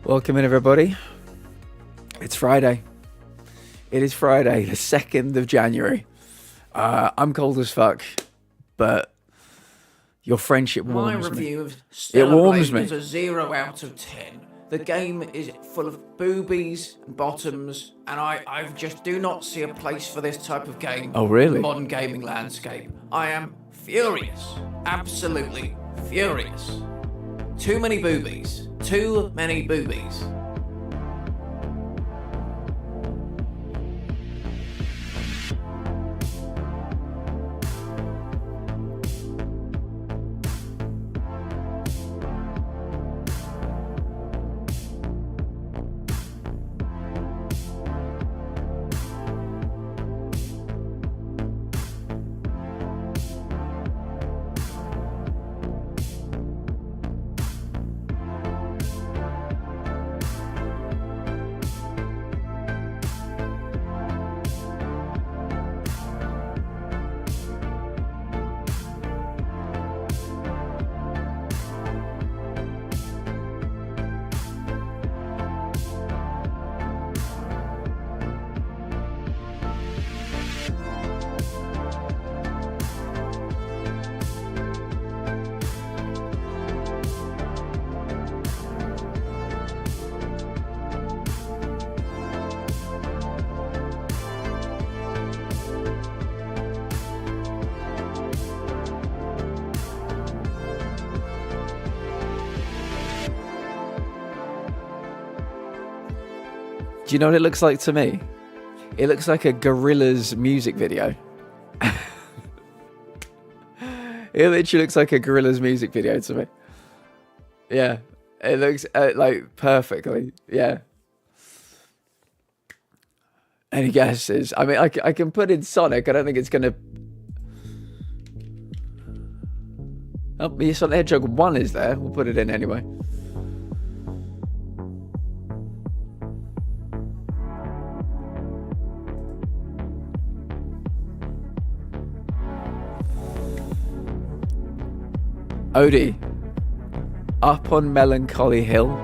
Welcome in, everybody. It's Friday. It is Friday, the 2nd of January. I'm cold as fuck, but your friendship warms me. My review of It warms Stellar me. Blade is a 0 out of 10. The game is full of boobies and bottoms, and I just do not see a place for this type of game Oh, really? in the modern gaming landscape. I am furious. Absolutely furious. Too many boobies. Too many boobies. Do you know what it looks like to me? It looks like a Gorillaz music video. It literally looks like a Gorillaz music video to me. Yeah, it looks like perfectly. Yeah. Any guesses? I mean, I can put in Sonic. I don't think it's gonna. Oh, yeah, Sonic the Hedgehog 1 is there. We'll put it in anyway. Odie, up on Melancholy Hill,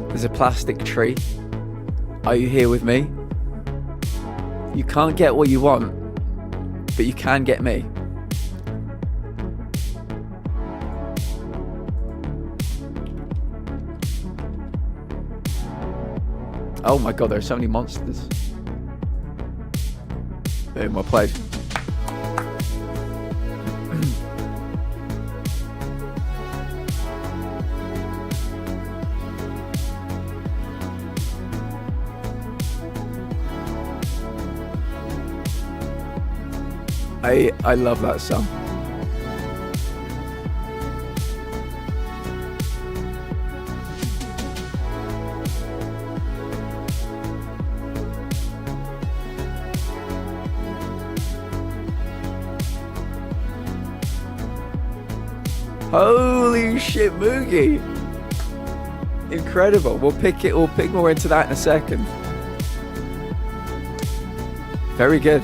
there's a plastic tree. Are you here with me? You can't get what you want, but you can get me. Oh my god, there are so many monsters. Boom, well played. I love that song. Holy shit, Moogie! Incredible. We'll pick more into that in a second. Very good.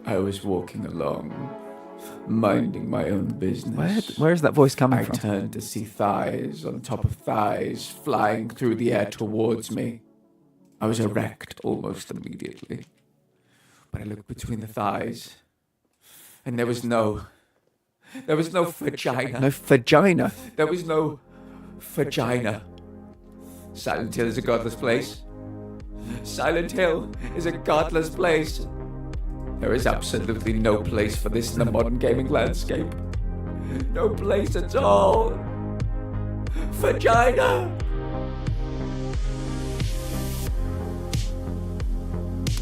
I was walking along, minding my own business. Where is that voice coming from? I turned to see thighs on top of thighs flying through the air towards me. I was erect almost immediately. But I looked between the thighs, and there was no vagina. No vagina? There was no vagina. Silent Hill is a godless place. Silent Hill is a godless place. There is absolutely no place for this in the modern gaming landscape. No place at all. Vagina!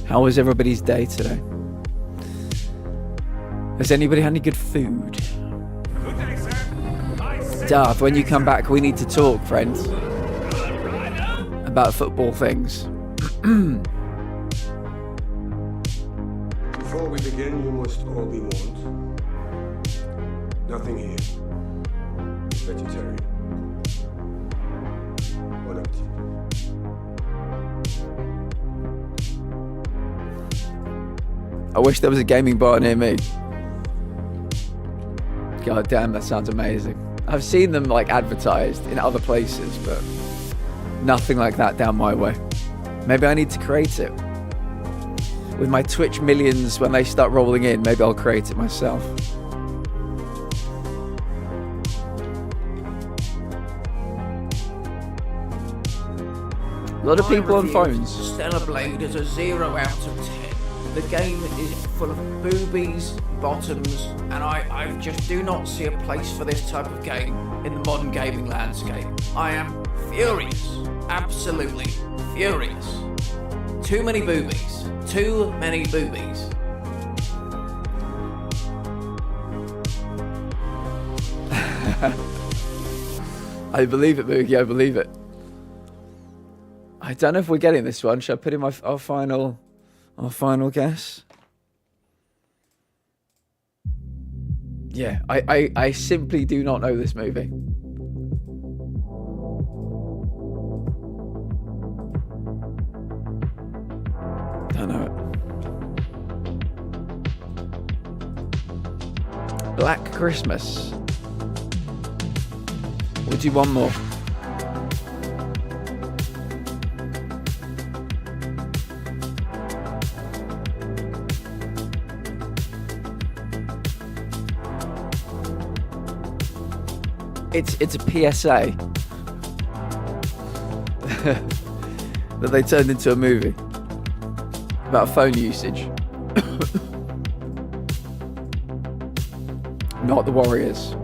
How was everybody's day today? Has anybody had any good food? Good day, sir. Darth, when you come back, we need to talk, friends. About football things. Before we begin, you must all be warned. Nothing here is vegetarian. Or not. I wish there was a gaming bar near me. God damn, that sounds amazing. I've seen them like advertised in other places, but nothing like that down my way. Maybe I need to create it. With my Twitch millions, when they start rolling in, maybe I'll create it myself. A lot of people on phones. Stellar Blade is a 0 out of 10. The game is full of boobies, bottoms, and I just do not see a place for this type of game in the modern gaming landscape. I am furious. Absolutely furious. Too many boobies. Too many boobies. I believe it, Moogie, I believe it. I don't know if we're getting this one. Should I put in our final guess? Yeah, I simply do not know this movie. Don't know it. Black Christmas. We'll do one more. It's a PSA that they turned into a movie about phone usage. Not the Warriors.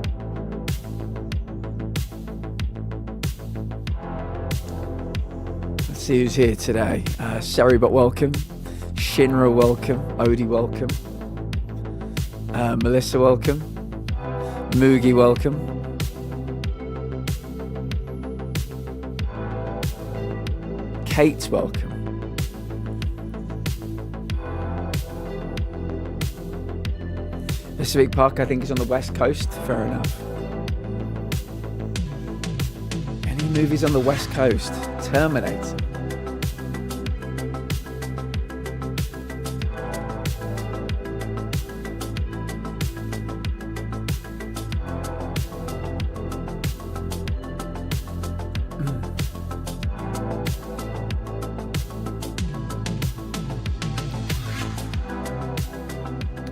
Let's see who's here today. Seri, but welcome. Shinra, welcome. Odie, welcome. Melissa, welcome. Moogie, welcome. Kate, welcome. Pacific Park, I think, is on the West Coast. Fair enough. Any movies on the West Coast? Terminator.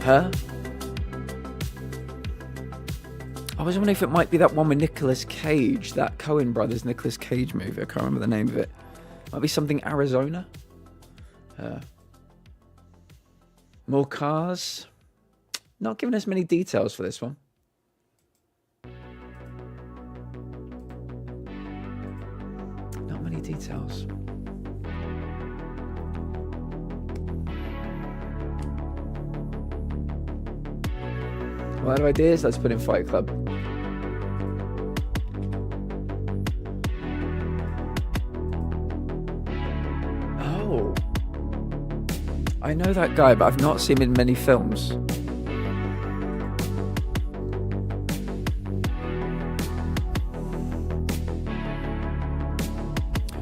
Her? I was wondering if it might be that one with Nicolas Cage, that Coen Brothers Nicolas Cage movie. I can't remember the name of it. Might be something Arizona. More cars. Not giving us many details for this one. Not many details. A lot of ideas. Let's put in Fight Club. Oh. I know that guy, but I've not seen him in many films.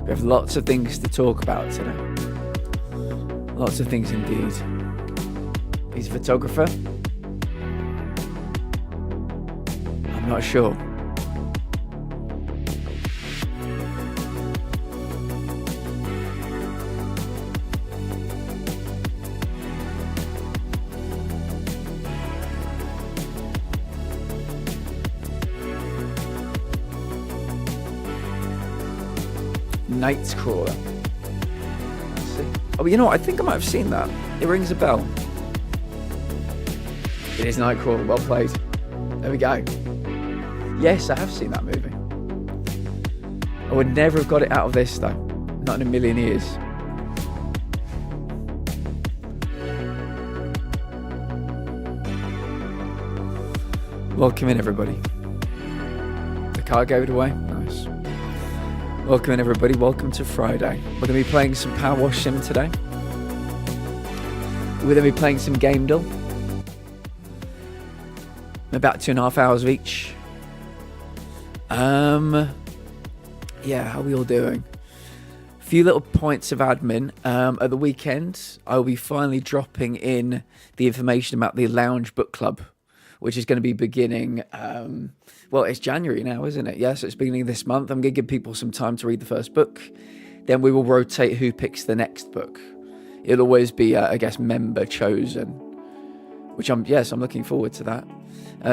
We have lots of things to talk about today. Lots of things indeed. He's a photographer. I'm not sure. Nightcrawler. Let's see. Oh, you know what? I think I might have seen that. It rings a bell. It is Nightcrawler. Well played. There we go. Yes, I have seen that movie. I would never have got it out of this, though. Not in a million years. Welcome in, everybody. The car gave it away. Nice. Welcome in, everybody. Welcome to Friday. We're going to be playing some PowerWash Sim today. We're going to be playing some Game Duel. About 2.5 hours of each. Yeah, how are we all doing? A few little points of admin. At the weekend, I will be finally dropping in the information about the Lounge Book Club, which is going to be beginning, well, it's January now, isn't it? Yeah, so it's beginning this month. I'm going to give people some time to read the first book. Then we will rotate who picks the next book. It'll always be, I guess, member chosen, which I'm looking forward to that.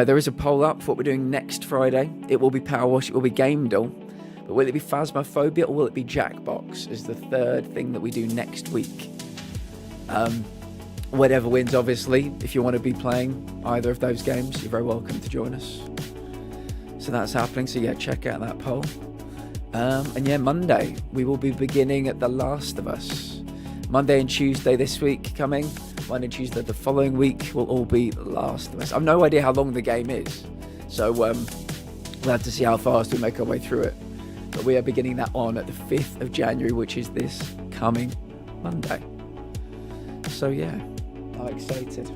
There is a poll up for what we're doing next Friday. It will be PowerWash, it will be Game Duel. But will it be Phasmophobia or will it be Jackbox is the third thing that we do next week. Whatever wins, obviously. If you want to be playing either of those games, you're very welcome to join us. So that's happening. So yeah, check out that poll. And yeah, Monday, we will be beginning at The Last of Us. Monday and Tuesday this week coming. Monday and Tuesday the following week will all be The Last of Us. I've no idea how long the game is. So we'll have to see how fast we make our way through it. But we are beginning that on at the 5th of January, which is this coming Monday. So yeah, I'm excited.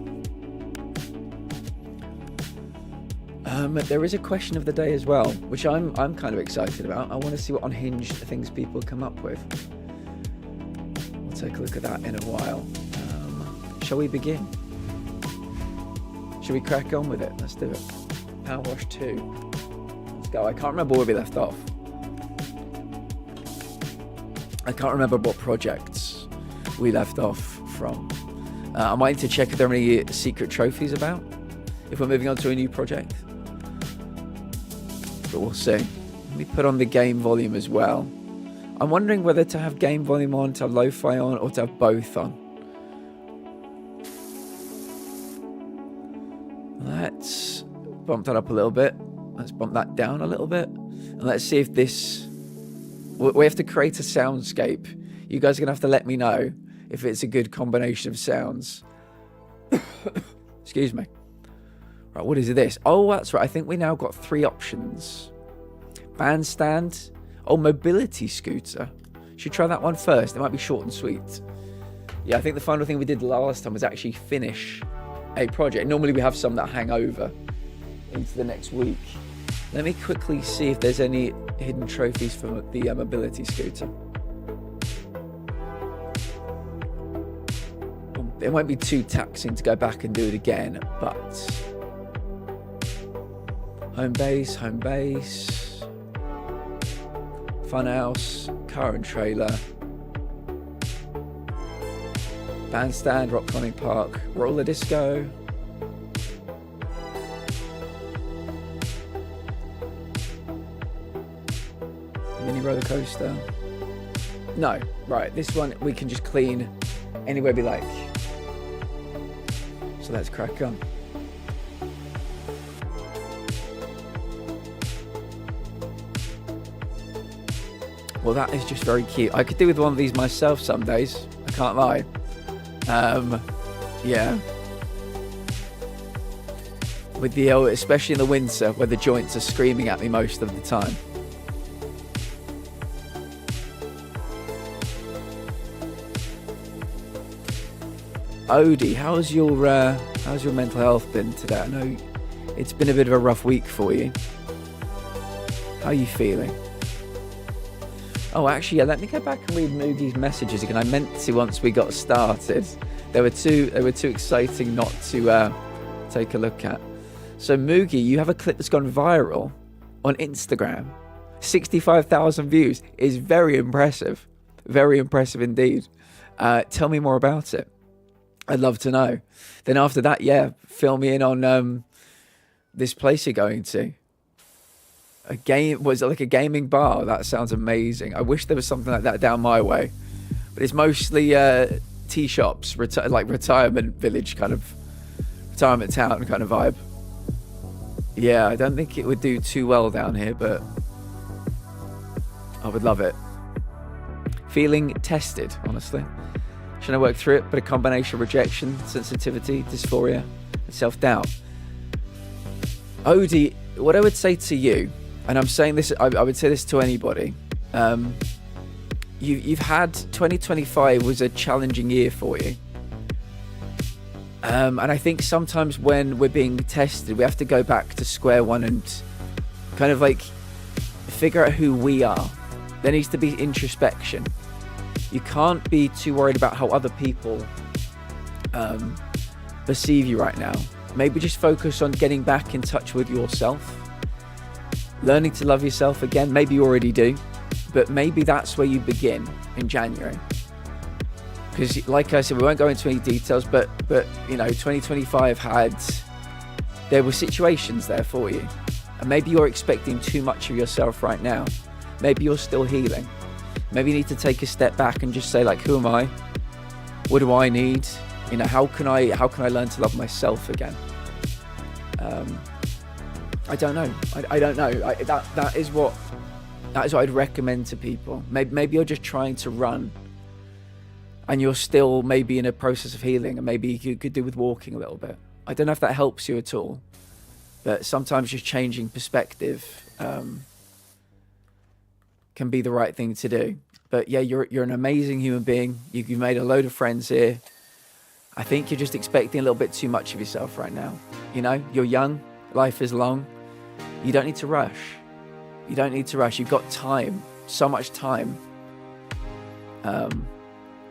There is a question of the day as well, which I'm kind of excited about. I want to see what unhinged things people come up with. We'll take a look at that in a while. Shall we begin? Shall we crack on with it? Let's do it. PowerWash 2. Let's go. I can't remember where we left off. I can't remember what projects we left off from. I might need to check if there are any secret trophies about, if we're moving on to a new project. But we'll see. Let me put on the game volume as well. I'm wondering whether to have game volume on, to have lo-fi on, or to have both on. Let's bump that up a little bit. Let's bump that down a little bit. And let's see if this... We have to create a soundscape. You guys are going to have to let me know if it's a good combination of sounds. Excuse me. Right, what is this? Oh, that's right. I think we now got 3 options. Bandstand. Oh, mobility scooter. Should try that one first. It might be short and sweet. Yeah, I think the final thing we did last time was actually finish a project. Normally we have some that hang over into the next week. Let me quickly see if there's any hidden trophies for the mobility scooter. It won't be too taxing to go back and do it again, but... Home base, funhouse, car and trailer, bandstand, rock climbing park, roller disco, mini roller coaster. No, right, this one we can just clean anywhere we like. So let's crack on. Well, that is just very cute. I could do with one of these myself some days. I can't lie. Yeah. With the, especially in the winter, where the joints are screaming at me most of the time. Odie, how's your mental health been today? I know it's been a bit of a rough week for you. How are you feeling? Oh, actually, yeah, let me go back and read Moogie's messages again. I meant to once we got started. They were too exciting not to take a look at. So, Moogie, you have a clip that's gone viral on Instagram. 65,000 views is very impressive. Very impressive indeed. Tell me more about it. I'd love to know. Then after that, yeah, fill me in on this place you're going to. Was it like a gaming bar? That sounds amazing. I wish there was something like that down my way. But it's mostly tea shops, like retirement village kind of, retirement town kind of vibe. Yeah, I don't think it would do too well down here, but I would love it. Feeling tested, honestly. Should I work through it? But a combination of rejection, sensitivity, dysphoria, and self-doubt. Odie, what I would say to you, and I'm saying this, I would say this to anybody. You've had 2025 was a challenging year for you. And I think sometimes when we're being tested, we have to go back to square one and kind of like figure out who we are. There needs to be introspection. You can't be too worried about how other people perceive you right now. maybe just focus on getting back in touch with yourself, learning to love yourself again. Maybe you already do, but maybe that's where you begin in January. Because like I said, we won't go into any details, but you know, 2025 there were situations there for you. And maybe you're expecting too much of yourself right now. Maybe you're still healing. Maybe you need to take a step back and just say, like, who am I? What do I need? You know, how can I learn to love myself again? I don't know. I don't know. That is what I'd recommend to people. Maybe you're just trying to run and you're still maybe in a process of healing, and maybe you could do with walking a little bit. I don't know if that helps you at all, but sometimes just changing perspective can be the right thing to do. But yeah, you're an amazing human being. You've made a load of friends here. I think you're just expecting a little bit too much of yourself right now. You know, you're young, life is long. You don't need to rush. You don't need to rush. You've got time, so much time.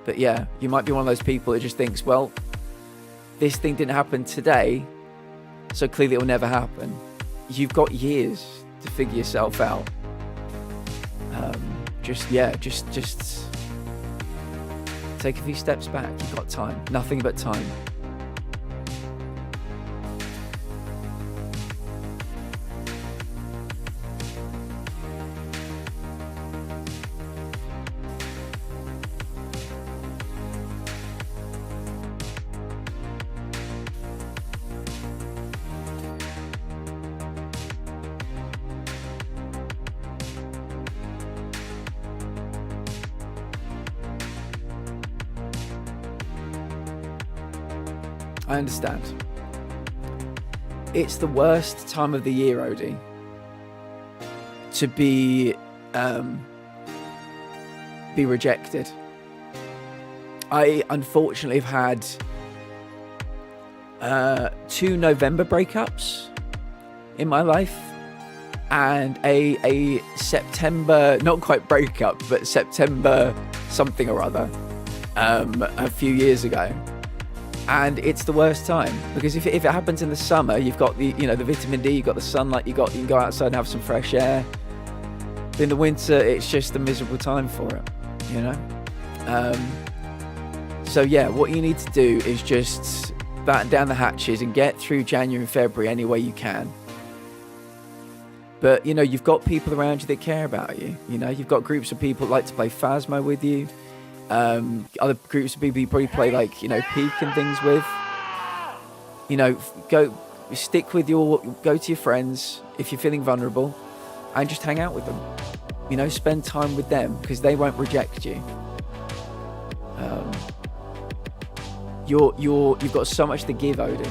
But yeah, you might be one of those people that just thinks, well, this thing didn't happen today, so clearly it will never happen. You've got years to figure yourself out. Just take a few steps back. You've got time, nothing but time. I understand. It's the worst time of the year, Odie, to be rejected. I unfortunately have had 2 November breakups in my life, and a September, not quite breakup, but September something or other a few years ago. And it's the worst time, because if it happens in the summer, you've got the vitamin D, you've got the sunlight, you can go outside and have some fresh air. But in the winter, it's just a miserable time for it, you know. So yeah, what you need to do is just batten down the hatches and get through January and February any way you can. But you know, you've got people around you that care about you. You know, you've got groups of people that like to play Phasmo with you. Other groups of people you probably play, like, you know, Peak and things with. You know, go to your friends if you're feeling vulnerable, and just hang out with them. You know, spend time with them, because they won't reject you. You've got so much to give, Odin,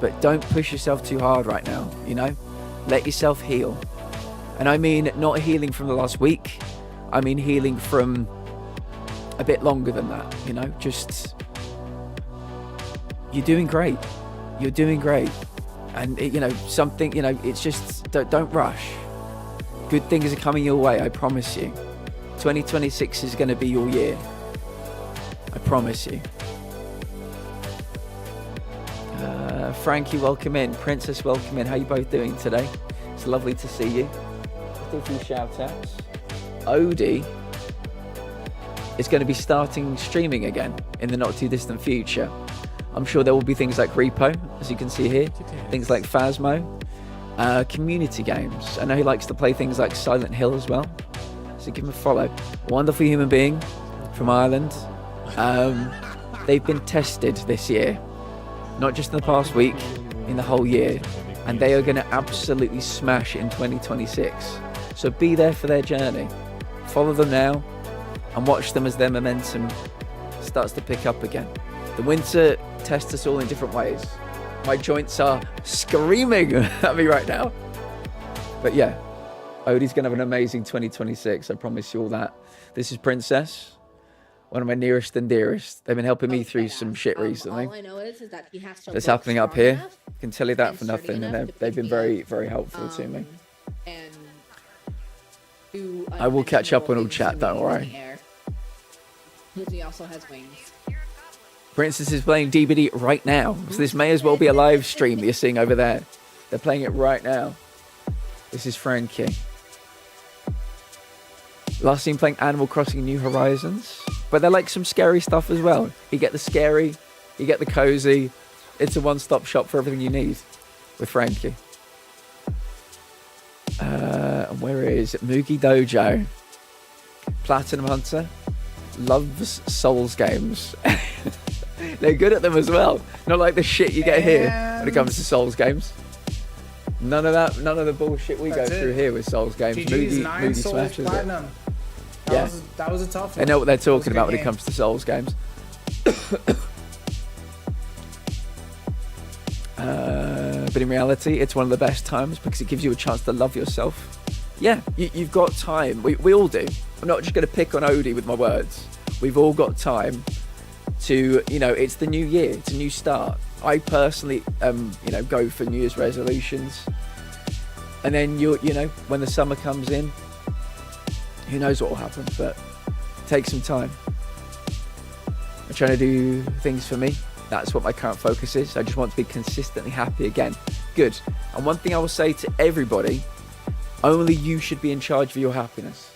but don't push yourself too hard right now. You know, let yourself heal, and I mean not healing from the last week. I mean healing from a bit longer than that, you know. Just, you're doing great. You're doing great. And you know, something, you know, it's just, don't rush. Good things are coming your way, I promise you. 2026 is going to be your year. I promise you. Frankie, welcome in. Princess, welcome in. How you both doing today? It's lovely to see you. Let's do a few shout outs. Odie is going to be starting streaming again in the not too distant future. I'm sure there will be things like Repo, as you can see here, things like Phasmo, community games. I know he likes to play things like Silent Hill as well, so give him a follow. A wonderful human being from Ireland. They've been tested this year, not just in the past week, in the whole year, and they are going to absolutely smash in 2026. So be there for their journey. Follow them now, and watch them as their momentum starts to pick up again. The winter tests us all in different ways. My joints are screaming at me right now. But yeah, Odie's going to have an amazing 2026. I promise you all that. This is Princess, one of my nearest and dearest. They've been helping me through some shit recently. All I know is that he has to That's work happening up strong here. enough I can tell you that and for sturdy nothing. enough And to they've been pick very, me up, very helpful to me. and do I will catch up when unimaginable we'll chat, things don't to me in worry. the air. He also has wings. Princess is playing DBD right now. So this may as well be a live stream that you're seeing over there. They're playing it right now. This is Frankie. Last seen playing Animal Crossing New Horizons. But they're like some scary stuff as well. You get the scary, you get the cozy. It's a one-stop shop for everything you need with Frankie. And where is Moogie Dojo? Platinum Hunter loves Souls games. They're good at them as well. Not like the shit you get here when it comes to Souls games. None of that, none of the bullshit we go through here with Souls games. Moogie smashes it. That was a tough one. They know what they're talking about when it comes to Souls games. But in reality, it's one of the best times because it gives you a chance to love yourself. Yeah, you've got time. We all do. I'm not just going to pick on Odie with my words. We've all got time to, you know, it's the new year. It's a new start. I personally, you know, go for New Year's resolutions. And then, you know, when the summer comes in, who knows what will happen, but take some time. I'm trying to do things for me. That's what my current focus is. I just want to be consistently happy again. Good. And one thing I will say to everybody, only you should be in charge of your happiness.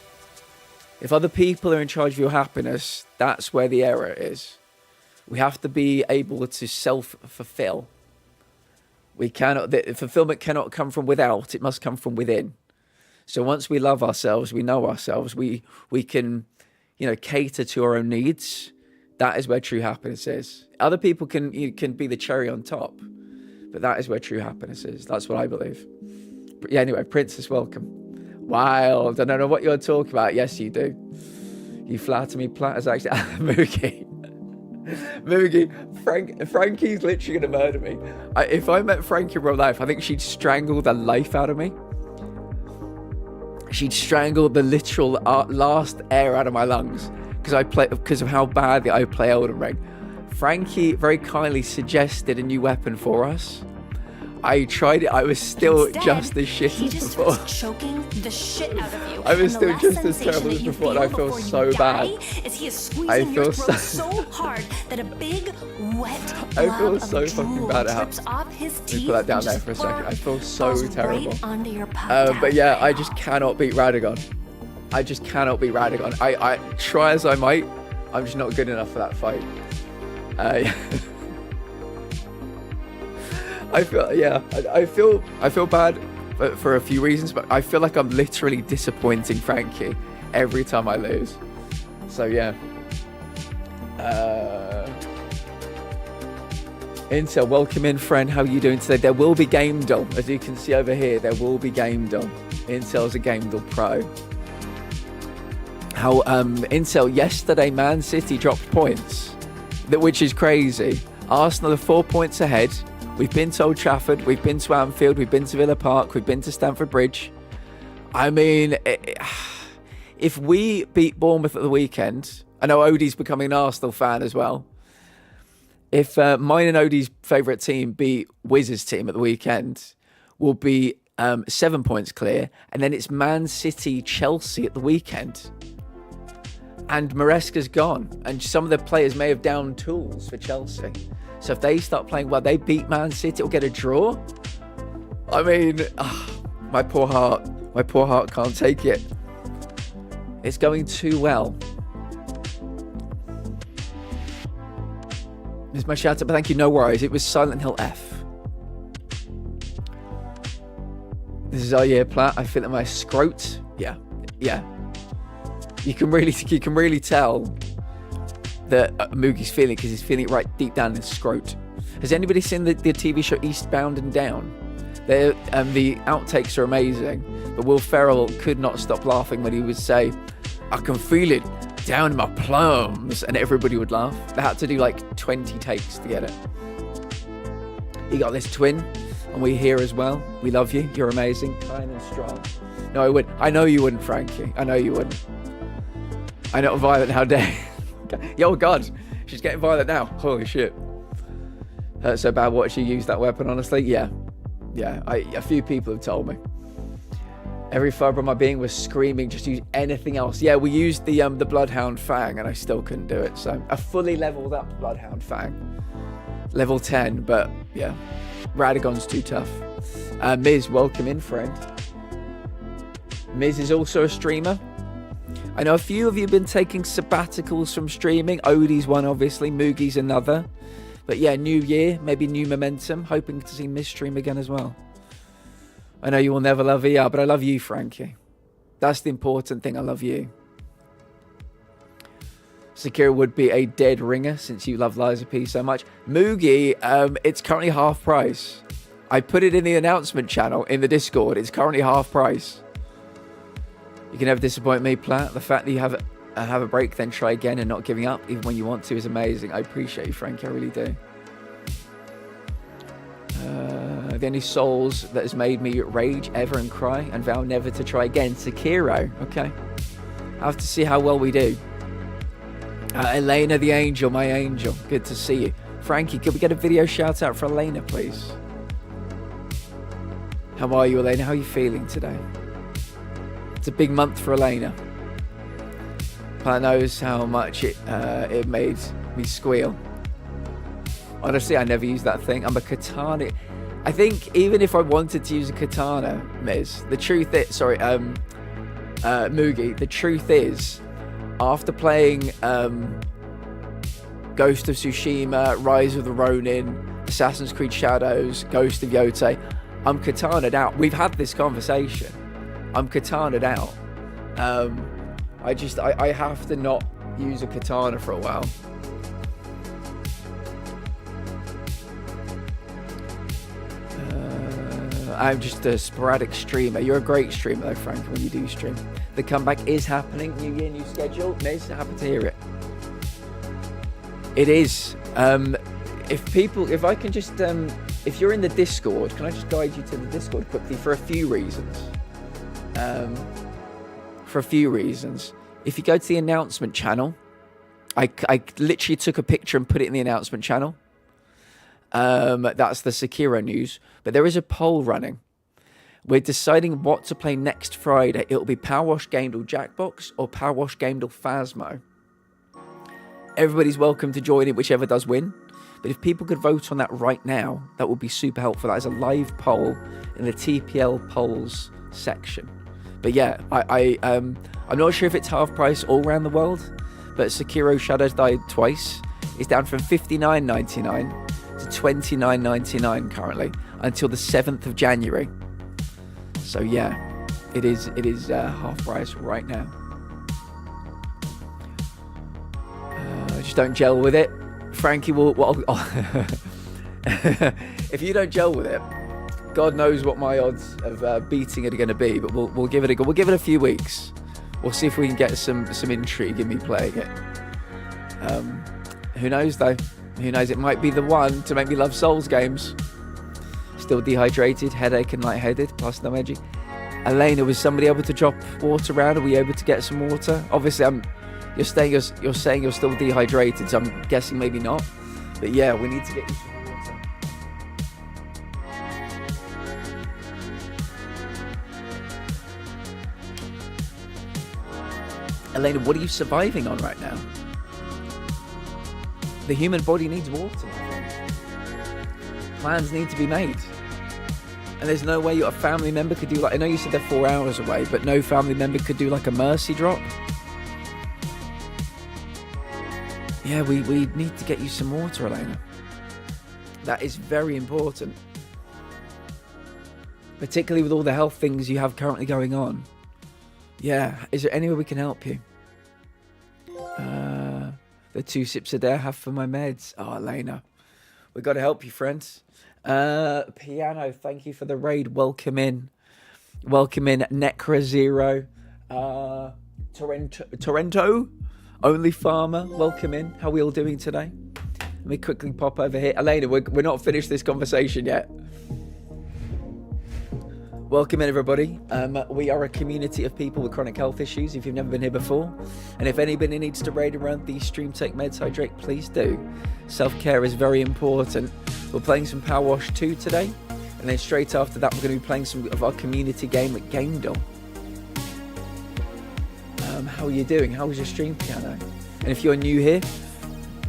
If other people are in charge of your happiness, that's where the error is. We have to be able to self-fulfill. The fulfillment cannot come from without, it must come from within. So once we love ourselves, we know ourselves, we can, you know, cater to our own needs. That is where true happiness is. Other people can be the cherry on top, but that is where true happiness is. That's what I believe. But yeah, anyway, Princess, welcome. Wild. I don't know what you're talking about. Yes, you do. You flatter me. Platters actually. Moogie. Frankie's literally going to murder me. If I met Frankie in real life, I think she'd strangle the life out of me. She'd strangle the literal last air out of my lungs because of how badly I play Elden Ring. Frankie very kindly suggested a new weapon for us. I tried it. I was still just as shit as before. Choking the shit out of you. I was still just as terrible as before, and I feel so bad. I feel so hard that a big wet I feel so fucking bad at how. Let me put that down there for a second. I feel so terrible. But yeah, I just cannot beat Radagon. I just cannot beat Radagon. I try as I might. I'm just not good enough for that fight. I feel bad for a few reasons, but I feel like I'm literally disappointing Frankie every time I lose. So yeah. Intel, welcome in, friend. How are you doing today? There will be Game Dull, as you can see over here. There will be Game Dull. Intel's a Game Dull pro. How Intel yesterday, Man City dropped points, which is crazy. Arsenal are 4 points ahead. We've been to Old Trafford, we've been to Anfield, we've been to Villa Park, we've been to Stamford Bridge. I mean, if we beat Bournemouth at the weekend, I know Odie's becoming an Arsenal fan as well. If mine and Odie's favourite team beat Wiz's team at the weekend, we'll be 7 points clear. And then it's Man City, Chelsea at the weekend. And Maresca's gone. And some of the players may have downed tools for Chelsea. So if they start playing well, they beat Man City or get a draw. I mean, my poor heart can't take it. It's going too well. This is my shout out, but thank you, no worries. It was Silent Hill F. This is our year, Platt. I feel that my scrote. Yeah. You can really tell that Moogie's feeling, because he's feeling it right deep down in his scrote. Has anybody seen the TV show Eastbound and Down? The outtakes are amazing, but Will Ferrell could not stop laughing when he would say, "I can feel it down in my plums," and everybody would laugh. They had to do like 20 takes to get it. You got this twin, and we're here as well. We love you. You're amazing, kind and strong. No, I wouldn't. I know you wouldn't, Frankie. I know you wouldn't. I know, violent. How dare? Oh God, she's getting violent now. Holy shit. Hurts so bad watching you use that weapon, honestly. Yeah. A few people have told me. Every fibre of my being was screaming, just use anything else. Yeah, we used the Bloodhound Fang and I still couldn't do it. So a fully leveled up Bloodhound Fang. Level 10, but yeah. Radagon's too tough. Miz, welcome in, friend. Miz is also a streamer. I know a few of you have been taking sabbaticals from streaming. Odie's one, obviously. Moogie's another. But yeah, new year, maybe new momentum. Hoping to see Miz stream again as well. I know you will never love VR, but I love you, Frankie. That's the important thing. I love you. Sakira would be a dead ringer since you love Liza P so much. Moogie, it's currently half price. I put it in the announcement channel in the Discord. It's currently half price. You can never disappoint me, Platt. The fact that you have a break, then try again and not giving up, even when you want to, is amazing. I appreciate you, Frankie. I really do. The only souls that has made me rage ever and cry and vow never to try again. Sekiro. Okay. I have to see how well we do. Elena the Angel, my angel. Good to see you. Frankie, could we get a video shout out for Elena, please? How are you, Elena? How are you feeling today? It's a big month for Elena. I knows how much it made me squeal. Honestly, I never use that thing. I'm a katana. I think even if I wanted to use a katana, Miz, the truth is, sorry, Moogie, the truth is, after playing Ghost of Tsushima, Rise of the Ronin, Assassin's Creed Shadows, Ghost of Yotei, I'm katana'd out. We've had this conversation. I'm katana'd out. I have to not use a katana for a while. I'm just a sporadic streamer. You're a great streamer though, Frank, when you do stream. The comeback is happening. New year, new schedule. Miz, happy to hear it. It is. If I can just, if you're in the Discord, can I just guide you to the Discord quickly for a few reasons? If you go to the announcement channel, I literally took a picture and put it in the announcement channel. That's the Sekiro news. But there is a poll running. We're deciding what to play next Friday. It'll be PowerWash Gamedall Jackbox or PowerWash Gamedall Phasmo. Everybody's welcome to join it, whichever does win. But if people could vote on that right now, that would be super helpful. That is a live poll in the TPL polls section. But yeah, I'm not sure if it's half price all around the world, but Sekiro Shadows Die Twice is down from $59.99 to $29.99 currently until the 7th of January. So yeah, it is half price right now. Just don't gel with it. Frankie will. If you don't gel with it, God knows what my odds of beating it are going to be. But we'll give it a go. We'll give it a few weeks. We'll see if we can get some intrigue in me playing it. Who knows though? Who knows? It might be the one to make me love Souls games. Still dehydrated, headache and lightheaded, plus no energy. Elena, was somebody able to drop water around? Are we able to get some water? Obviously, you're saying you're still dehydrated, so I'm guessing maybe not. But yeah, we need to get you some water. Elena, what are you surviving on right now? The human body needs water. Plans need to be made. And there's no way a family member could do like, I know you said they're 4 hours away, but no family member could do like a mercy drop. Yeah, we need to get you some water, Elena. That is very important. Particularly with all the health things you have currently going on. Yeah, is there any way we can help you? The 2 sips a day I have for my meds. Oh, Elena. We've got to help you, friends. Piano, thank you for the raid. Welcome in. Necra Zero. Torrento. Only Farmer. Welcome in. How are we all doing today? Let me quickly pop over here. Elena, we're not finished this conversation yet. Welcome in, everybody. We are a community of people with chronic health issues, if you've never been here before. And if anybody needs to raid around the Stream Take Meds Hydrate, please do. Self-care is very important. We're playing some PowerWash 2 today. And then straight after that, we're going to be playing some of our community game at Gamedall. how are you doing? How was your stream, Piano? And if you're new here,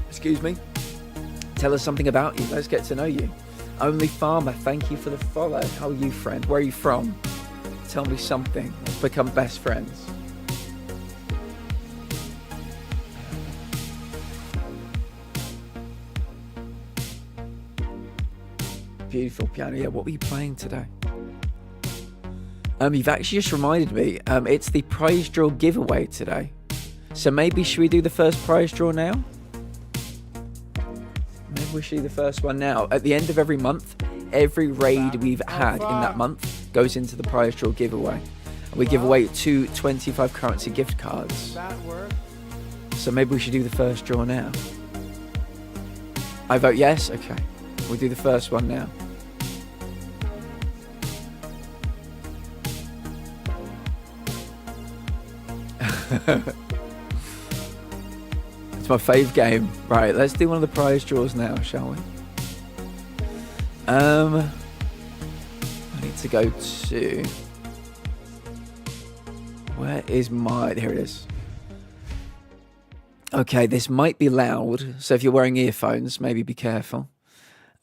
excuse me, tell us something about you. Let's get to know you. Only Farmer, thank you for the follow. How are you, friend? Where are you from? Tell me something. Let's become best friends. Beautiful, Piano. Yeah, what were you playing today? You've actually just reminded me, it's the prize draw giveaway today. So maybe should we do the first prize draw now? Maybe we should do the first one now. At the end of every month, every raid we've had in that month goes into the prize draw giveaway. And we give away 2 25 currency gift cards. So maybe we should do the first draw now. I vote yes? Okay. We'll do the first one now. It's my fave game. Right, let's do one of the prize draws now, shall we? I need to go to... Where is my... Here it is. Okay, this might be loud, so if you're wearing earphones, maybe be careful.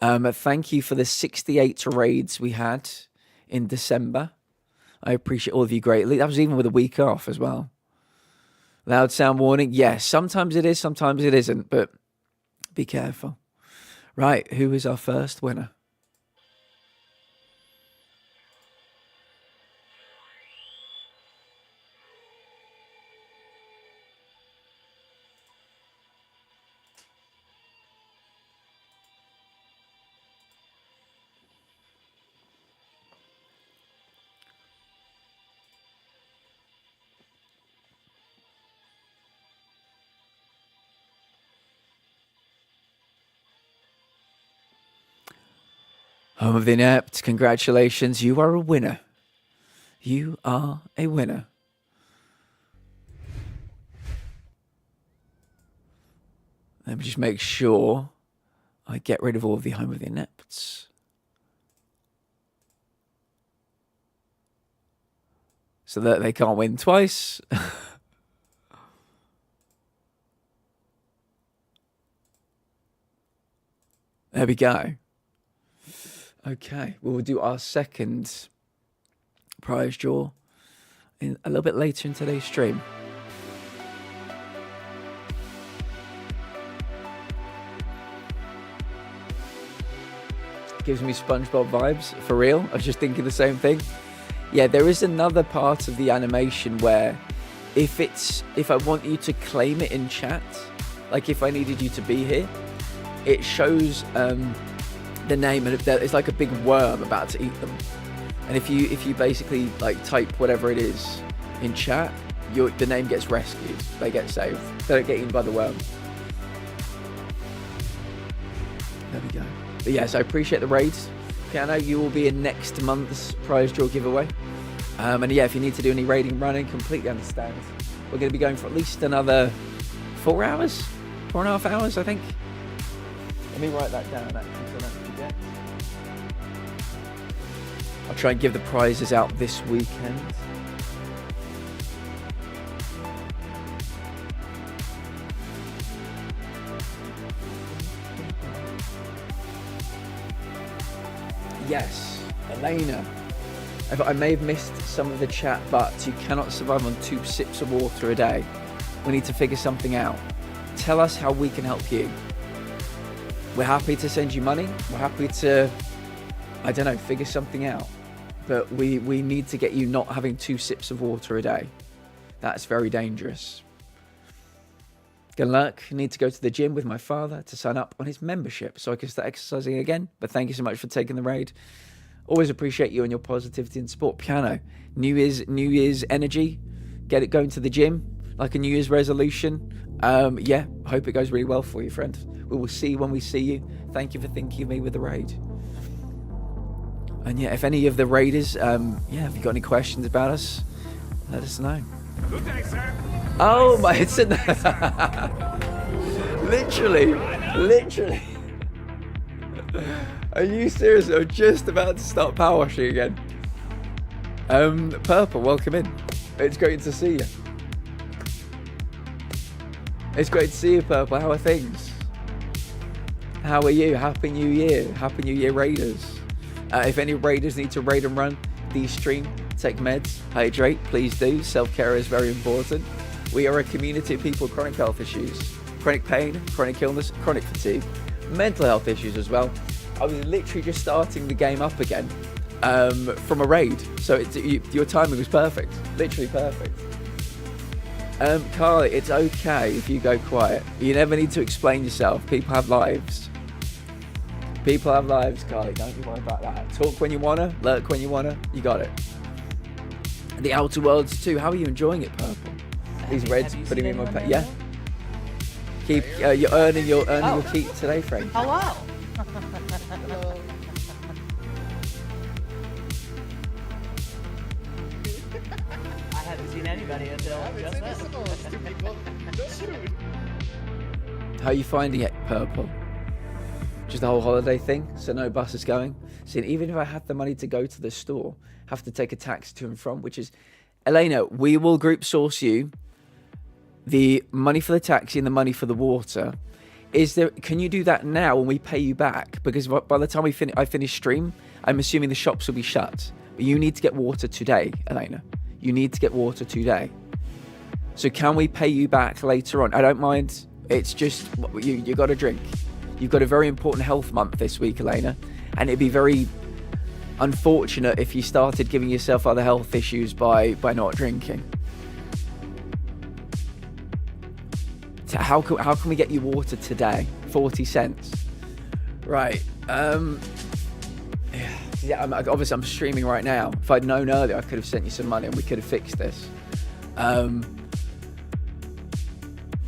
Thank you for the 68 raids we had in December. I appreciate all of you greatly. That was even with a week off as well. Loud sound warning. Yes, sometimes it is, sometimes it isn't, but be careful. Right, who is our first winner? Home of the Inept, congratulations, you are a winner. You are a winner. Let me just make sure I get rid of all of the Home of the Inepts. So that they can't win twice. There we go. Okay, we'll do our second prize draw in a little bit later in today's stream. Gives me SpongeBob vibes, for real. I was just thinking the same thing. Yeah, there is another part of the animation where if I want you to claim it in chat, like if I needed you to be here, it shows the name, and it's like a big worm about to eat them. And if you basically like type whatever it is in chat, the name gets rescued. They get saved. They don't get eaten by the worm. There we go. But yes, I appreciate the raids. Piano, you will be in next month's prize draw giveaway. And yeah, if you need to do any raiding running, completely understand. We're going to be going for at least another 4 hours, 4.5 hours, I think. Let me write that down actually, so I don't forget. I'll try and give the prizes out this weekend. Yes, Elena. I may have missed some of the chat, but you cannot survive on 2 sips of water a day. We need to figure something out. Tell us how we can help you. We're happy to send you money. We're happy to, I don't know, figure something out. But we need to get you not having 2 sips of water a day. That's very dangerous. Good luck. I need to go to the gym with my father to sign up on his membership so I can start exercising again. But thank you so much for taking the raid. Always appreciate you and your positivity and support. Piano. New Year's energy. Get it going to the gym like a New Year's resolution. Yeah, hope it goes really well for you, friend. We will see you when we see you. Thank you for thinking of me with the raid. And yeah, if any of the raiders, if you got any questions about us, let us know. Good day, sir. Oh my, it's in literally. Are you serious? I'm just about to start power washing again. Purple, welcome in. It's great to see you. It's great to see you, Purple. How are things? How are you? Happy New Year. Happy New Year, Raiders. If any Raiders need to raid and run, de-stream, take meds, hydrate, please do. Self-care is very important. We are a community of people with chronic health issues, chronic pain, chronic illness, chronic fatigue, mental health issues as well. I was literally just starting the game up again from a raid, so your timing was perfect, literally perfect. Carly, it's okay if you go quiet. You never need to explain yourself. People have lives. People have lives, Carly. Don't you worry about that. Talk when you wanna, lurk when you wanna. You got it. The Outer Worlds too. How are you enjoying it, Purple? These reds putting me in my pet. Yeah. Keep. You're earning your keep today, Frank. Hello. I haven't seen anybody until just then. How are you finding it, Purple? Just the whole holiday thing, so no buses going. See, even if I had the money to go to the store, have to take a taxi to and from, which is, Elena, we will group source you the money for the taxi and the money for the water. Can you do that now when we pay you back? Because by the time I finish stream, I'm assuming the shops will be shut. But you need to get water today, Elena. You need to get water today. So can we pay you back later on? I don't mind. It's just, you got to drink. You've got a very important health month this week, Elena, and it'd be very unfortunate if you started giving yourself other health issues by not drinking. So how can we get you water today? 40 cents. Right. Yeah, obviously I'm streaming right now. If I'd known earlier, I could have sent you some money and we could have fixed this.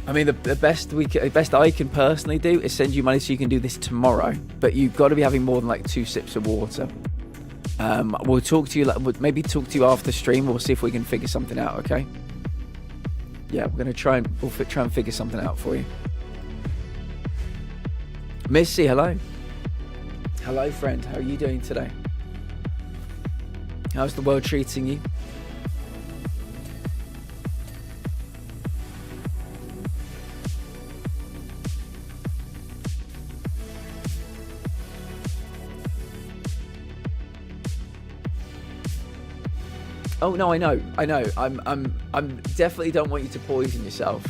I mean, the best I can personally do is send you money so you can do this tomorrow. But you've got to be having more than like 2 sips of water. We'll talk to you. Maybe talk to you after stream. We'll see if we can figure something out. Okay? Yeah, we're gonna try and figure something out for you. Missy, hello. Hello, friend. How are you doing today? How's the world treating you? Oh no, I know. I'm definitely don't want you to poison yourself,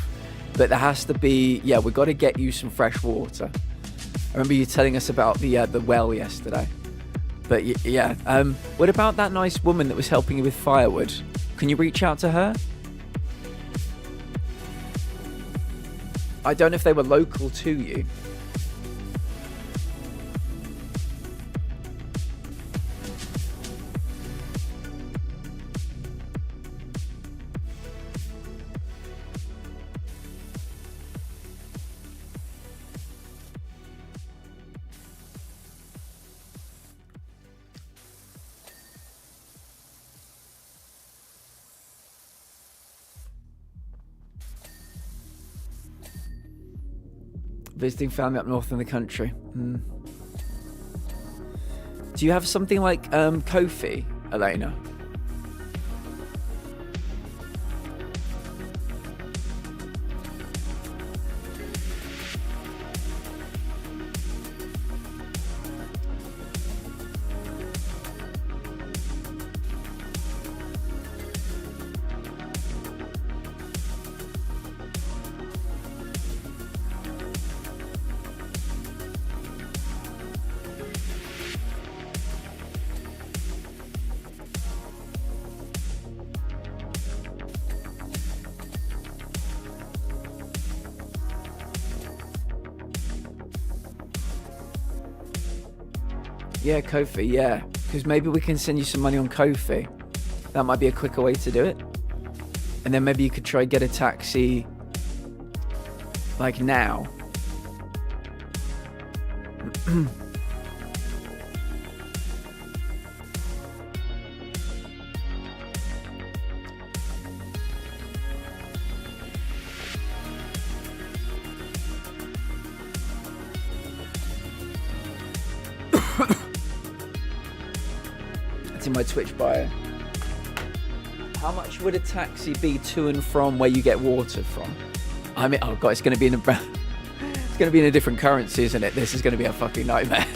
but there has to be. Yeah, we've got to get you some fresh water. I remember you telling us about the well yesterday. But yeah, what about that nice woman that was helping you with firewood? Can you reach out to her? I don't know if they were local to you. Visiting family up north in the country. Do you have something like Ko-fi, Elena? Yeah, Ko-fi, yeah. Because maybe we can send you some money on Ko-fi. That might be a quicker way to do it. And then maybe you could try get a taxi, like now. It's in my Twitch bio. How much would a taxi be to and from where you get water from? I mean, oh god, it's going to be in a it's going to be in a different currency, isn't it? This is going to be a fucking nightmare.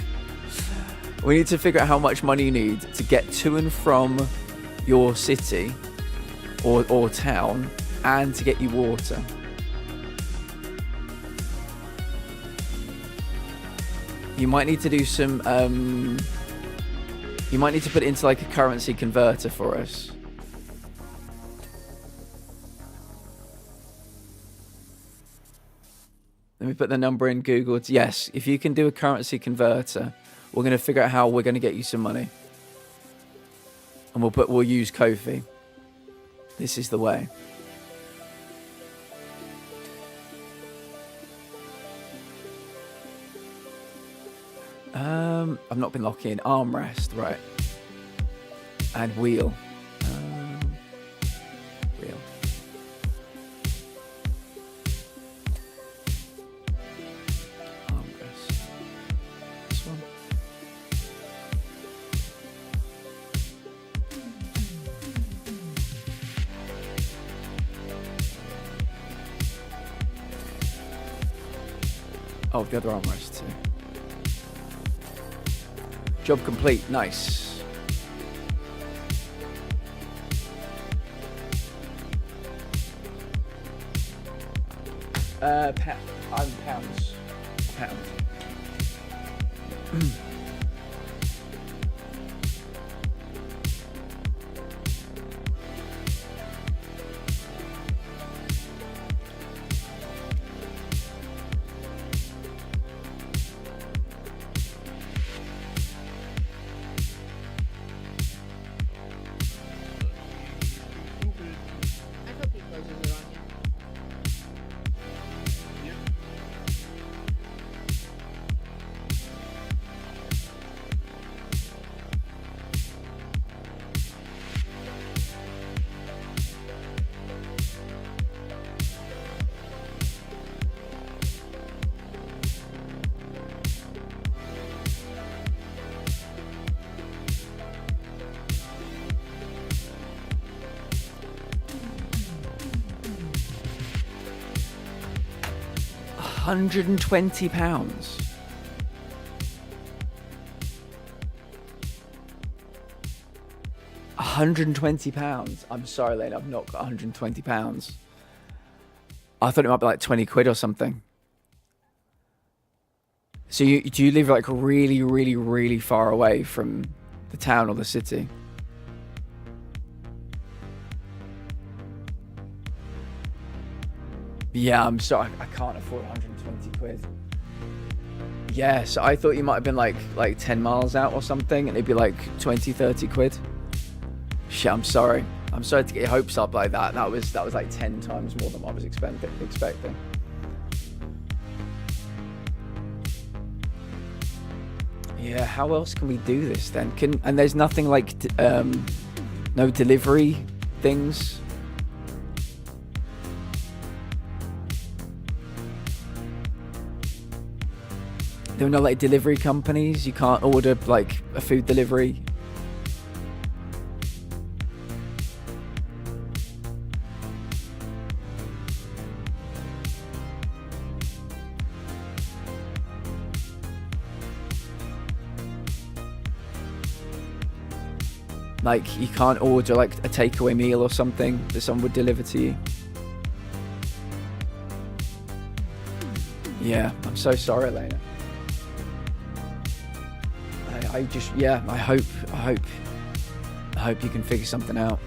We need to figure out how much money you need to get to and from your city or town, and to get you water. You might need to do some. You might need to put it into like a currency converter for us. Let me put the number in Google. Yes, if you can do a currency converter, we're going to figure out how we're going to get you some money. And we'll use Ko-fi. This is the way. I've not been locking in. Armrest, right. And wheel. Wheel. Armrest. This one. Oh, the other armrest too. Job complete. Nice. Pounds. Pound. I hope he closes it on you. £120. £120. I'm sorry, Lane, I've not got £120. I thought it might be like 20 quid or something. So do you live like really, really, really far away from the town or the city? Yeah, I'm sorry, I can't afford 120 quid. Yeah, so I thought you might have been like 10 miles out or something, and it'd be like 20, 30 quid. Shit, I'm sorry. I'm sorry to get your hopes up like that. That was like 10 times more than what I was expecting. Yeah, how else can we do this then? And there's nothing like no delivery things. There are no like delivery companies. You can't order like a food delivery. Like you can't order like a takeaway meal or something that someone would deliver to you. Yeah, I'm so sorry, Elena. I hope you can figure something out.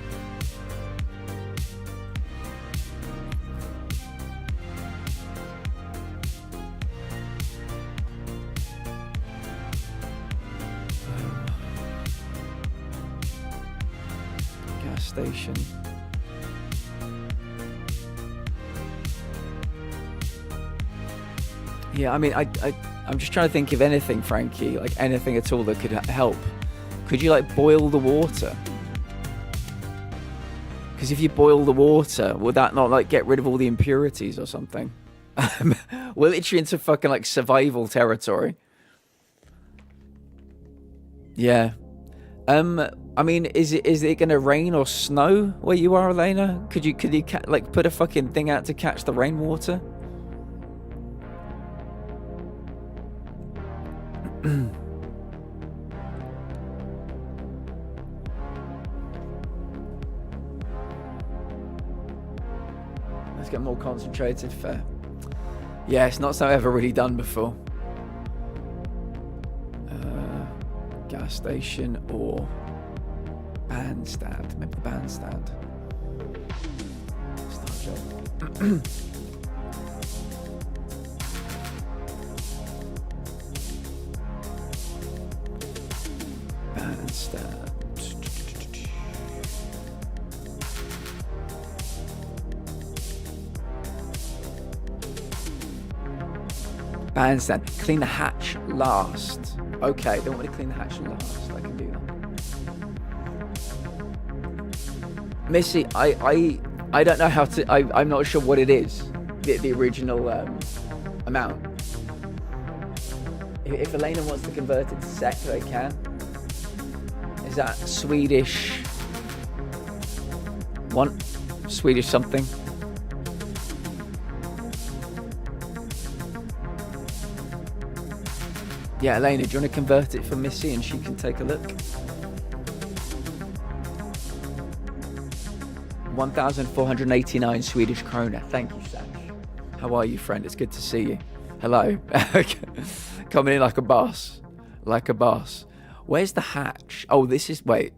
Gas station. Yeah, I mean, I'm just trying to think of anything, Frankie, like anything at all that could help. Could you like boil the water? Because if you boil the water, would that not like get rid of all the impurities or something? We're literally into fucking like survival territory. Yeah. I mean, is it gonna rain or snow where you are, Elena? Could you like put a fucking thing out to catch the rainwater? Let's get more concentrated. Fair. Yeah, it's not something I've ever really done before. Gas station or bandstand. Maybe the bandstand. Start job. Bandstand. Bandstand. Clean the hatch last. Okay, don't want to clean the hatch last. I can do that. Missy, I don't know how to. I'm not sure what it is. The original amount. If Elena wants to convert it to SEK, they can. Is that Swedish? Swedish something. Yeah, Elena, do you want to convert it for Missy and she can take a look? 1,489 Swedish krona. Thank you, Sash. How are you, friend? It's good to see you. Hello. Coming in like a boss. Like a boss. Where's the hatch? Oh, this is... Wait.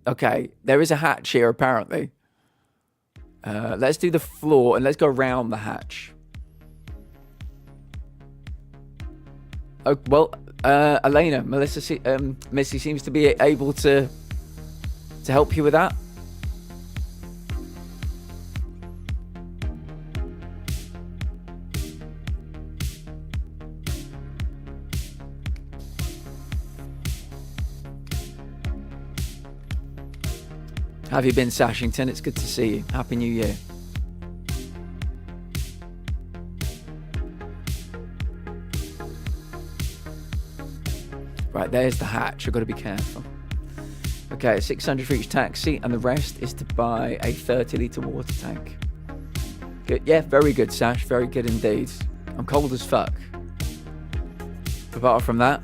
Okay, there is a hatch here, apparently. Let's do the floor and let's go around the hatch. Oh, well, Elena, Missy seems to be able to help you with that. How have you been, Sashington? It's good to see you. Happy New Year. Right, there's the hatch. I've got to be careful. Okay, 600 for each taxi, and the rest is to buy a 30-litre water tank. Good. Yeah, very good, Sash. Very good indeed. I'm cold as fuck. Apart from that,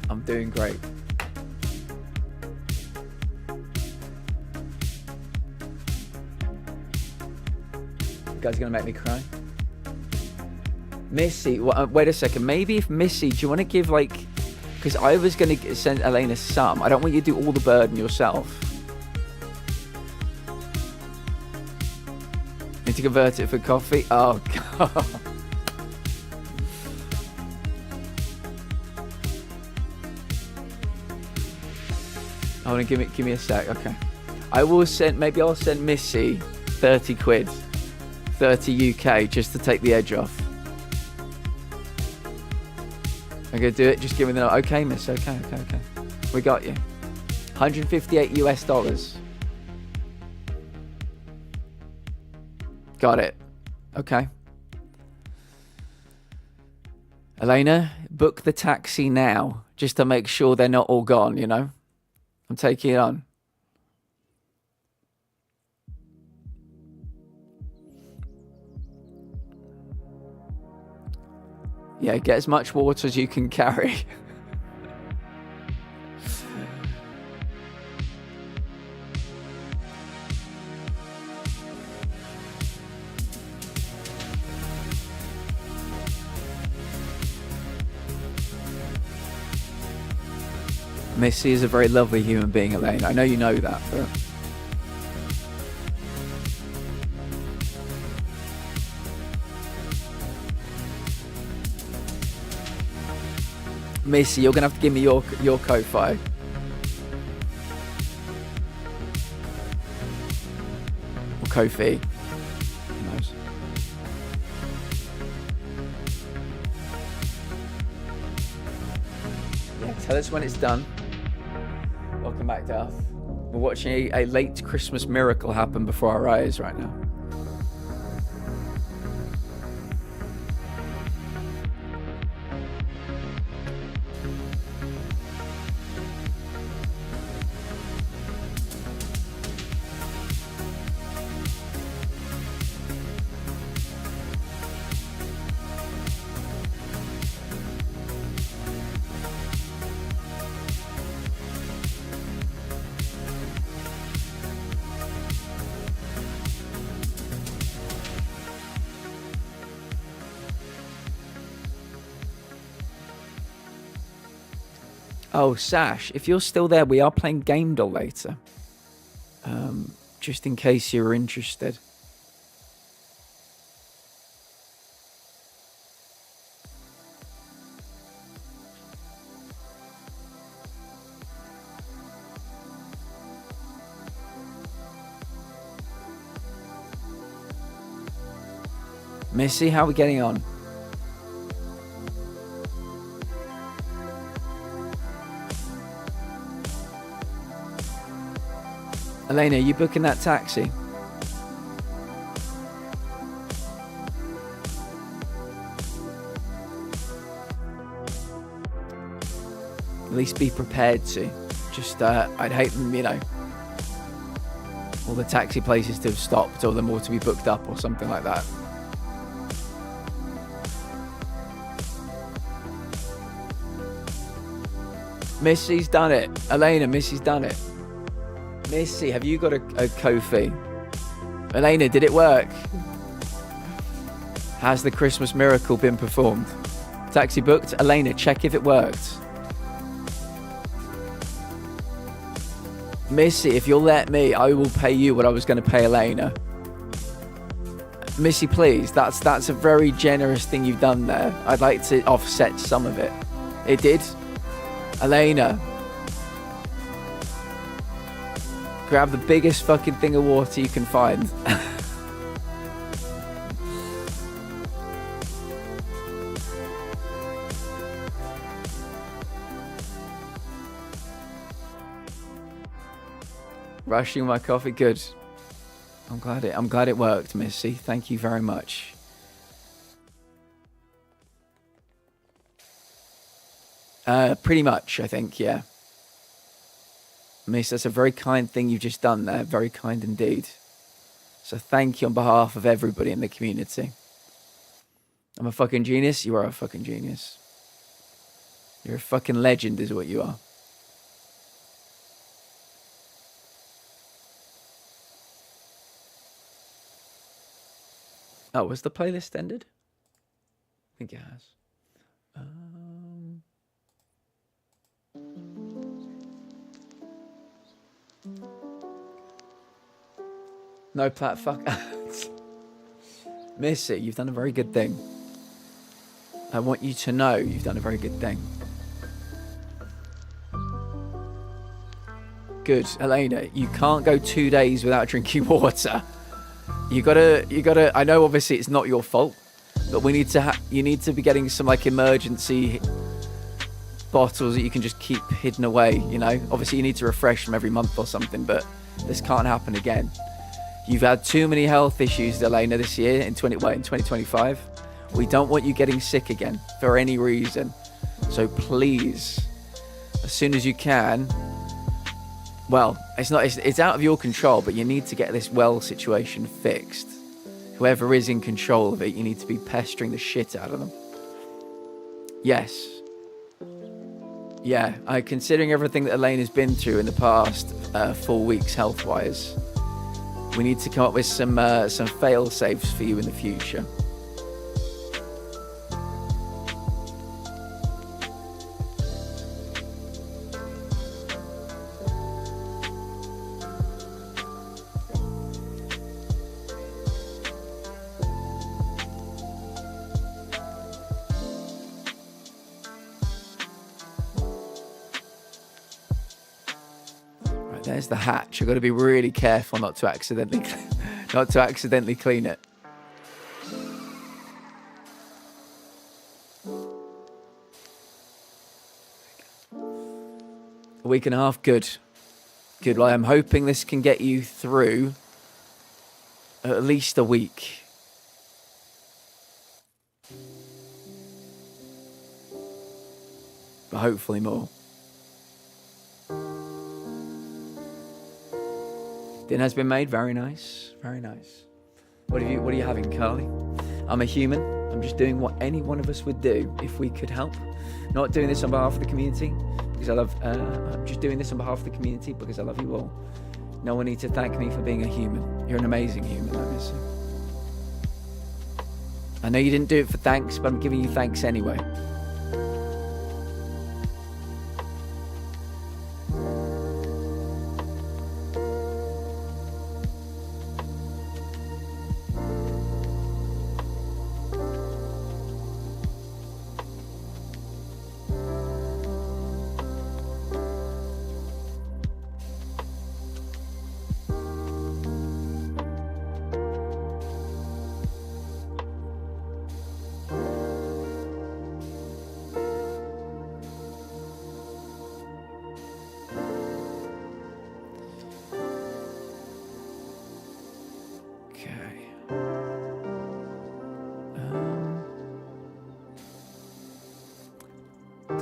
I'm doing great. You guys are going to make me cry? Missy, wait a second. Maybe if Missy, do you want to give, like... Because I was going to send Elena some. I don't want you to do all the burden yourself. Need to convert it for coffee? Oh, God. Hold on, give me a sec. Okay. I will send, maybe I'll send Missy 30 quid. 30 UK, just to take the edge off. I'm going to do it. Just give me the... Okay, miss. Okay. We got you. 158 US dollars. Got it. Okay. Elena, book the taxi now. Just to make sure they're not all gone, you know? I'm taking it on. Yeah, get as much water as you can carry. Missy is a very lovely human being, Elaine. I know you know that, but... Missy, you're going to have to give me your Ko-Fi. Or Ko-Fi. Who knows? Yeah, tell us when it's done. Welcome back, Darth. We're watching a late Christmas miracle happen before our eyes right now. Oh, Sash, if you're still there, we are playing Game Doll later. Just in case you're interested. Missy, how are we getting on? Elena, are you booking that taxi? At least be prepared to. Just, I'd hate them, you know, all the taxi places to have stopped or them all to be booked up or something like that. Missy's done it. Elena, Missy's done it. Missy, have you got a Kofi? Elena, did it work? Has the Christmas miracle been performed? Taxi booked? Elena, check if it worked. Missy, if you'll let me, I will pay you what I was going to pay Elena. Missy, please, that's a very generous thing you've done there. I'd like to offset some of it. It did? Elena, grab the biggest fucking thing of water you can find. Rushing my coffee, good. I'm glad it worked, Missy. Thank you very much. Pretty much, I think, yeah. Miss, that's a very kind thing you've just done there. Very kind indeed. So thank you on behalf of everybody in the community. I'm a fucking genius. You are a fucking genius. You're a fucking legend is what you are. Oh, was the playlist ended? I think it has. No fuck. Missy, you've done a very good thing. I want you to know you've done a very good thing. Good, Elena. You can't go 2 days without drinking water. You gotta. I know, obviously, it's not your fault, but we need to. You need to be getting some like emergency bottles that you can just keep hidden away. You know, obviously, you need to refresh them every month or something, but this can't happen again. You've had too many health issues, Elena, this year in 2025. We don't want you getting sick again for any reason. So please, as soon as you can. Well, it's out of your control, but you need to get this well situation fixed. Whoever is in control of it, you need to be pestering the shit out of them. Yes. Yeah, considering everything that Elaine has been through in the past 4 weeks health-wise, we need to come up with some fail-safes for you in the future. There's the hatch. I've got to be really careful not to accidentally clean it. A week and a half, good. Good. Well, I'm hoping this can get you through at least a week. But hopefully more. Dinner has been made. Very nice. Very nice. What are you having, Carly? I'm a human. I'm just doing what any one of us would do if we could help. Not doing this on behalf of the community because I love. I'm just doing this on behalf of the community because I love you all. No one needs to thank me for being a human. You're an amazing human, I miss you. I know you didn't do it for thanks, but I'm giving you thanks anyway.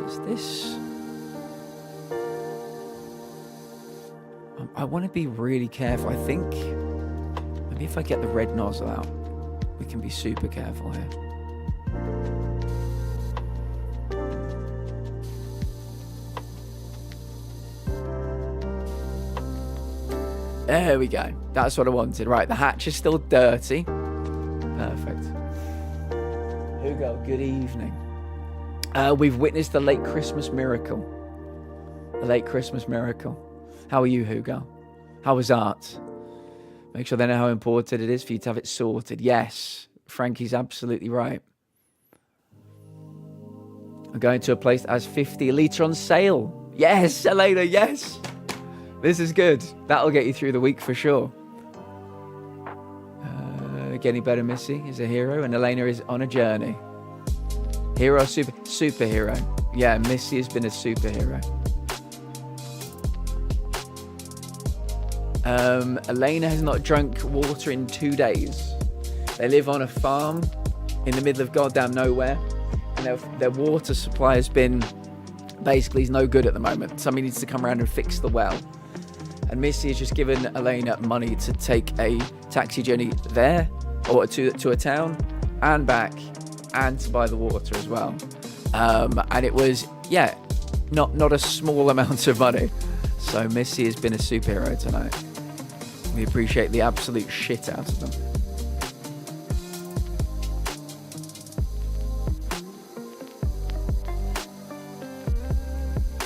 Does this... I want to be really careful. I think maybe if I get the red nozzle out, we can be super careful here. There we go. That's what I wanted. Right, the hatch is still dirty. Perfect. Hugo, good evening. We've witnessed the late Christmas miracle. The late Christmas miracle. How are you, Hugo? How was art? Make sure they know how important it is for you to have it sorted. Yes, Frankie's absolutely right. I'm going to a place that has 50 a litre on sale. Yes, Elena, yes. This is good. That'll get you through the week for sure. Getting better, Missy is a hero, and Elena is on a journey. Hero, superhero. Yeah, Missy has been a superhero. Elena has not drunk water in 2 days. They live on a farm in the middle of goddamn nowhere, and their water supply has been basically no good at the moment. Somebody needs to come around and fix the well. And Missy has just given Elena money to take a taxi journey there, or to a town, and back, and to buy the water as well. And it was, yeah, not a small amount of money. So Missy has been a superhero tonight. We appreciate the absolute shit out of them.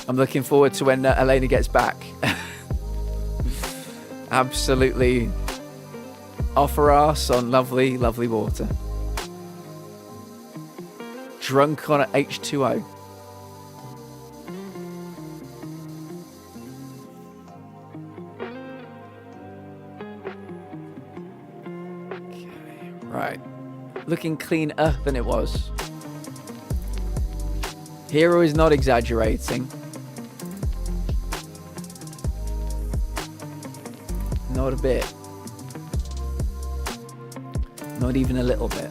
I'm looking forward to when Elena gets back. Absolutely off her ass on lovely, lovely water. Drunk on H2O. Okay, right. Looking cleaner than it was. Hero is not exaggerating. Not a bit. Not even a little bit.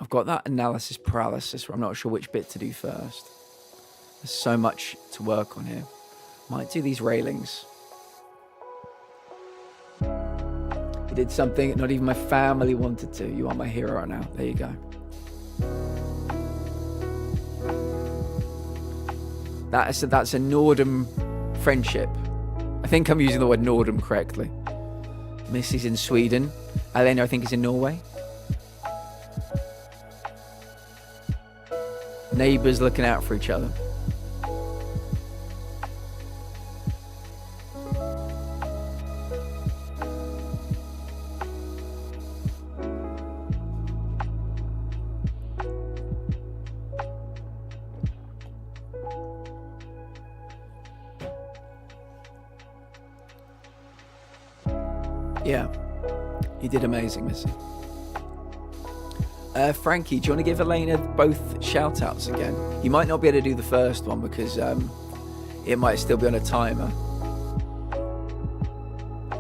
I've got that analysis paralysis where I'm not sure which bit to do first. There's so much to work on here. Might do these railings. You did something not even my family wanted to. You are my hero now. There you go. That's a Nordum friendship. I think I'm using the word Nordum correctly. Missy's in Sweden. Elena, I think, is in Norway. Neighbours looking out for each other. Yeah, you did amazing, Missy. Frankie, do you want to give Elena both shout-outs again? You might not be able to do the first one because it might still be on a timer.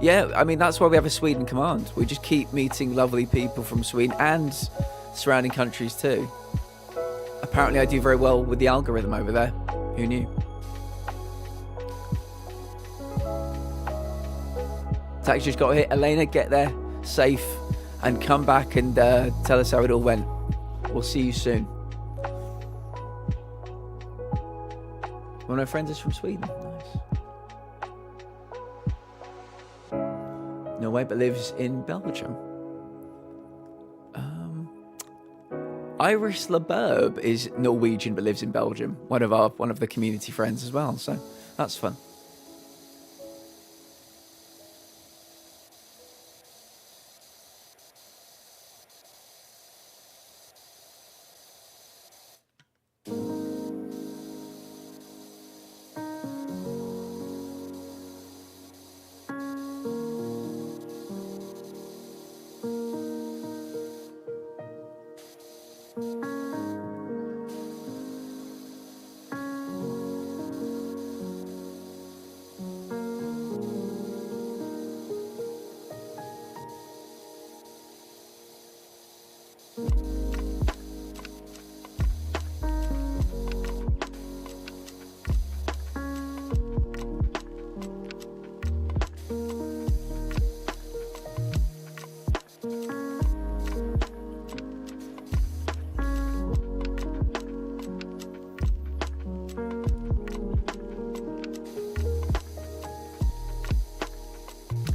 Yeah, I mean, that's why we have a Sweden command. We just keep meeting lovely people from Sweden and surrounding countries too. Apparently I do very well with the algorithm over there. Who knew? Taxi just got here. Elena, get there safe and come back and tell us how it all went. We'll see you soon. One of my friends is from Sweden. Nice. Norway, but lives in Belgium. Iris LeBurb is Norwegian but lives in Belgium. One of the community friends as well. So that's fun.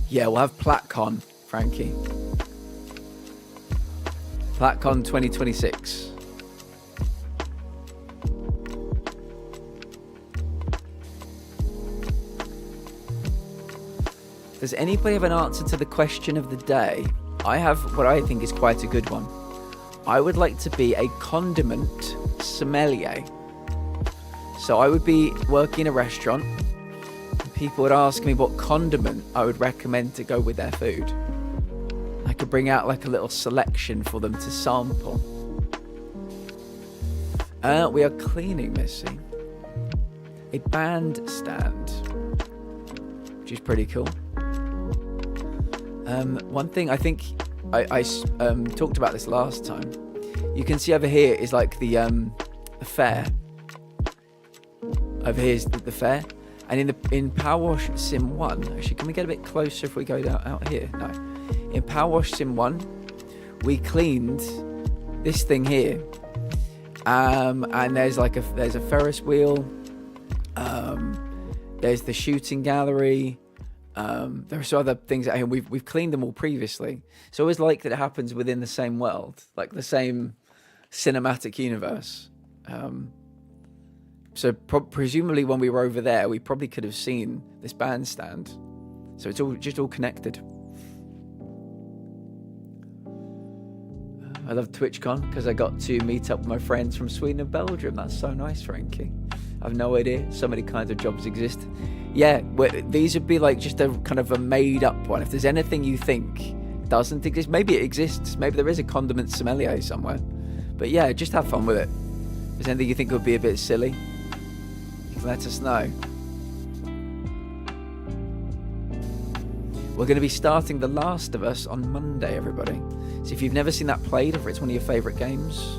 Yeah, we'll have PlatCon, Frankie. PlatCon 2026. Does anybody have an answer to the question of the day? I have what I think is quite a good one. I would like to be a condiment sommelier. So I would be working in a restaurant. People would ask me what condiment I would recommend to go with their food. I could bring out like a little selection for them to sample. We are cleaning, Missy. A bandstand, which is pretty cool. One thing I think I talked about this last time. You can see over here is like the fair. Over here is the fair. And in PowerWash Sim 1, actually, can we get a bit closer if we go out here? No. In PowerWash Sim 1, we cleaned this thing here. And there's like there's a Ferris wheel. There's the shooting gallery. There are some other things out here. We've cleaned them all previously. So it's like that it happens within the same world, like the same cinematic universe. So presumably when we were over there, we probably could have seen this bandstand. So it's all connected. I love TwitchCon because I got to meet up with my friends from Sweden and Belgium. That's so nice, Frankie. I have no idea so many kinds of jobs exist. Yeah, these would be like just a kind of a made up one. If there's anything you think doesn't exist, maybe it exists. Maybe there is a condiment sommelier somewhere. But yeah, just have fun with it. If there's anything you think would be a bit silly, let us know. We're going to be starting The Last of Us on Monday, everybody. So if you've never seen that played, or if it's one of your favourite games,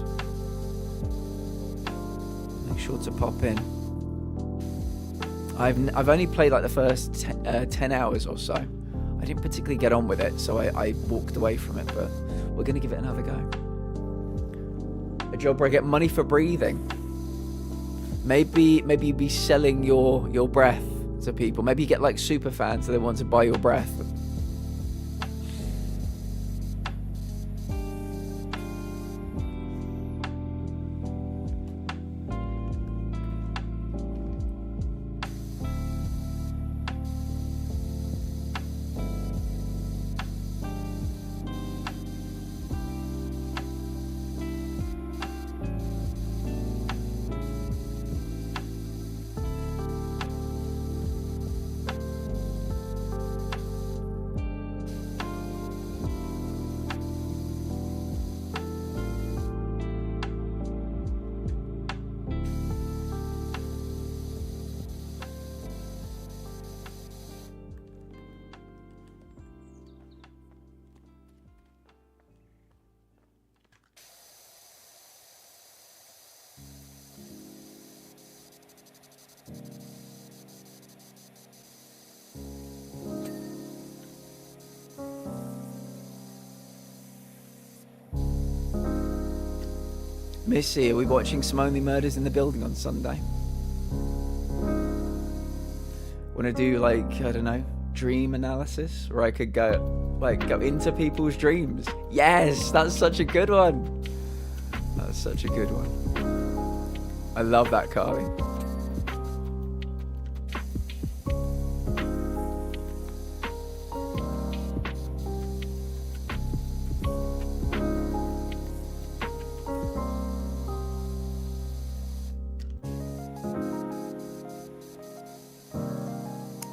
make sure to pop in. I've only played like the first 10 hours or so. I didn't particularly get on with it, so I walked away from it, but we're going to give it another go. A job where I get money for breathing. Maybe you'd be selling your breath to people. Maybe you get like super fans so they want to buy your breath. Missy, are we watching Some Only Murders in the Building on Sunday? Want to do like, I don't know, dream analysis? Or I could go into people's dreams. Yes, that's such a good one. That's such a good one. I love that, Carly.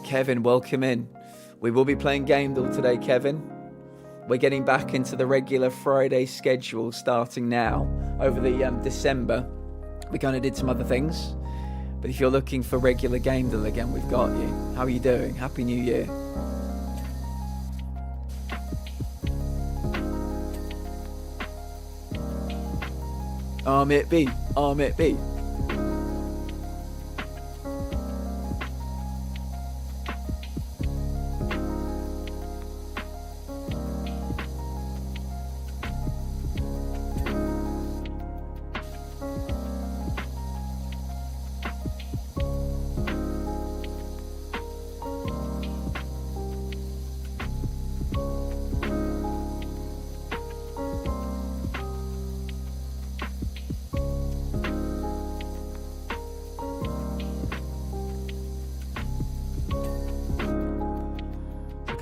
Kevin, welcome in. We will be playing Gamedall today, Kevin. We're getting back into the regular Friday schedule starting now. Over the December, we kind of did some other things. But if you're looking for regular Gamedall again, we've got you. How are you doing? Happy New Year. It be.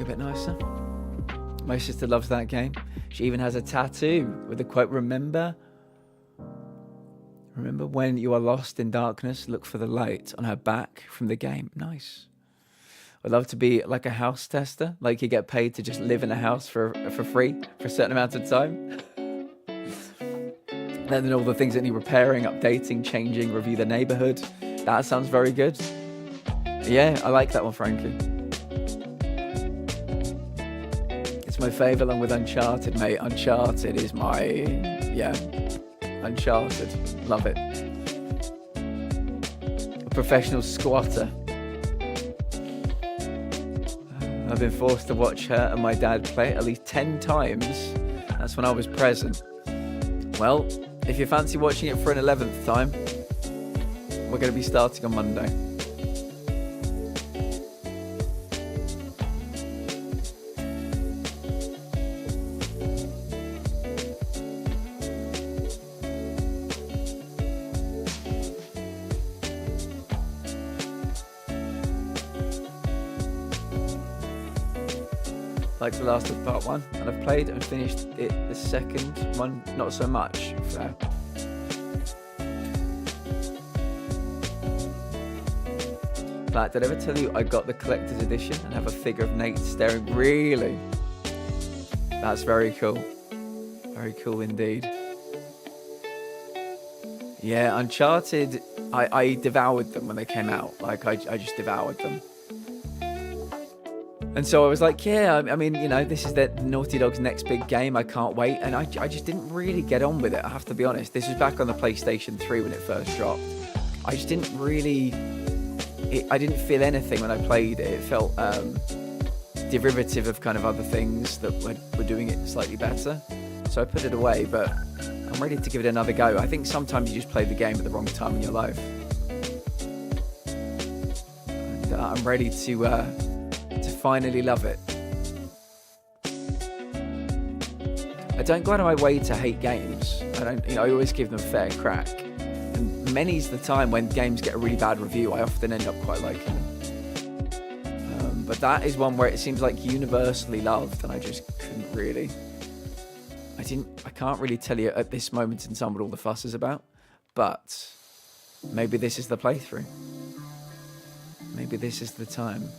look a bit nicer. My sister loves that game. She even has a tattoo with the quote, remember when you are lost in darkness, look for the light, on her back from the game. Nice. I'd love to be like a house tester, like you get paid to just live in a house for free for a certain amount of time. Then all the things that need repairing, updating, changing, review the neighborhood. That sounds very good. Yeah, I like that one, frankly. It's my favourite along with Uncharted, mate. Uncharted is my... yeah. Uncharted. Love it. A professional squatter. I've been forced to watch her and my dad play it at least 10 times. That's when I was present. Well, if you fancy watching it for an 11th time, we're going to be starting on Monday. Like The Last of Part 1, and I've played and finished it the second one, not so much. Fair. But did I ever tell you I got the collector's edition and have a figure of Nate staring? Really? That's very cool. Very cool indeed. Yeah, Uncharted, I devoured them when they came out. Like, I just devoured them. And so I was like, yeah, I mean, you know, this is the Naughty Dog's next big game. I can't wait. And I just didn't really get on with it, I have to be honest. This was back on the PlayStation 3 when it first dropped. I just didn't really... I didn't feel anything when I played it. It felt derivative of kind of other things that were doing it slightly better. So I put it away, but I'm ready to give it another go. I think sometimes you just play the game at the wrong time in your life. And I'm ready to finally love it. I don't go out of my way to hate games. I always give them fair crack. And many's the time when games get a really bad review, I often end up quite liking them. But that is one where it seems like universally loved, and I just couldn't really. I can't really tell you at this moment in time what all the fuss is about, but maybe this is the playthrough. Maybe this is the time.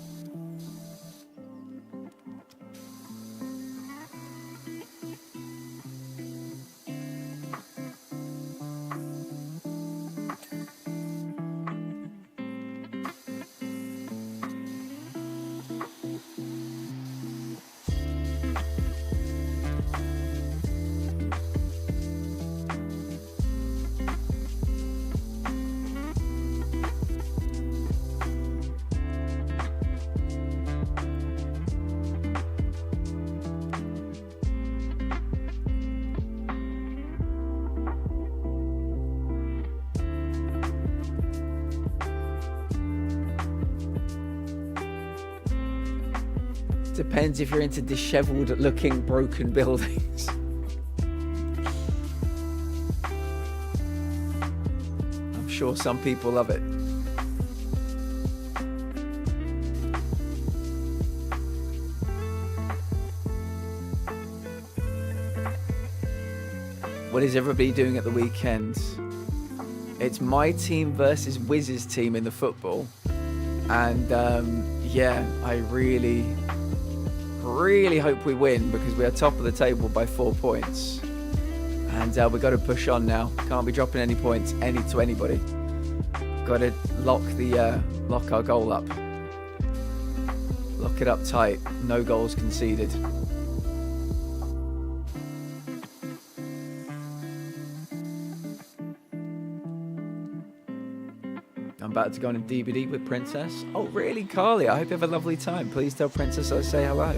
Depends if you're into dishevelled looking broken buildings. I'm sure some people love it. What is everybody doing at the weekend? It's my team versus Wiz's team in the football. And yeah, I really hope we win because we are top of the table by 4 points. And we've got to push on now. Can't be dropping any points to anybody. Got to lock our goal up. Lock it up tight. No goals conceded. I'm about to go on a DVD with Princess. Oh, really, Carly? I hope you have a lovely time. Please tell Princess I say hello.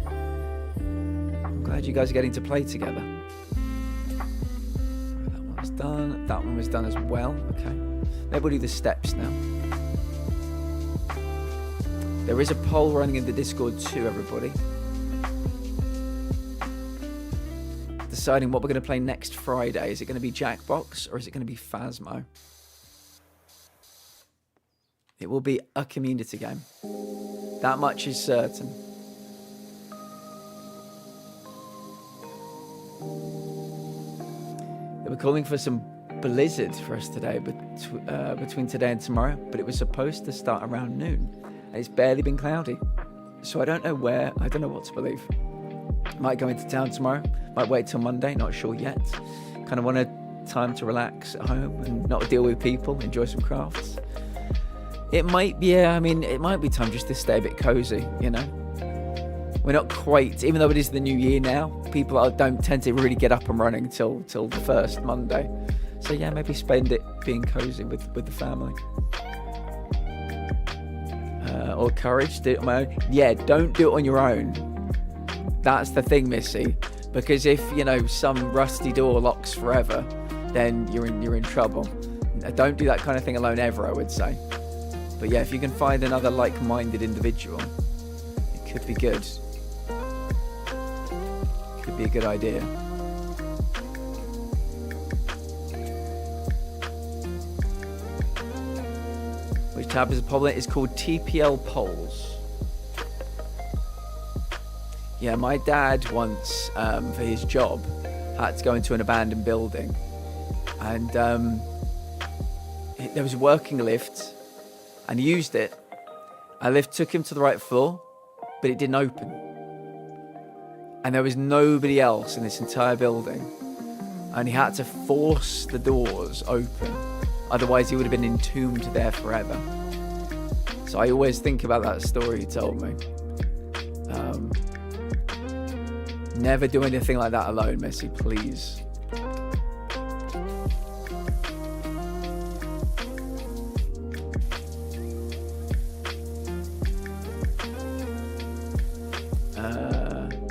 I'm glad you guys are getting to play together. That one was done. That one was done as well. Okay. Maybe we'll do the steps now. There is a poll running in the Discord too, everybody. Deciding what we're going to play next Friday. Is it going to be Jackbox or is it going to be Phasmo? It will be a community game. That much is certain. They were calling for some blizzard for us today, but between today and tomorrow. But it was supposed to start around noon, and it's barely been cloudy. So I don't know what to believe. Might go into town tomorrow. Might wait till Monday. Not sure yet. Kind of want a time to relax at home and not deal with people. Enjoy some crafts. It might be time just to stay a bit cozy, you know. We're not quite, even though it is the new year now, people don't tend to really get up and running till the first Monday. So yeah, maybe spend it being cozy with the family. Or courage, do it on my own. Yeah, don't do it on your own. That's the thing, Missy. Because if, you know, some rusty door locks forever, then you're in trouble. Don't do that kind of thing alone ever, I would say. But yeah, if you can find another like-minded individual, it could be good. Could be a good idea. Which tab is a problem? It's called TPL Polls. Yeah, my dad once, for his job, had to go into an abandoned building. And there was a working lift, and he used it. A lift took him to the right floor, but it didn't open. And there was nobody else in this entire building. And he had to force the doors open. Otherwise, he would have been entombed there forever. So I always think about that story he told me. Never do anything like that alone, Missy, please.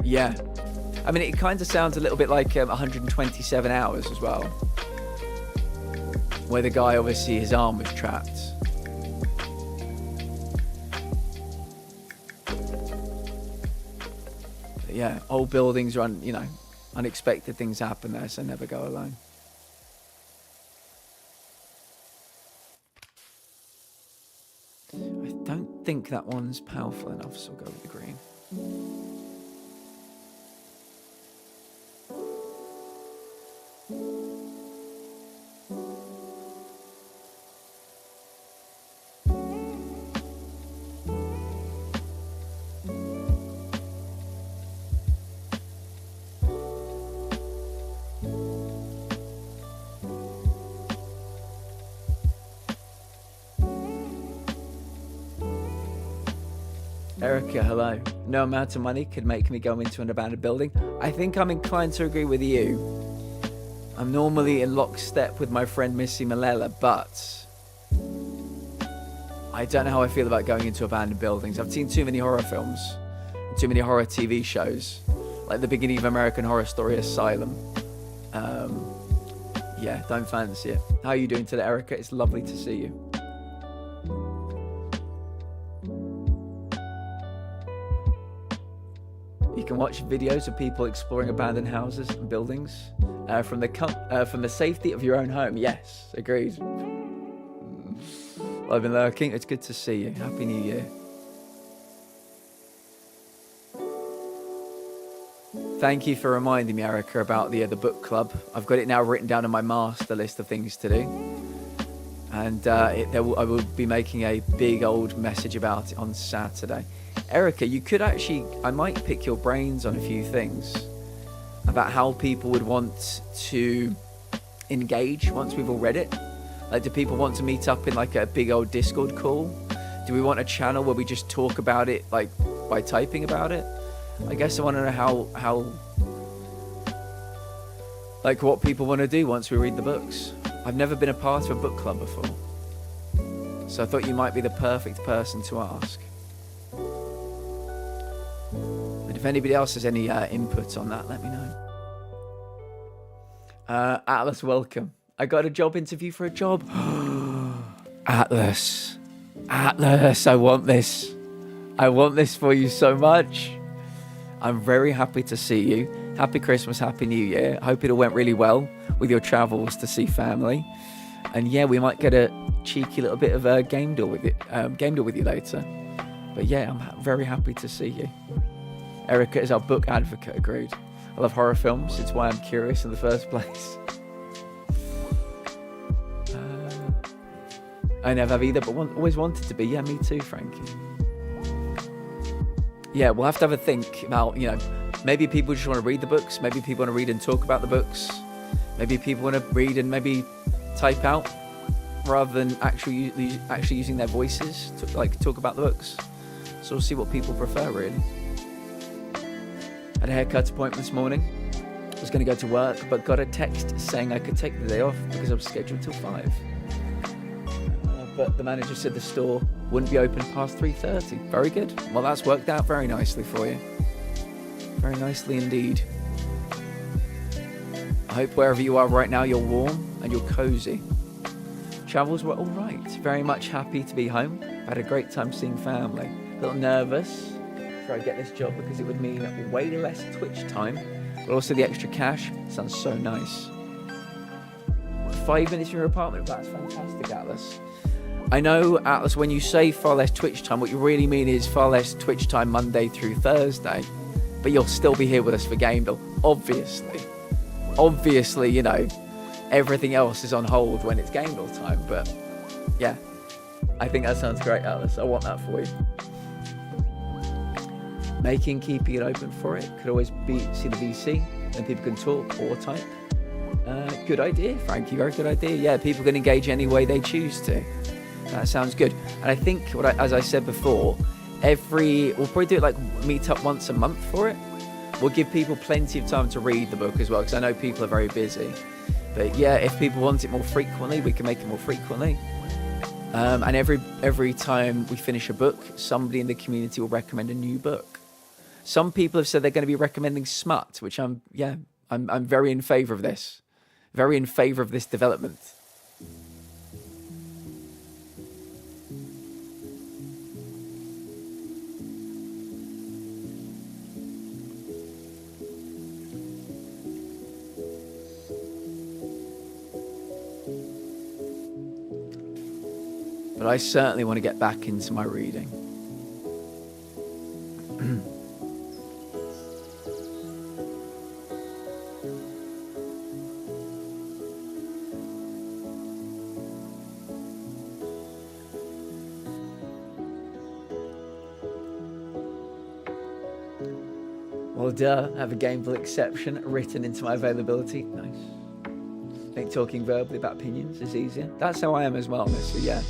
Yeah. I mean, it kind of sounds a little bit like 127 Hours as well. Where the guy, obviously, his arm was trapped. But yeah, old buildings are, unexpected things happen there, so never go alone. I don't think that one's powerful enough, so I'll go with the green. Erica, hello. No amount of money could make me go into an abandoned building. I think I'm inclined to agree with you. I'm normally in lockstep with my friend Missy Malella, but I don't know how I feel about going into abandoned buildings. I've seen too many horror films, too many horror TV shows, like the beginning of American Horror Story Asylum. Yeah, don't fancy it. How are you doing today, Erica? It's lovely to see you. You can watch videos of people exploring abandoned houses and buildings from the safety of your own home. Yes, agreed. Well, I've been lurking. It's good to see you. Happy New Year. Thank you for reminding me, Erica, about the book club. I've got it now written down on my master list of things to do. And I will be making a big old message about it on Saturday. Erica, you could I might pick your brains on a few things about how people would want to engage once we've all read it. Like, do people want to meet up in like a big old Discord call? Do we want a channel where we just talk about it, like by typing about it? I guess I want to know how like what people want to do once we read the books. I've never been a part of a book club before, so I thought you might be the perfect person to ask. But if anybody else has any input on that, let me know. Atlas, welcome. I got a job interview for a job. Atlas, I want this. I want this for you so much. I'm very happy to see you. Happy Christmas, Happy New Year. Hope it all went really well with your travels to see family. And yeah, we might get a cheeky little bit of a game deal with you later. But yeah, I'm very happy to see you. Erica is our book advocate, agreed. I love horror films. It's why I'm curious in the first place. I never have either, but always wanted to be. Yeah, me too, Frankie. Yeah, we'll have to have a think about, you know, maybe people just want to read the books. Maybe people want to read and talk about the books. Maybe people want to read and maybe type out rather than actually using their voices to like talk about the books. So we'll see what people prefer, really. Had a haircut appointment this morning. I was going to go to work, but got a text saying I could take the day off because I was scheduled till 5. But the manager said the store wouldn't be open past 3:30. Very good. Well, that's worked out very nicely for you. Very nicely indeed. I hope wherever you are right now, you're warm and you're cozy. Travels were all right. Very much happy to be home. I had a great time seeing family. A little nervous before I get this job because it would mean way less Twitch time, but also the extra cash. Sounds so nice. 5 minutes from your apartment. That's fantastic, Atlas. I know, Atlas, when you say far less Twitch time, what you really mean is far less Twitch time Monday through Thursday. But you'll still be here with us for Game Bill, obviously. Obviously, you know, everything else is on hold when it's Game Bill time. But, yeah, I think that sounds great, Atlas. I want that for you. Keeping it open for it. Could always see the VC, and people can talk or type. Good idea, Frankie. Very good idea. Yeah, people can engage any way they choose to. That sounds good. And I think, as I said before, we'll probably do it like meet up once a month for it. We'll give people plenty of time to read the book as well, because I know people are very busy. But yeah, if people want it more frequently, we can make it more frequently. And every time we finish a book, somebody in the community will recommend a new book. Some people have said they're going to be recommending smut, which I'm very in favour of this. Very in favour of this development. But I certainly want to get back into my reading. Well, duh, I have a gameful exception written into my availability. Nice. I think talking verbally about opinions is easier. That's how I am as well, so yeah.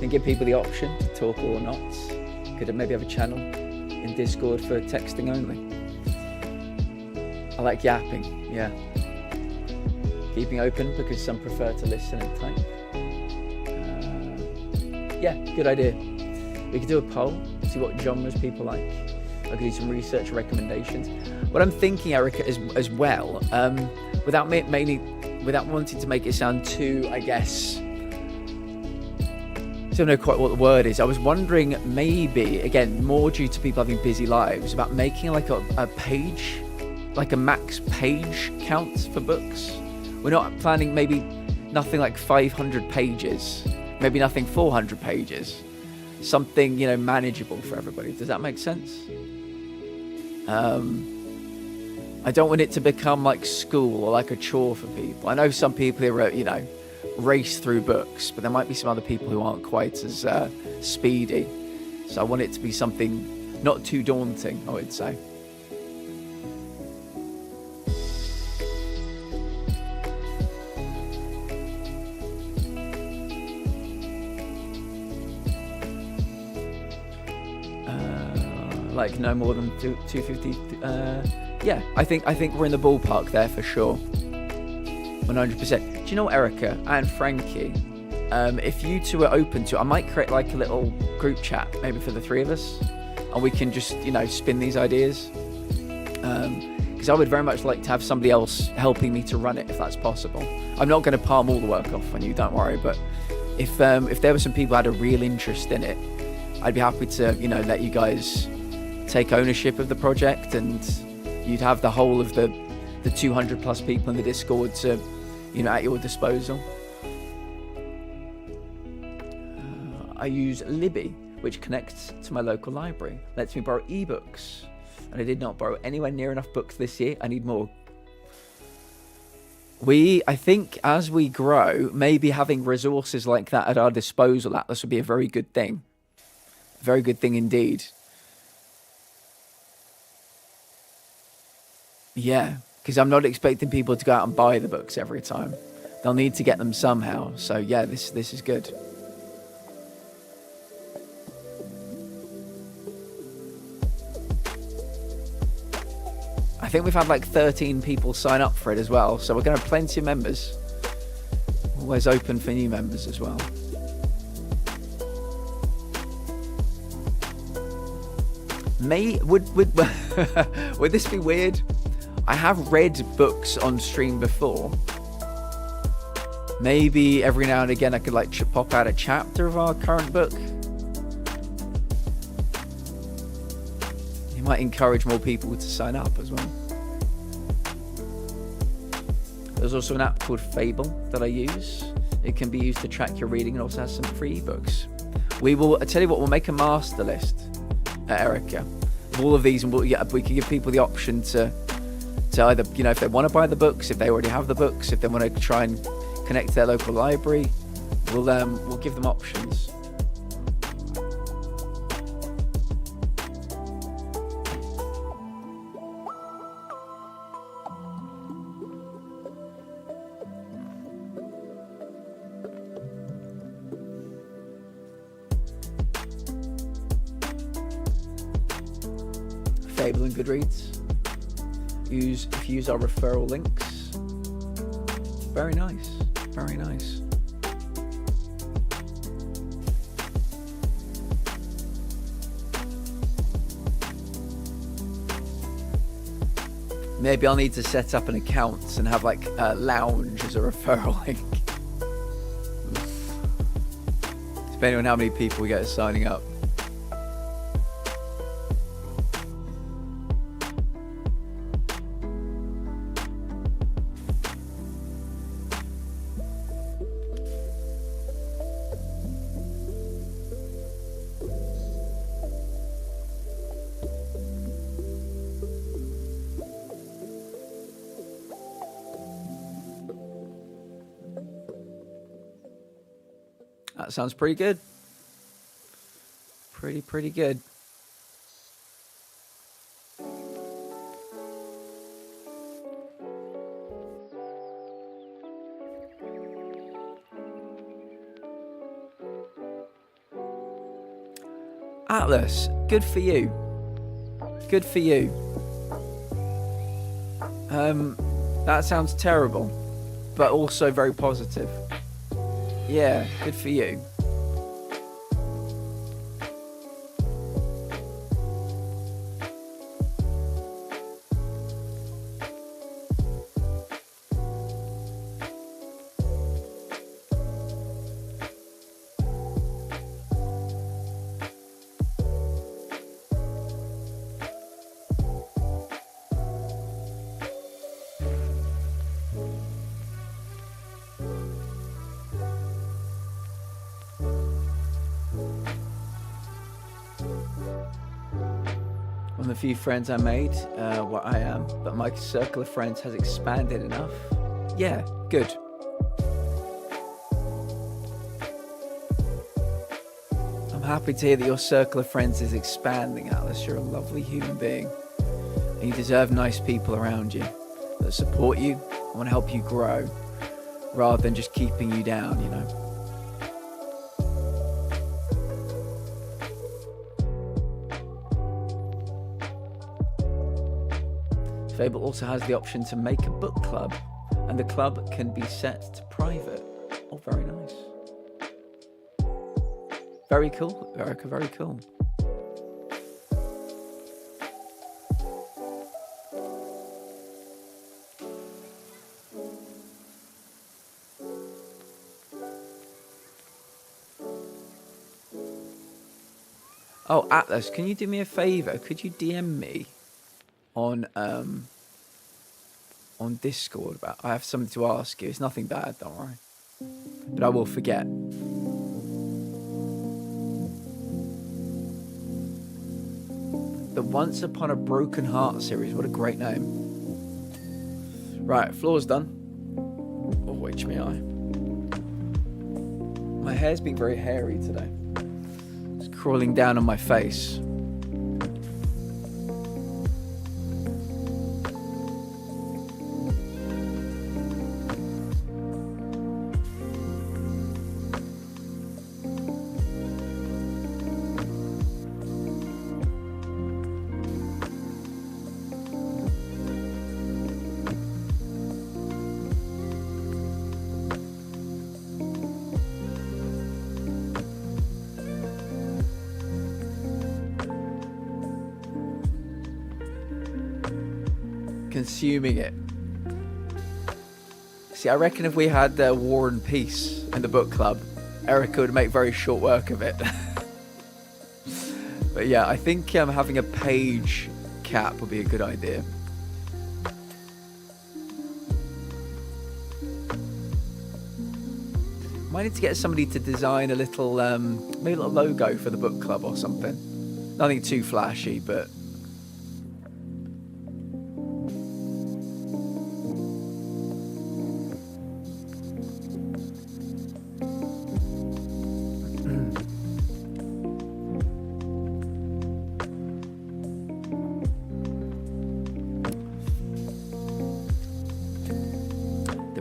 And give people the option to talk or not. Could maybe have a channel in Discord for texting only. I like yapping, yeah. Keeping open because some prefer to listen and type. Yeah, good idea. We could do a poll, see what genres people like. I could do some research recommendations. What I'm thinking, Erica, as well, without wanting to make it sound too, I guess, I don't know quite what the word is. I was wondering maybe, again, more due to people having busy lives, about making like a page, like a max page count for books. We're not planning maybe nothing like 500 pages, maybe nothing 400 pages. Something, you know, manageable for everybody. Does that make sense? I don't want it to become like school or like a chore for people. I know some people here, you know, race through books, but there might be some other people who aren't quite as speedy. So I want it to be something not too daunting, I would say. Like no more than 250. Yeah, I think we're in the ballpark there for sure. 100%. Do you know what, Erica and Frankie? If you two are open to it, I might create like a little group chat, maybe for the three of us, and we can just, you know, spin these ideas. Because I would very much like to have somebody else helping me to run it, if that's possible. I'm not going to palm all the work off on you, don't worry. But if there were some people who had a real interest in it, I'd be happy to, you know, let you guys take ownership of the project, and you'd have the whole of the 200 plus people in the Discord to, you know, at your disposal. I use Libby, which connects to my local library, lets me borrow ebooks. and I did not borrow anywhere near enough books this year. I need more. I think as we grow, maybe having resources like that at our disposal, Atlas, would be a very good thing. Very good thing indeed. Yeah, because I'm not expecting people to go out and buy the books every time. They'll need to get them somehow. So yeah, this is good. I think we've had like 13 people sign up for it as well. So we're going to have plenty of members. Always open for new members as well. Would this be weird? I have read books on stream before. Maybe every now and again I could like pop out a chapter of our current book. You might encourage more people to sign up as well. There's also an app called Fable that I use. It can be used to track your reading and also has some free ebooks. I tell you what, we'll make a master list, Erica, of all of these, and we can give people the option to either, if they want to buy the books, if they already have the books, if they want to try and connect to their local library, we'll give them options. Fable and Goodreads. If you use our referral links. Very nice. Very nice. Maybe I'll need to set up an account and have like a lounge as a referral link. Depending on how many people we get signing up. That sounds pretty good. Pretty good. Atlas, good for you. Good for you. That sounds terrible, but also very positive. Yeah, good for you. One of the few friends I made, what I am, but my circle of friends has expanded enough. Yeah, good. I'm happy to hear that your circle of friends is expanding, Alice. You're a lovely human being. And you deserve nice people around you that support you and want to help you grow, rather than just keeping you down, you know. Fable also has the option to make a book club, and the club can be set to private. Oh, very nice. Very cool, Erica, very cool. Oh, Atlas, can you do me a favor? Could you DM me on Discord about, I have something to ask you. It's nothing bad, don't worry. But I will forget. The Once Upon a Broken Heart series. What a great name. Right, floor's done. Oh, HMI. My hair's been very hairy today. It's crawling down on my face. Consuming it. See, I reckon if we had War and Peace in the book club, Erica would make very short work of it. But yeah, I think having a page cap would be a good idea. Might need to get somebody to design a little, maybe a little logo for the book club or something. Nothing too flashy, but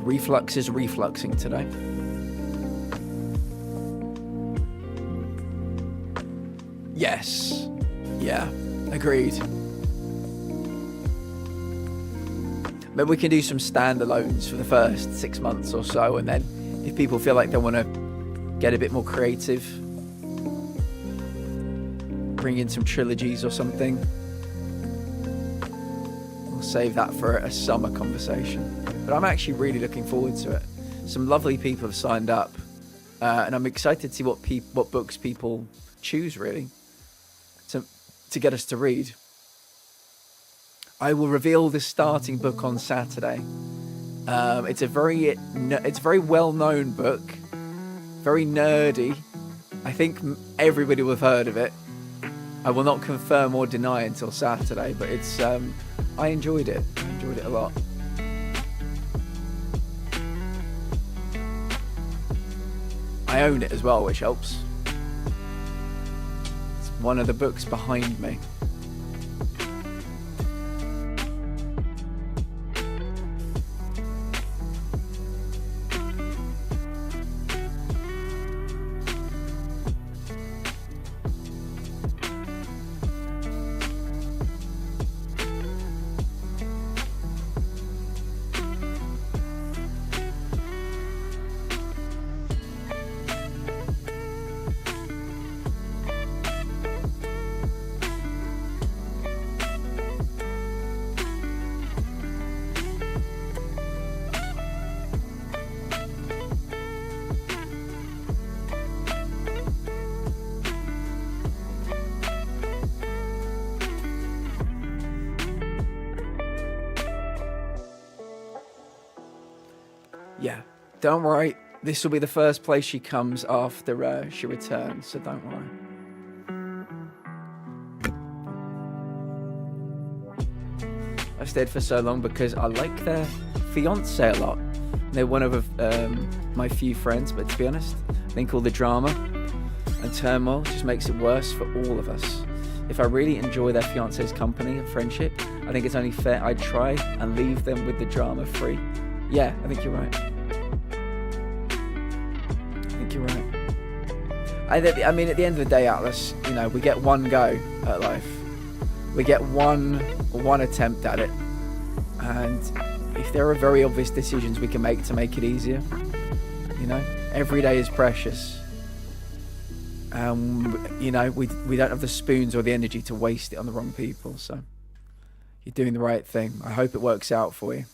reflux is refluxing today. Yes. Yeah. Agreed. Maybe we can do some standalones for the first 6 months or so, and then if people feel like they want to get a bit more creative, bring in some trilogies or something, we'll save that for a summer conversation. But I'm actually really looking forward to it. Some lovely people have signed up, and I'm excited to see what books people choose, really, to get us to read. I will reveal the starting book on Saturday. It's a very well-known book, very nerdy. I think everybody will have heard of it. I will not confirm or deny until Saturday, but it's I enjoyed it. I enjoyed it a lot. I own it as well, which helps. It's one of the books behind me. Yeah, don't worry. This will be the first place she comes after she returns, so don't worry. I've stayed for so long because I like their fiance a lot. They're one of my few friends, but to be honest, I think all the drama and turmoil just makes it worse for all of us. If I really enjoy their fiance's company and friendship, I think it's only fair I'd try and leave them with the drama free. Yeah, I think you're right. I mean, at the end of the day, Atlas, you know, we get one go at life. We get one attempt at it. And if there are very obvious decisions we can make to make it easier, you know, every day is precious. You know, we don't have the spoons or the energy to waste it on the wrong people. So you're doing the right thing. I hope it works out for you.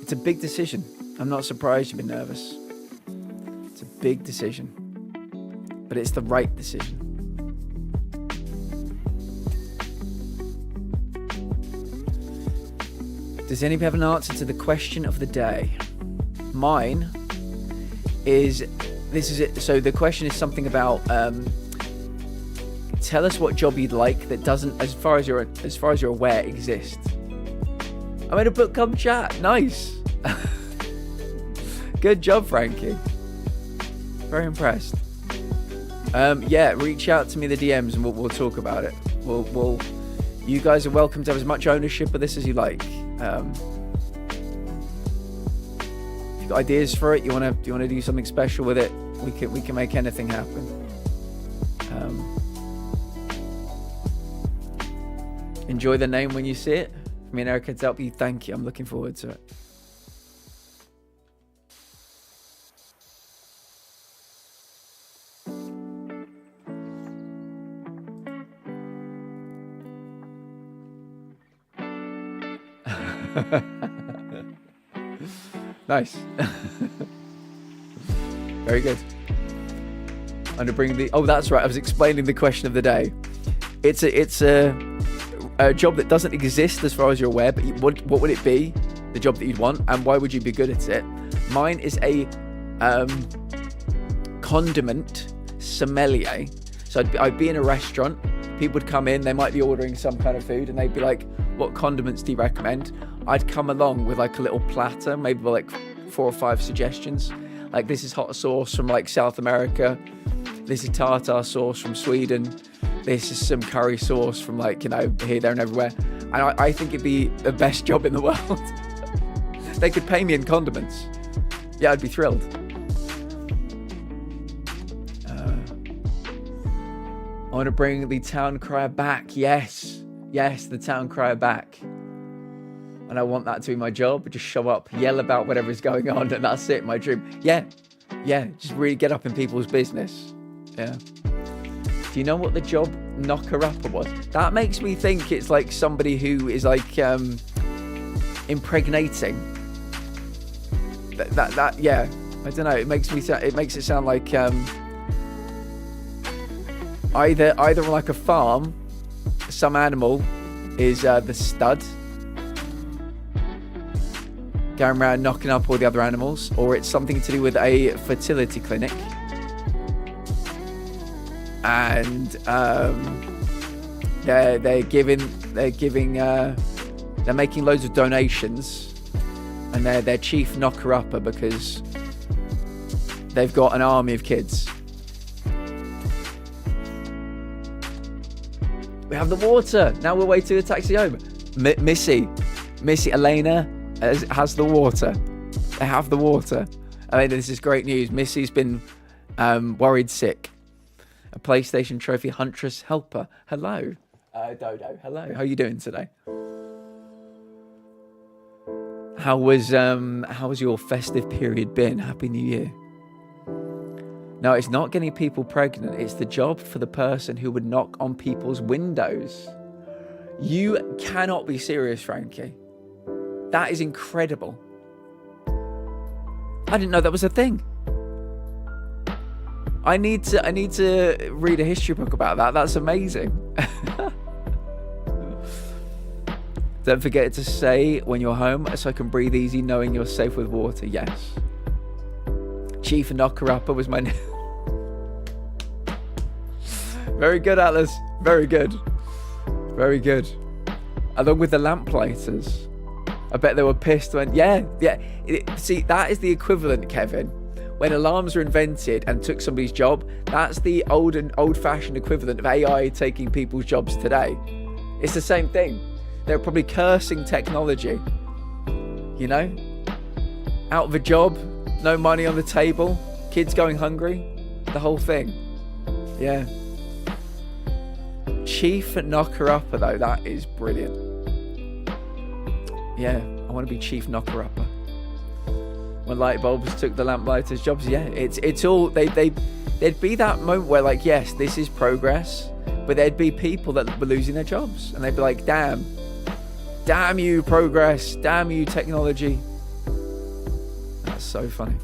It's a big decision. I'm not surprised you've been nervous. It's a big decision. But it's the right decision. Does anybody have an answer to the question of the day? Mine is, this is it. So the question is something about, tell us what job you'd like that doesn't, as far as you're aware, exist. I made a book club chat. Nice. Good job, Frankie. Very impressed. Yeah, reach out to me in the DMs and we'll talk about it. We'll you guys are welcome to have as much ownership of this as you like. If you've got ideas for it, you want to do something special with it, we can make anything happen. Enjoy the name when you see it. Me and Erica to help you. Thank you. I'm looking forward to it. Nice. Very good. I'm gonna bring the. Oh, that's right. I was explaining the question of the day. It's a job that doesn't exist as far as you're aware. But what would it be? The job that you'd want, and why would you be good at it? Mine is a condiment sommelier. So I'd be in a restaurant. People would come in. They might be ordering some kind of food, and they'd be like, "What condiments do you recommend?" I'd come along with like a little platter, maybe with like 4 or 5 suggestions. Like, this is hot sauce from like South America. This is tartar sauce from Sweden. This is some curry sauce from like, you know, here, there and everywhere. And I think it'd be the best job in the world. They could pay me in condiments. Yeah, I'd be thrilled. I want to bring the town crier back. Yes, the town crier back. And I want that to be my job. Just show up, yell about whatever is going on, and that's it, my dream. Yeah, just really get up in people's business. Yeah. Do you know what the job knocker-upper was? That makes me think it's like somebody who is like impregnating. That yeah. I don't know. It makes it sound like either on like a farm, some animal is the stud, going around knocking up all the other animals, or it's something to do with a fertility clinic, and they're making loads of donations, and they're their chief knocker-upper because they've got an army of kids. We have the water. Now we're waiting to taxi home. Missy, Elena has the water. They have the water. Elena, this is great news. Missy's been worried sick. A PlayStation Trophy Huntress helper. Hello. Dodo, hello. How are you doing today? How was your festive period been? Happy New Year. No, it's not getting people pregnant. It's the job for the person who would knock on people's windows. You cannot be serious, Frankie. That is incredible. I didn't know that was a thing. I need to read a history book about that. That's amazing. Don't forget to say when you're home so I can breathe easy knowing you're safe with water. Yes. Chief knocker-upper was my name. Very good, Atlas. Very good. Very good. Along with the lamplighters. I bet they were pissed when... Yeah. See, that is the equivalent, Kevin. When alarms were invented and took somebody's job, that's the old-fashioned equivalent of AI taking people's jobs today. It's the same thing. They're probably cursing technology. You know? Out of a job, no money on the table, kids going hungry, the whole thing. Yeah. Chief knocker-upper, though, that is brilliant. Yeah, I want to be chief knocker-upper. When light bulbs took the lamplighters' jobs, yeah, it's all there'd be that moment where, like, yes, this is progress, but there'd be people that were losing their jobs, and they'd be like, damn you progress, damn you technology. so funny.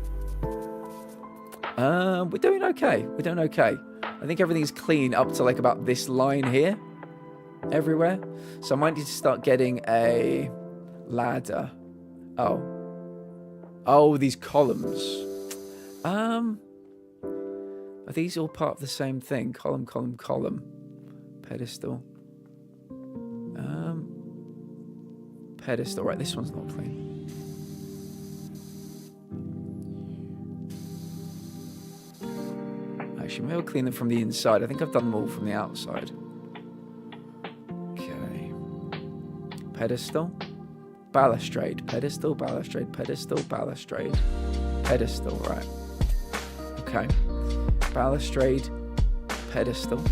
We're doing okay. We're doing okay. I think everything's clean up to like about this line here. Everywhere. So I might need to start getting a ladder. Oh, these columns. Are these all part of the same thing? Column, column, column. Pedestal. Pedestal. Right, this one's not clean. Actually, maybe I'll clean them from the inside. I think I've done them all from the outside. Okay. Pedestal. Balustrade. Pedestal, balustrade, pedestal, balustrade. Pedestal, right. Okay. Balustrade, pedestal.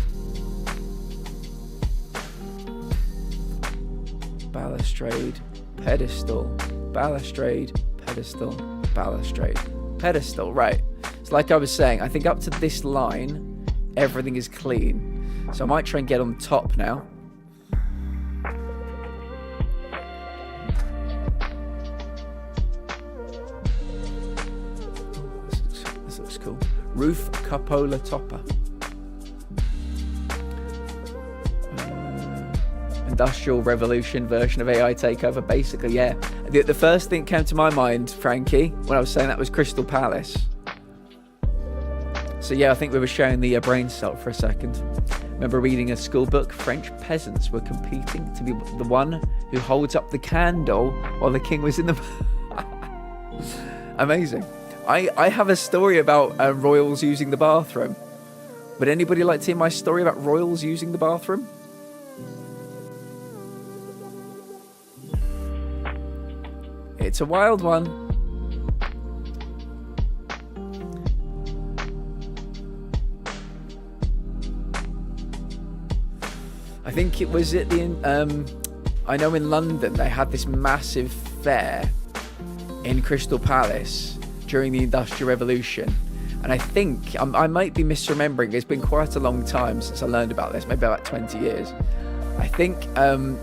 Balustrade, pedestal, balustrade, pedestal, balustrade, pedestal, right. So like I was saying, I think up to this line, everything is clean. So I might try and get on top now. This looks cool. Roof cupola topper. Industrial Revolution version of AI takeover, basically, yeah. The first thing that came to my mind, Frankie, when I was saying that was Crystal Palace. So yeah, I think we were sharing the brain cell for a second. Remember reading a school book? French peasants were competing to be the one who holds up the candle while the king was in the... Amazing. I have a story about royals using the bathroom. Would anybody like to hear my story about royals using the bathroom? It's a wild one. I think it was at the I know in London they had this massive fair in Crystal Palace during the Industrial Revolution, and I think I might be misremembering. It's been quite a long time since I learned about this, maybe about 20 years. I think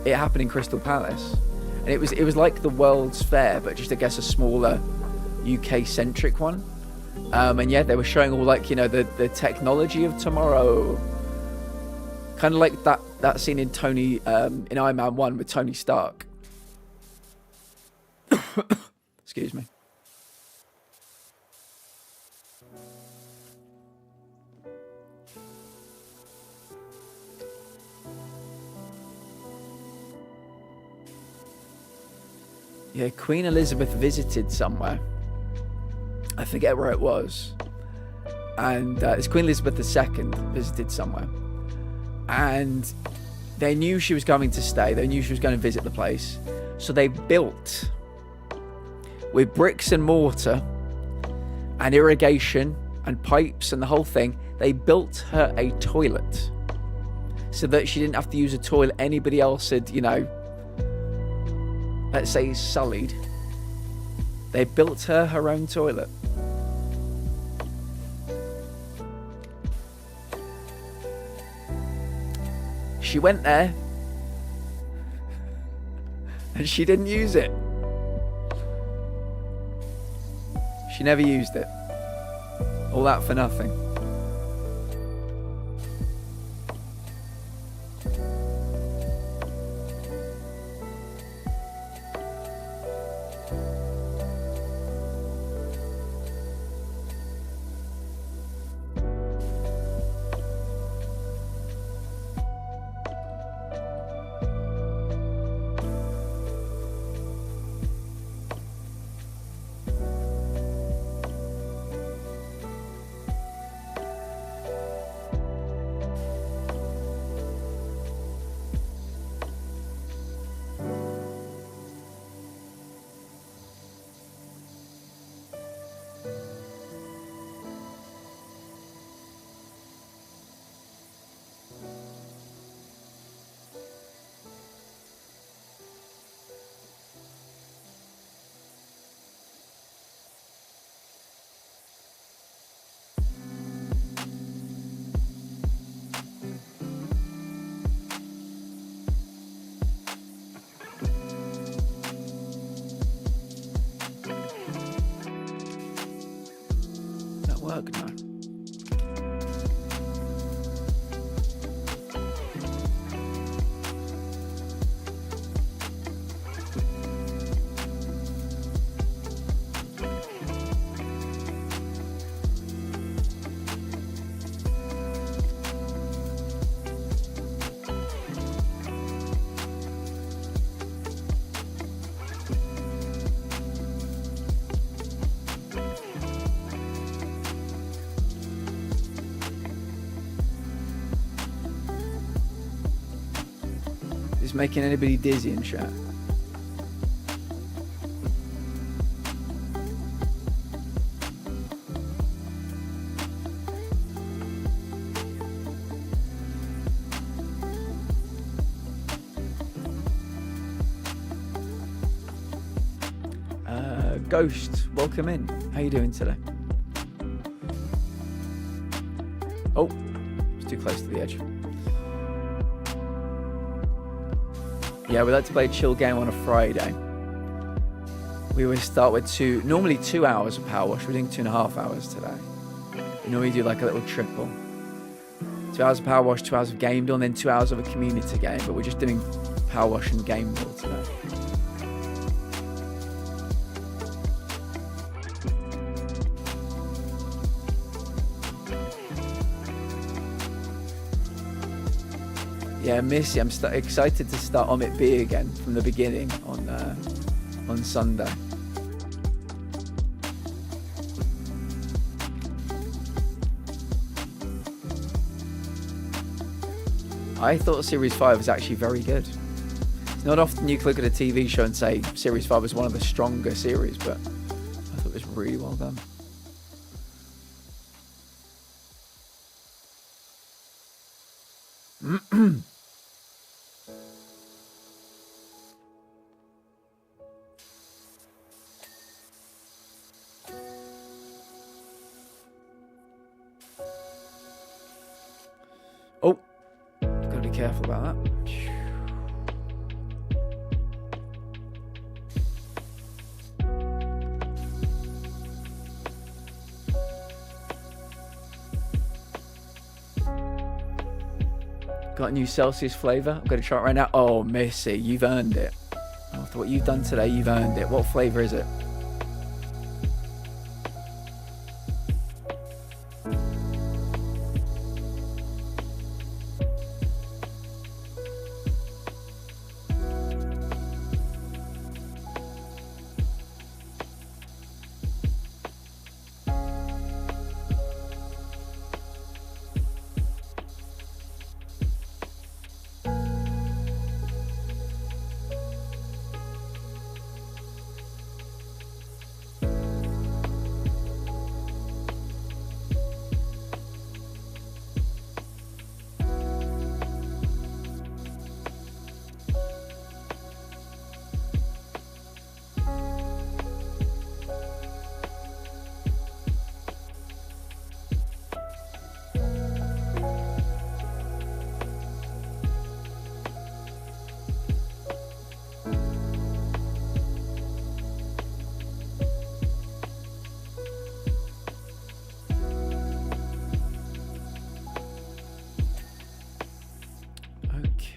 it happened in Crystal Palace. And it was like the World's Fair, but just I guess a smaller UK-centric one. And yeah, they were showing all like, you know, the technology of tomorrow. Kind of like that scene in in Iron Man 1 with Tony Stark. Excuse me. Yeah, Queen Elizabeth visited somewhere. I forget where it was. And it's Queen Elizabeth II visited somewhere. And they knew she was coming to stay. They knew she was going to visit the place. So they built, with bricks and mortar and irrigation and pipes and the whole thing, they built her a toilet. So that she didn't have to use a toilet anybody else had, you know, let's say sullied. They built her own toilet. She went there and she didn't use it. She never used it. All that for nothing. this making anybody dizzy in chat? Ghost, welcome in. How you doing today? Oh, it's too close to the edge. Yeah, we like to play a chill game on a Friday. We always start with normally 2 hours of power wash. We're doing 2.5 hours today. We normally do like a little triple. 2 hours of power wash, 2 hours of game day, and then 2 hours of a community game. But we're just doing power wash and game day today. Yeah, Missy, I'm excited to start Omit B again from the beginning on Sunday. I thought Series 5 was actually very good. It's not often you look at a TV show and say Series 5 was one of the stronger series, but I thought it was really well done. Oh, gotta be careful about that. Got a new Celsius flavour. I'm going to try it right now. Oh, Missy, you've earned it. After what you've done today, you've earned it. What flavour is it?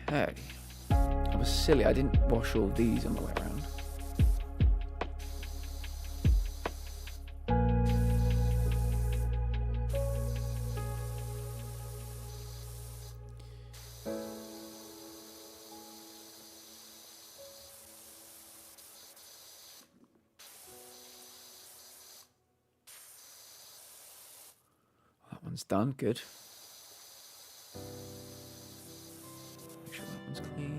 Okay. I was silly. I didn't wash all these on the way around. That one's done. Good. Make sure that one's clean.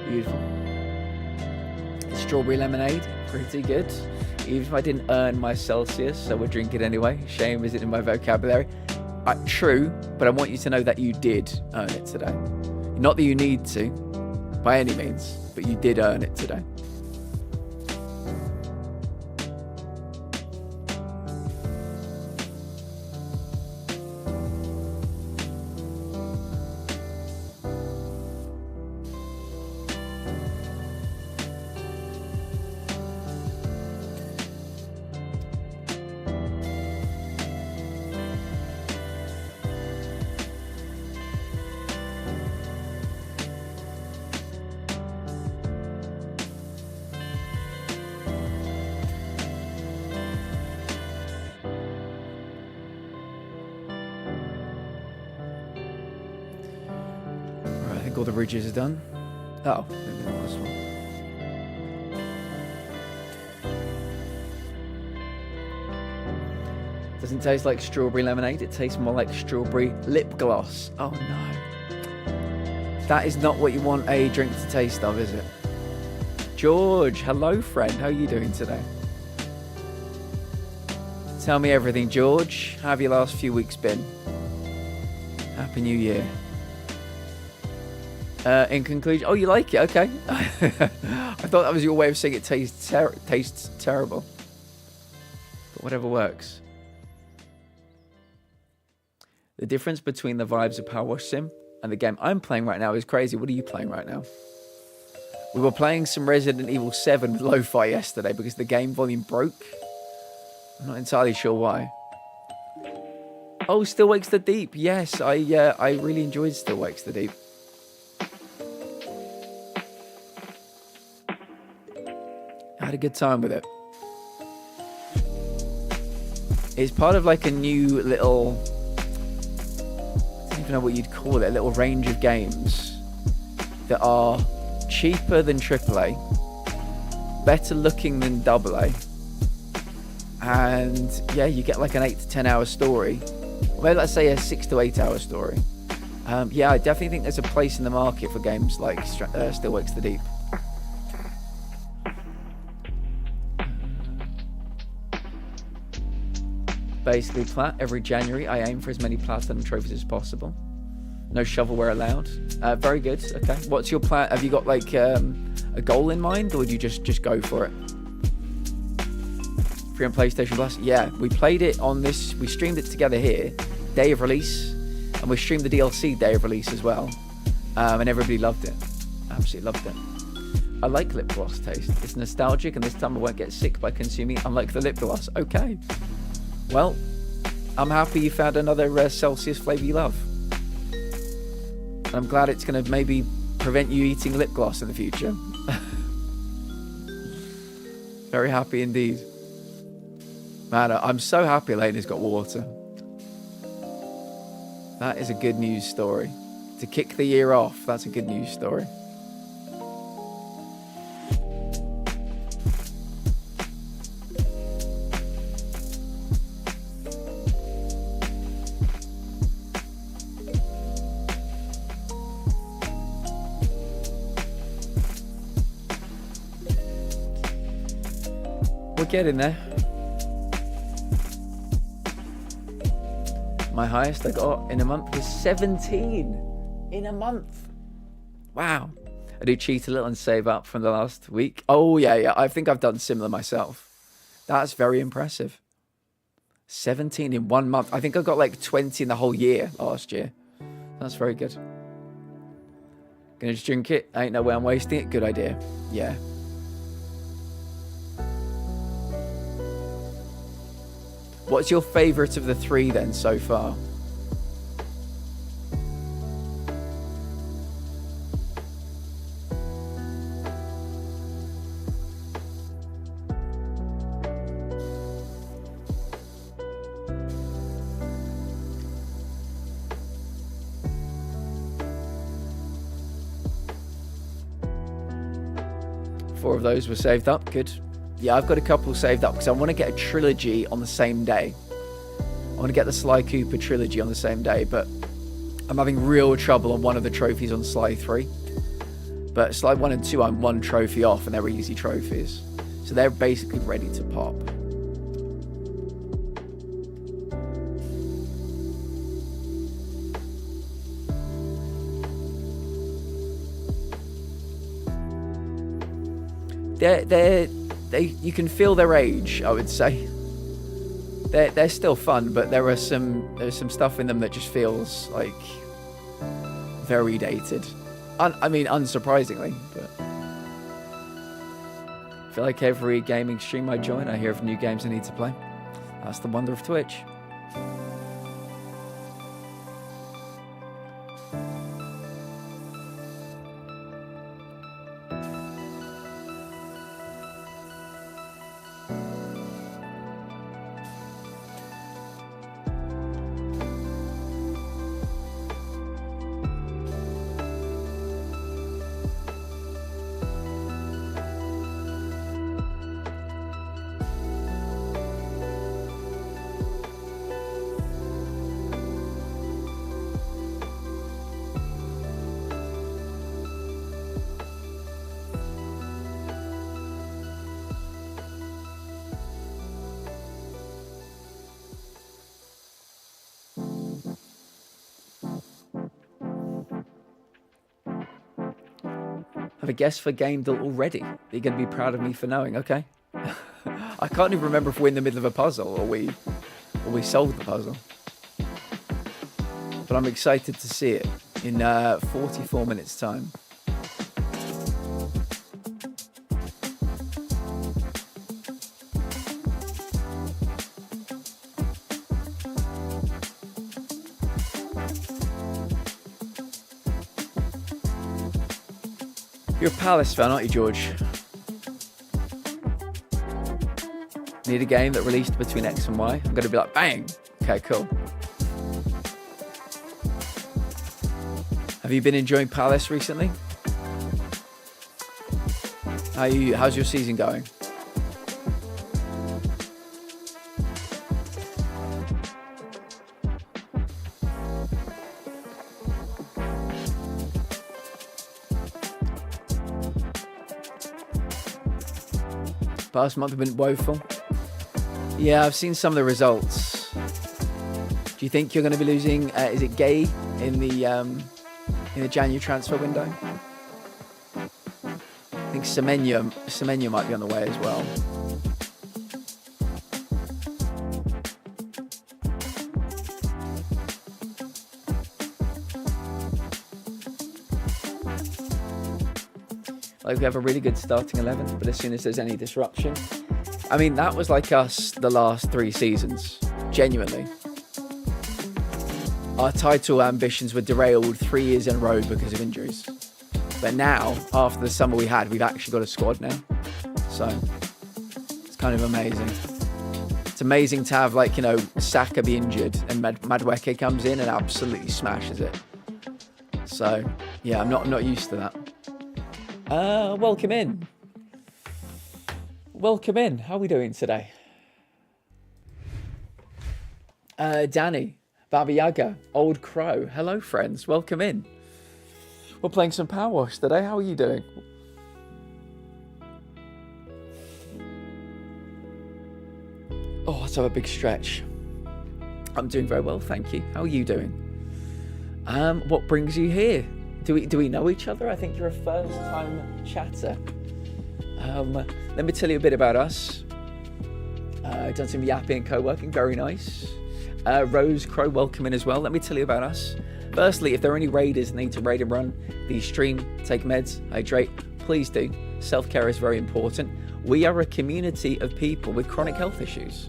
Beautiful. Strawberry lemonade, pretty good. Even if I didn't earn my Celsius, so we'll drink it anyway. Shame is it in my vocabulary. True, but I want you to know that you did earn it today. Not that you need to, by any means, but you did earn it today. think all the ridges are done. Oh, maybe not this one. Doesn't taste like strawberry lemonade. It tastes more like strawberry lip gloss. Oh no. That is not what you want a drink to taste of, is it? George, hello friend. How are you doing today? Tell me everything, George. How have your last few weeks been? Happy New Year. In conclusion, oh, you like it? Okay. I thought that was your way of saying it tastes terrible. But whatever works. The difference between the vibes of PowerWash Sim and the game I'm playing right now is crazy. What are you playing right now? We were playing some Resident Evil 7 with lo-fi yesterday because the game volume broke. I'm not entirely sure why. Oh, Still Wakes the Deep. Yes, I really enjoyed Still Wakes the Deep. I had a good time with it. It's part of like a new little, I don't even know what you'd call it, a little range of games that are cheaper than AAA, better looking than AA, and yeah, you get like an 8 to 10 hour story, or maybe let's say a 6 to 8 hour story. Yeah, I definitely think there's a place in the market for games like Still Wakes the Deep. Basically, plat every January. I aim for as many platinum trophies as possible. No shovelware allowed. Very good. Okay. What's your plan? Have you got like a goal in mind, or would you just go for it? Free on PlayStation Plus. Yeah, we played it on this. We streamed it together here, day of release, and we streamed the DLC day of release as well. And everybody loved it. Absolutely loved it. I like lip gloss taste. It's nostalgic, and this time I won't get sick by consuming it, unlike the lip gloss. Okay. Well, I'm happy you found another Celsius flavour you love. And I'm glad it's going to maybe prevent you eating lip gloss in the future. Very happy indeed. Man, I'm so happy Elena's got water. That is a good news story. To kick the year off, that's a good news story. We're getting there. My highest I got in a month was 17 in a month. Wow. I do cheat a little and save up from the last week. Oh, yeah. I think I've done similar myself. That's very impressive. 17 in 1 month. I think I got like 20 in the whole year last year. That's very good. Gonna just drink it. Ain't no way I'm wasting it. Good idea. Yeah. What's your favourite of the three then so far? Four of those were saved up. Good. Yeah, I've got a couple saved up because I want to get a trilogy on the same day. I want to get the Sly Cooper trilogy on the same day, but I'm having real trouble on one of the trophies on Sly 3. But Sly 1 and 2, I'm one trophy off, and they're easy trophies. So they're basically ready to pop. You can feel their age, I would say. They're still fun, but there's some stuff in them that just feels like very dated. I mean, unsurprisingly, but I feel like every gaming stream I join, I hear of new games I need to play. That's the wonder of Twitch. have a guess for game deal already that you're going to be proud of me for knowing, okay? I can't even remember if we're in the middle of a puzzle or we solved the puzzle. But I'm excited to see it in 44 minutes' time. You're a Palace fan, aren't you, George? Need a game that released between X and Y? I'm going to be like, bang! Okay, cool. Have you been enjoying Palace recently? How's your season going? Past month have been woeful. Yeah, I've seen some of the results. Do you think you're going to be losing? Is it Gay in the January transfer window? I think Semenyo might be on the way as well. Like, we have a really good starting 11, but as soon as there's any disruption, I mean, that was like us the last 3 seasons, genuinely. Our title ambitions were derailed 3 years in a row because of injuries. But now, after the summer we had, we've actually got a squad now. So, it's kind of amazing. It's amazing to have, like, you know, Saka be injured and Madueke comes in and absolutely smashes it. So, yeah, I'm not used to that. Welcome in. Welcome in. How are we doing today? Danny, Baba Yaga, Old Crow. Hello, friends. Welcome in. We're playing some PowerWash today. How are you doing? Oh, let's have a big stretch. I'm doing very well, thank you. How are you doing? What brings you here? Do we know each other? I think you're a first-time chatter. Let me tell you a bit about us. Done some yapping and co-working, very nice. Rose Crow, welcome in as well. Let me tell you about us. Firstly, if there are any raiders that need to raid and run the stream, take meds, hydrate, please do. Self-care is very important. We are a community of people with chronic health issues.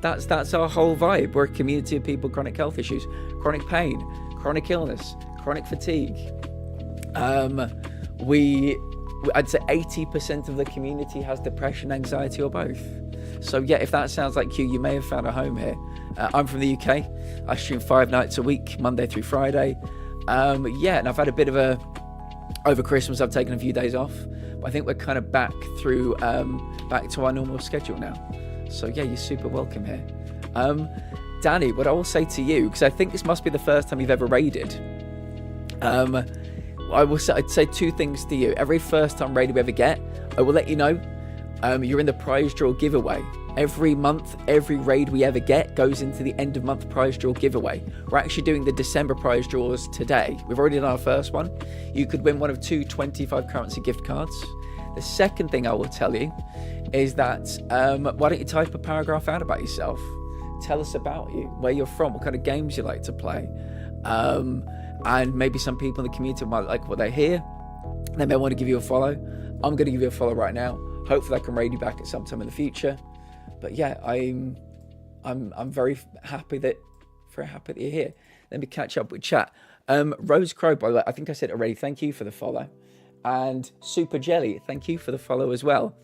That's our whole vibe. We're a community of people with chronic health issues, chronic pain, chronic illness, chronic fatigue. I'd say 80% of the community has depression, anxiety, or both. So yeah, if that sounds like you may have found a home here. I'm from the UK. I stream 5 nights a week, Monday through Friday. Yeah, and I've had a bit of over Christmas, I've taken a few days off. But I think we're kind of back to our normal schedule now. So yeah, you're super welcome here. Danny, what I will say to you, because I think this must be the first time you've ever raided. I'd say 2 things to you. Every first time raid we ever get, I will let you know you're in the prize draw giveaway. Every month, every raid we ever get goes into the end of month prize draw giveaway. We're actually doing the December prize draws today. We've already done our first one. You could win one of 2 25 currency gift cards. The second thing I will tell you is that why don't you type a paragraph out about yourself? Tell us about you, where you're from, what kind of games you like to play. And maybe some people in the community might like what they hear. They may want to give you a follow. I'm going to give you a follow right now. Hopefully I can raid you back at some time in the future. But yeah, I'm very happy that you're here. Let me catch up with chat. Rose Crow, by the way, I think I said it already. Thank you for the follow. And Super Jelly, thank you for the follow as well.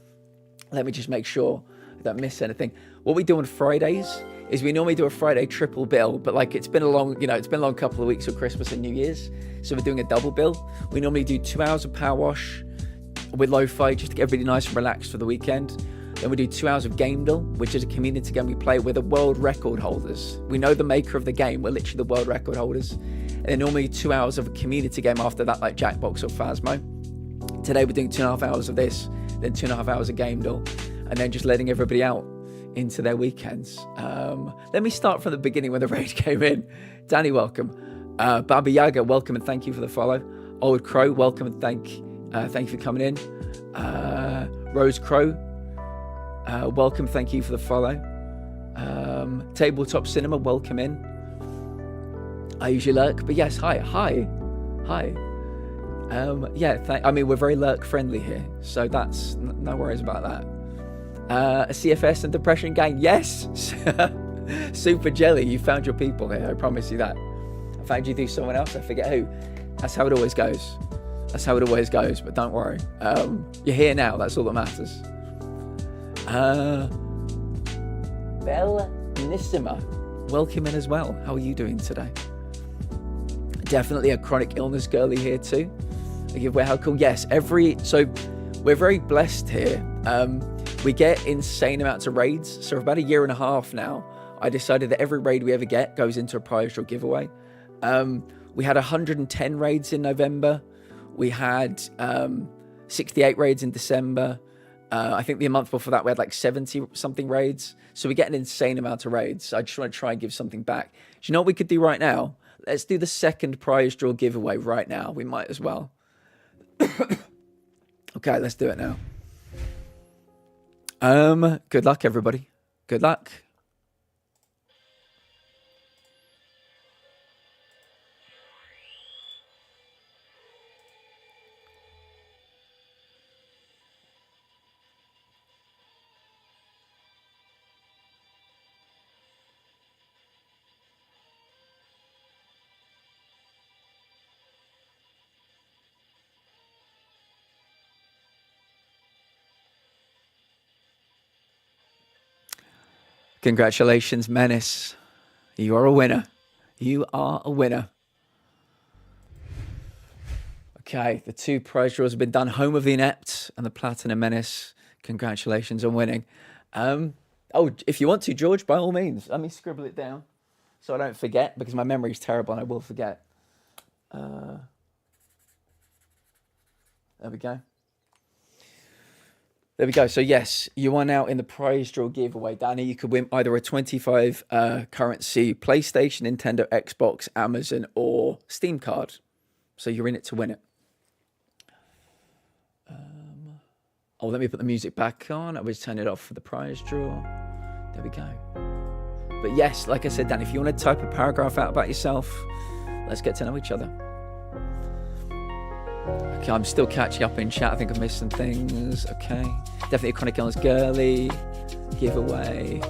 Let me just make sure I don't miss anything. What we do on Fridays is we normally do a Friday triple bill, but like it's been a long couple of weeks for Christmas and New Year's, so we're doing a double bill. We normally do 2 hours of PowerWash with lo-fi just to get everybody nice and relaxed for the weekend. Then we do 2 hours of Game Deal, which is a community game we play with the world record holders. We know the maker of the game, we're literally the world record holders. And then normally 2 hours of a community game after that, like Jackbox or Phasmo. Today we're doing 2.5 hours of this, then 2.5 hours of Game Deal, and then just letting everybody out into their weekends. Let me start from the beginning when the raid came in. Danny, welcome. Baba Yaga, welcome and thank you for the follow. Old Crow, welcome and thank Thank you for coming in. Rose Crow, welcome. Thank you for the follow. Tabletop Cinema, welcome in. I usually lurk, but yes, hi. Yeah, I mean, we're very lurk friendly here, so that's no worries about that. CFS and Depression Gang, yes. Super Jelly, you found your people here, I promise you that. I found you through someone else, I forget who. That's how it always goes. But don't worry. You're here now, that's all that matters. Bellissima, welcome in as well. How are you doing today? Definitely a chronic illness girly here too. I give way how cool. Yes, so we're very blessed here. We get insane amounts of raids. So for about a year and a half now, I decided that every raid we ever get goes into a prize draw giveaway. We had 110 raids in November. We had 68 raids in December. I think the month before that we had like 70 something raids. So we get an insane amount of raids. I just want to try and give something back. Do you know what we could do right now? Let's do the second prize draw giveaway right now. We might as well. Okay, let's do it now. Good luck, everybody. Good luck. Congratulations, Menace. You are a winner. You are a winner. Okay, the two prize draws have been done. Home of the Inept and the Platinum Menace. Congratulations on winning. Oh, if you want to, George, by all means, let me scribble it down so I don't forget, because my memory is terrible and I will forget. There we go. There we go. So yes, you are now in the prize draw giveaway. Danny, you could win either a 25 currency PlayStation, Nintendo, Xbox, Amazon, or Steam card. So you're in it to win it. Let me put the music back on. I was turning it off for the prize draw. There we go. But yes, like I said, Dan, if you want to type a paragraph out about yourself, let's get to know each other. Okay, I'm still catching up in chat. I think I've missed some things. Okay. Definitely a Chronic Illness girly. Giveaway.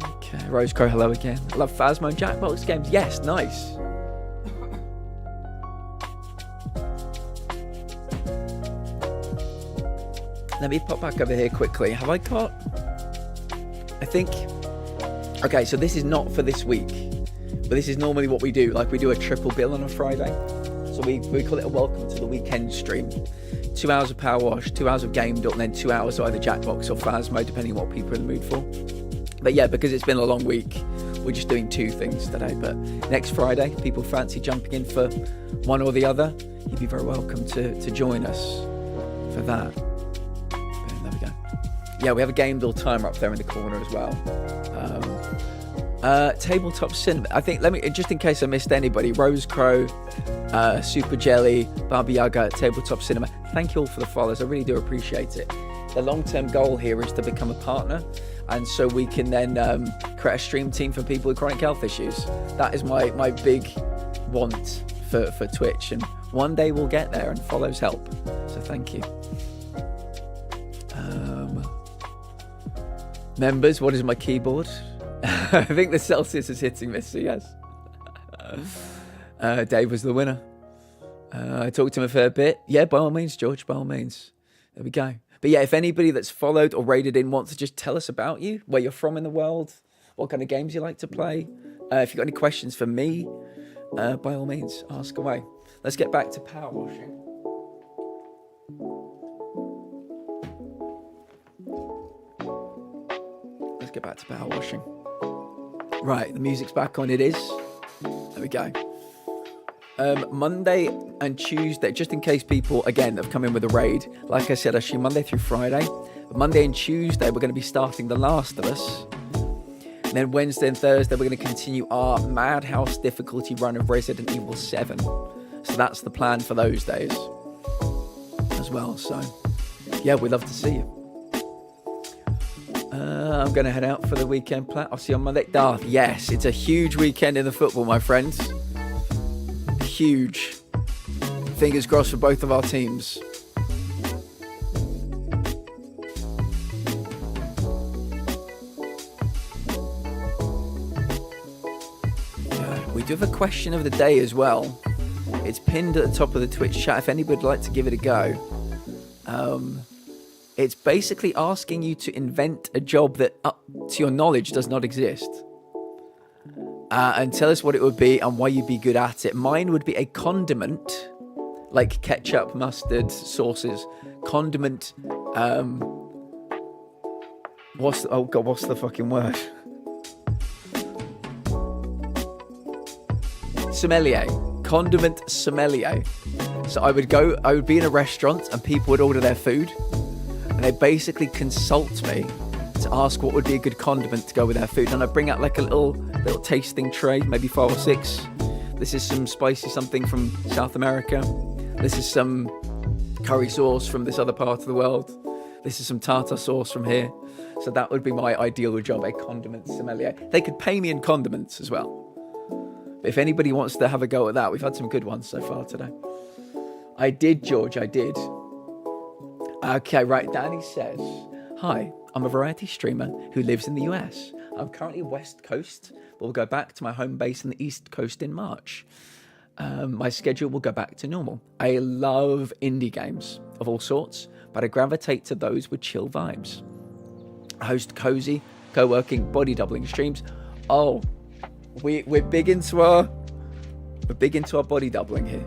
Okay. Rose Crow, hello again. I love Phasmo and Jackbox games. Yes, nice. Let me pop back over here quickly. Have I got... I think... Okay, so this is not for this week. But this is normally what we do. Like, we do a triple bill on a Friday. So we call it a welcome to the weekend stream. 2 hours of PowerWash, 2 hours of Game Dot, and then 2 hours of either Jackbox or Phasmo, depending on what people are in the mood for. But yeah, because it's been a long week, we're just doing two things today. But next Friday, people fancy jumping in for one or the other, you'd be very welcome to join us for that. Boom, there we go. Yeah, we have a Game Dot timer up there in the corner as well. Tabletop Cinema. I think, just in case I missed anybody, Rose Crow, Super Jelly, Barbie Yaga, Tabletop Cinema, thank you all for the follows. I really do appreciate it. The long-term goal here is to become a partner, and so we can then create a stream team for people with chronic health issues. That is my big want for Twitch, and one day we'll get there, and follows help. So thank you. Members, what is my keyboard? I think the Celsius is hitting this, so yes. Dave was the winner. I talked to him a fair bit. Yeah, by all means, George, by all means. There we go. But yeah, if anybody that's followed or rated in wants to just tell us about you, where you're from in the world, what kind of games you like to play, if you've got any questions for me, by all means, ask away. Let's get back to power washing. Let's get back to power washing. Right, the music's back on. It is. There we go. Monday and Tuesday, just in case people, again, have come in with a raid. Like I said, I stream Monday through Friday. But Monday and Tuesday, we're going to be starting The Last of Us. And then Wednesday and Thursday, we're going to continue our Madhouse difficulty run of Resident Evil 7. So that's the plan for those days as well. So yeah, we'd love to see you. I'm going to head out for the weekend plan. I'll see you on Monday. Darth, yes, it's a huge weekend in the football, my friends. Huge. Fingers crossed for both of our teams. We do have a question of the day as well. It's pinned at the top of the Twitch chat if anybody would like to give it a go. It's basically asking you to invent a job that, up to your knowledge, does not exist. And tell us what it would be and why you'd be good at it. Mine would be a condiment, like ketchup, mustard, sauces. Condiment, what's the fucking word? Sommelier. Condiment sommelier. So I would be in a restaurant and people would order their food and they basically consult me to ask what would be a good condiment to go with their food. And I bring out like a little tasting tray, maybe 5 or 6. This is some spicy something from South America. This is some curry sauce from this other part of the world. This is some tartar sauce from here. So that would be my ideal job, a condiment sommelier. They could pay me in condiments as well. But if anybody wants to have a go at that, we've had some good ones so far today. I did, George, I did. Okay, right, Danny says, hi, I'm a variety streamer who lives in the US. I'm currently West Coast, but will go back to my home base in the East Coast in March. My schedule will go back to normal. I love indie games of all sorts, but I gravitate to those with chill vibes. I host cozy, co-working, body doubling streams. Oh, we're big into our body doubling here.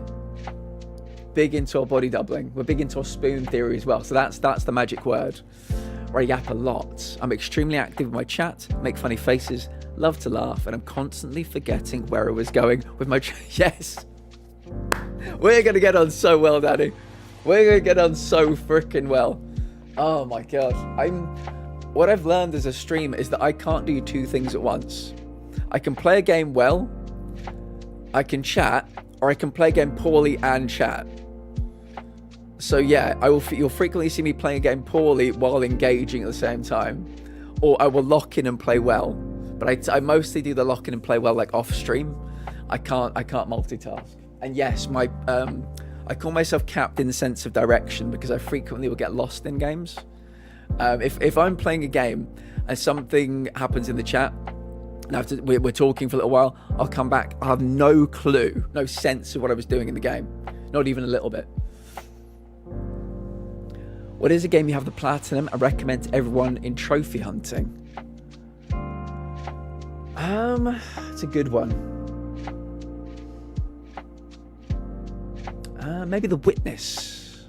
Big into our body doubling. We're big into our spoon theory as well. So that's the magic word. Where I yap a lot. I'm extremely active with my chat, make funny faces, love to laugh, and I'm constantly forgetting where I was going with my yes. We're gonna get on so well, Daddy. We're gonna get on so freaking well. Oh my god. What I've learned as a streamer is that I can't do 2 things at once. I can play a game well, I can chat, or I can play a game poorly and chat. So yeah, you'll frequently see me playing a game poorly while engaging at the same time, or I will lock in and play well. But I mostly do the lock in and play well like off stream. I can't multitask. And yes, I call myself Captain Sense of Direction because I frequently will get lost in games. If I'm playing a game and something happens in the chat, and we're talking for a little while, I'll come back. I have no clue, no sense of what I was doing in the game. Not even a little bit. What is a game you have the platinum I recommend to everyone in trophy hunting? It's a good one. Maybe The Witness.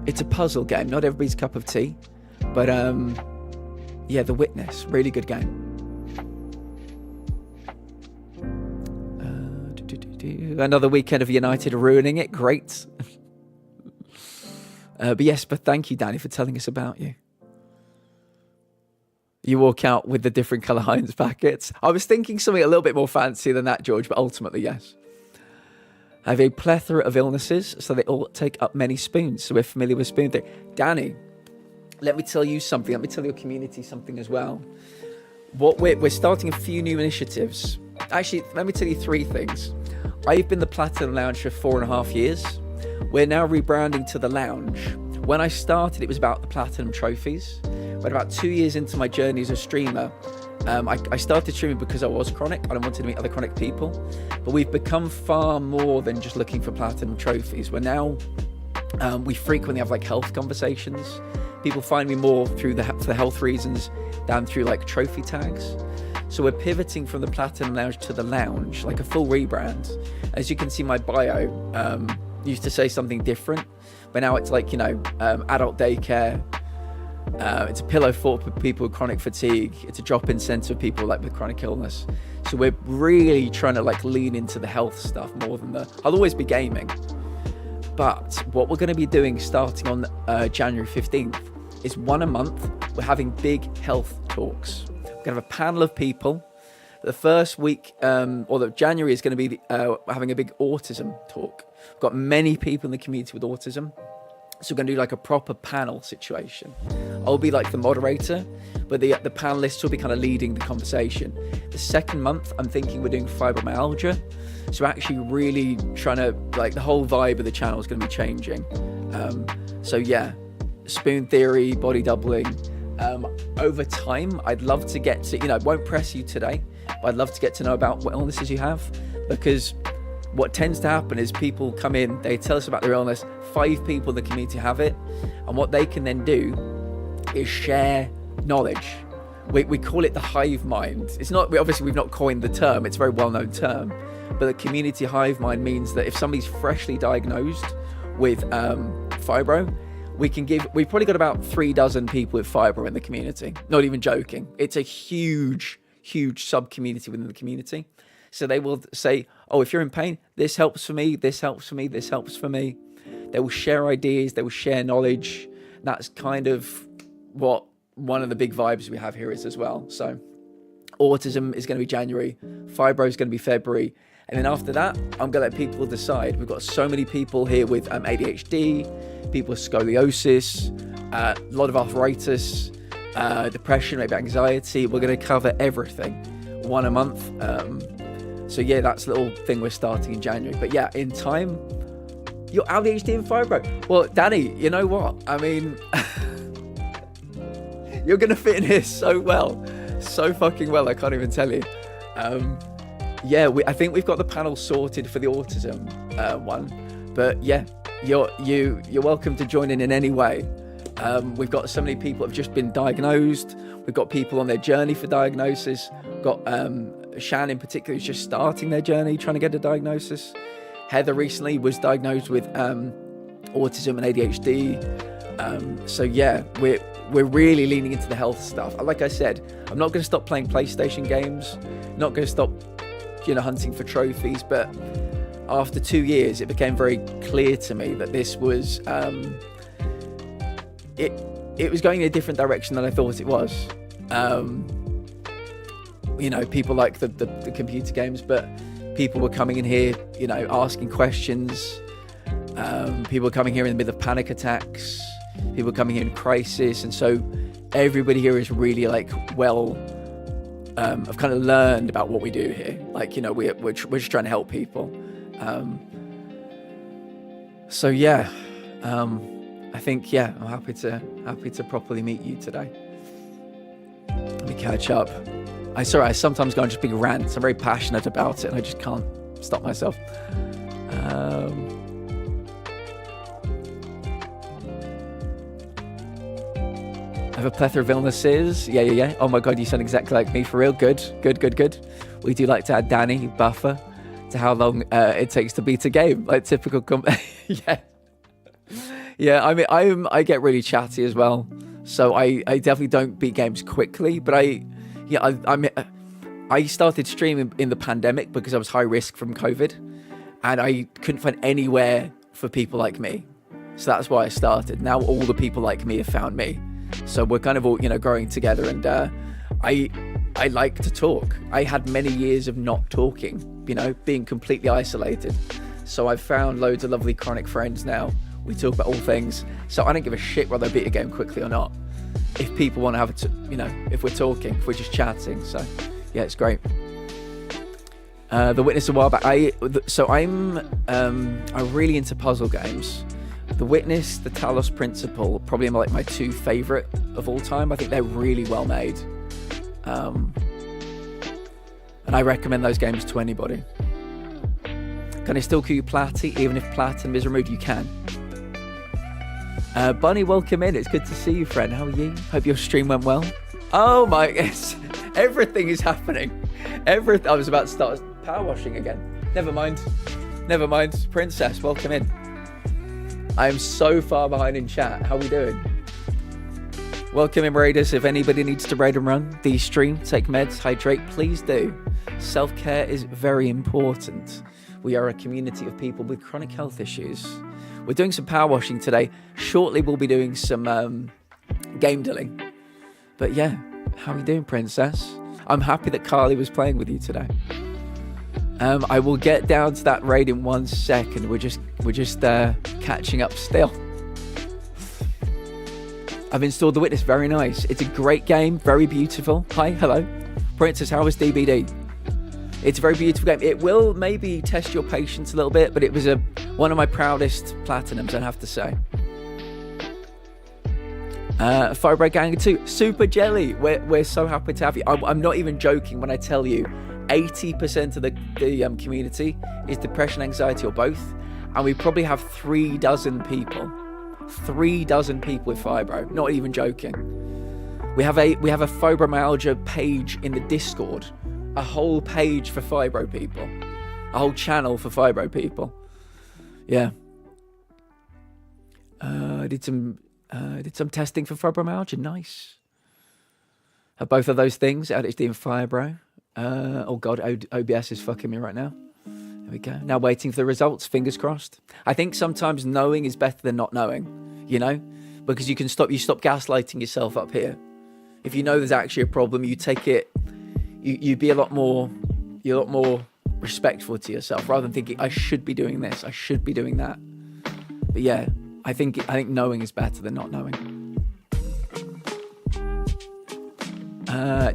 It's a puzzle game, not everybody's cup of tea. But yeah, The Witness, really good game. Another weekend of United ruining it. Great. But yes, but thank you, Danny, for telling us about you. You walk out with the different colour Heinz packets. I was thinking something a little bit more fancy than that, George, but ultimately, yes. I have a plethora of illnesses, so they all take up many spoons. So we're familiar with spoon theory. Danny, let me tell you something. Let me tell your community something as well. We're starting a few new initiatives. Actually, let me tell you 3 things. I've been the Platinum Lounge for 4.5 years. We're now rebranding to The Lounge. When I started, it was about the Platinum Trophies. But about 2 years into my journey as a streamer, I started streaming because I was chronic and I wanted to meet other chronic people. But we've become far more than just looking for Platinum Trophies. We're now, we frequently have like health conversations. People find me more for the health reasons than through like trophy tags. So we're pivoting from the Platinum Lounge to The Lounge, like a full rebrand. As you can see, my bio used to say something different, but now it's like, adult daycare. It's a pillow fort for people with chronic fatigue. It's a drop-in centre for people like with chronic illness. So we're really trying to like lean into the health stuff more than I'll always be gaming. But what we're going to be doing starting on January 15th is 1 a month. We're having big health talks. We're going to have a panel of people The first week, or the January is going to be having a big autism talk. We've got many people in the community with autism. So we're going to do like a proper panel situation. I'll be like the moderator, but the panelists will be kind of leading the conversation. The second month, I'm thinking we're doing fibromyalgia. So actually really trying to, like, the whole vibe of the channel is going to be changing. So yeah, spoon theory, body doubling. Over time, I'd love to get to, I won't press you today, but I'd love to get to know about what illnesses you have, because what tends to happen is people come in, they tell us about their illness, 5 people in the community have it, and what they can then do is share knowledge. We call it the hive mind. It's not, obviously we've not coined the term, it's a very well-known term, but the community hive mind means that if somebody's freshly diagnosed with fibro, we've probably got about 3 dozen people with fibro in the community. Not even joking. It's a huge sub-community within the community. So they will say, oh, if you're in pain, this helps for me, this helps for me, this helps for me. They will share ideas, they will share knowledge. That's kind of what one of the big vibes we have here is as well. So autism is going to be January, fibro is going to be February. And then after that, I'm going to let people decide. We've got so many people here with ADHD, people with scoliosis, a lot of arthritis, depression, maybe anxiety. We're going to cover everything, one a month. So yeah, that's a little thing we're starting in January. But yeah, in time, you're ADHD and fibro. Well, Danny, you know what? I mean, you're going to fit in here so well. So fucking well, I can't even tell you. Yeah, I think we've got the panel sorted for the autism one. But yeah, you're welcome to join in any way. We've got so many people who have just been diagnosed. We've got people on their journey for diagnosis. We've got Shan in particular who's just starting their journey, trying to get a diagnosis. Heather recently was diagnosed with autism and ADHD. So yeah, we're really leaning into the health stuff. Like I said, I'm not going to stop playing PlayStation games. Not going to stop, hunting for trophies. But after 2 years, it became very clear to me that this was it was going in a different direction than I thought it was. People like the computer games, but people were coming in here, asking questions. People were coming here in the middle of panic attacks. People were coming here in crisis. And so everybody here is really I've kind of learned about what we do here. We're just trying to help people. So yeah, I think, I'm happy to properly meet you today. Let me catch up. I sometimes go on just big rants. I'm very passionate about it and I just can't stop myself. I have a plethora of illnesses. Yeah. Oh my God, you sound exactly like me, for real. Good. We do like to add Danny, buffer, to how long it takes to beat a game. Like typical Yeah, I mean, I get really chatty as well. So I definitely don't beat games quickly, but I started streaming in the pandemic because I was high risk from COVID and I couldn't find anywhere for people like me. So that's why I started. Now all the people like me have found me. So we're kind of all, growing together, and I like to talk. I had many years of not talking, being completely isolated. So I've found loads of lovely chronic friends now. We talk about all things. So I don't give a shit whether I beat a game quickly or not. If people want to have if we're talking, if we're just chatting. So yeah, it's great. The Witness a while back. I'm really into puzzle games. The Witness, the Talos Principle, probably like my 2 favorite of all time. I think they're really well made. And I recommend those games to anybody. Can I still call you Platty, even if Platinum is removed? You can. Bunny, welcome in. It's good to see you, friend. How are you? Hope your stream went well. Oh my, everything is happening. I was about to start power washing again. Never mind. Princess, welcome in. I am so far behind in chat. How are we doing? Welcome in, Raiders. If anybody needs to raid and run, de-stream, take meds, hydrate, please do. Self-care is very important. We are a community of people with chronic health issues. We're doing some power washing today. Shortly, we'll be doing some game dealing. But yeah, how are you doing, Princess? I'm happy that Carly was playing with you today. I will get down to that raid in 1 second. We're just catching up still. I've installed The Witness. Very nice. It's a great game. Very beautiful. Hi, hello. Princess, how was DBD? It's a very beautiful game. It will maybe test your patience a little bit, but it was one of my proudest platinums, I have to say. Firebread Gang 2. Super Jelly. We're so happy to have you. I'm not even joking when I tell you 80% of the community is depression, anxiety, or both. And we probably have 3 dozen people. 3 dozen people with fibro. Not even joking. We have a fibromyalgia page in the Discord. A whole page for fibro people. A whole channel for fibro people. Yeah. I did some testing for fibromyalgia. Nice. Have both of those things, ADHD and fibro. Oh God, OBS is fucking me right now. There we go. Now waiting for the results. Fingers crossed. I think sometimes knowing is better than not knowing. You know, because you stop gaslighting yourself up here. If you know there's actually a problem, you take it. You'd be a lot more respectful to yourself rather than thinking I should be doing this, I should be doing that. But yeah, I think knowing is better than not knowing.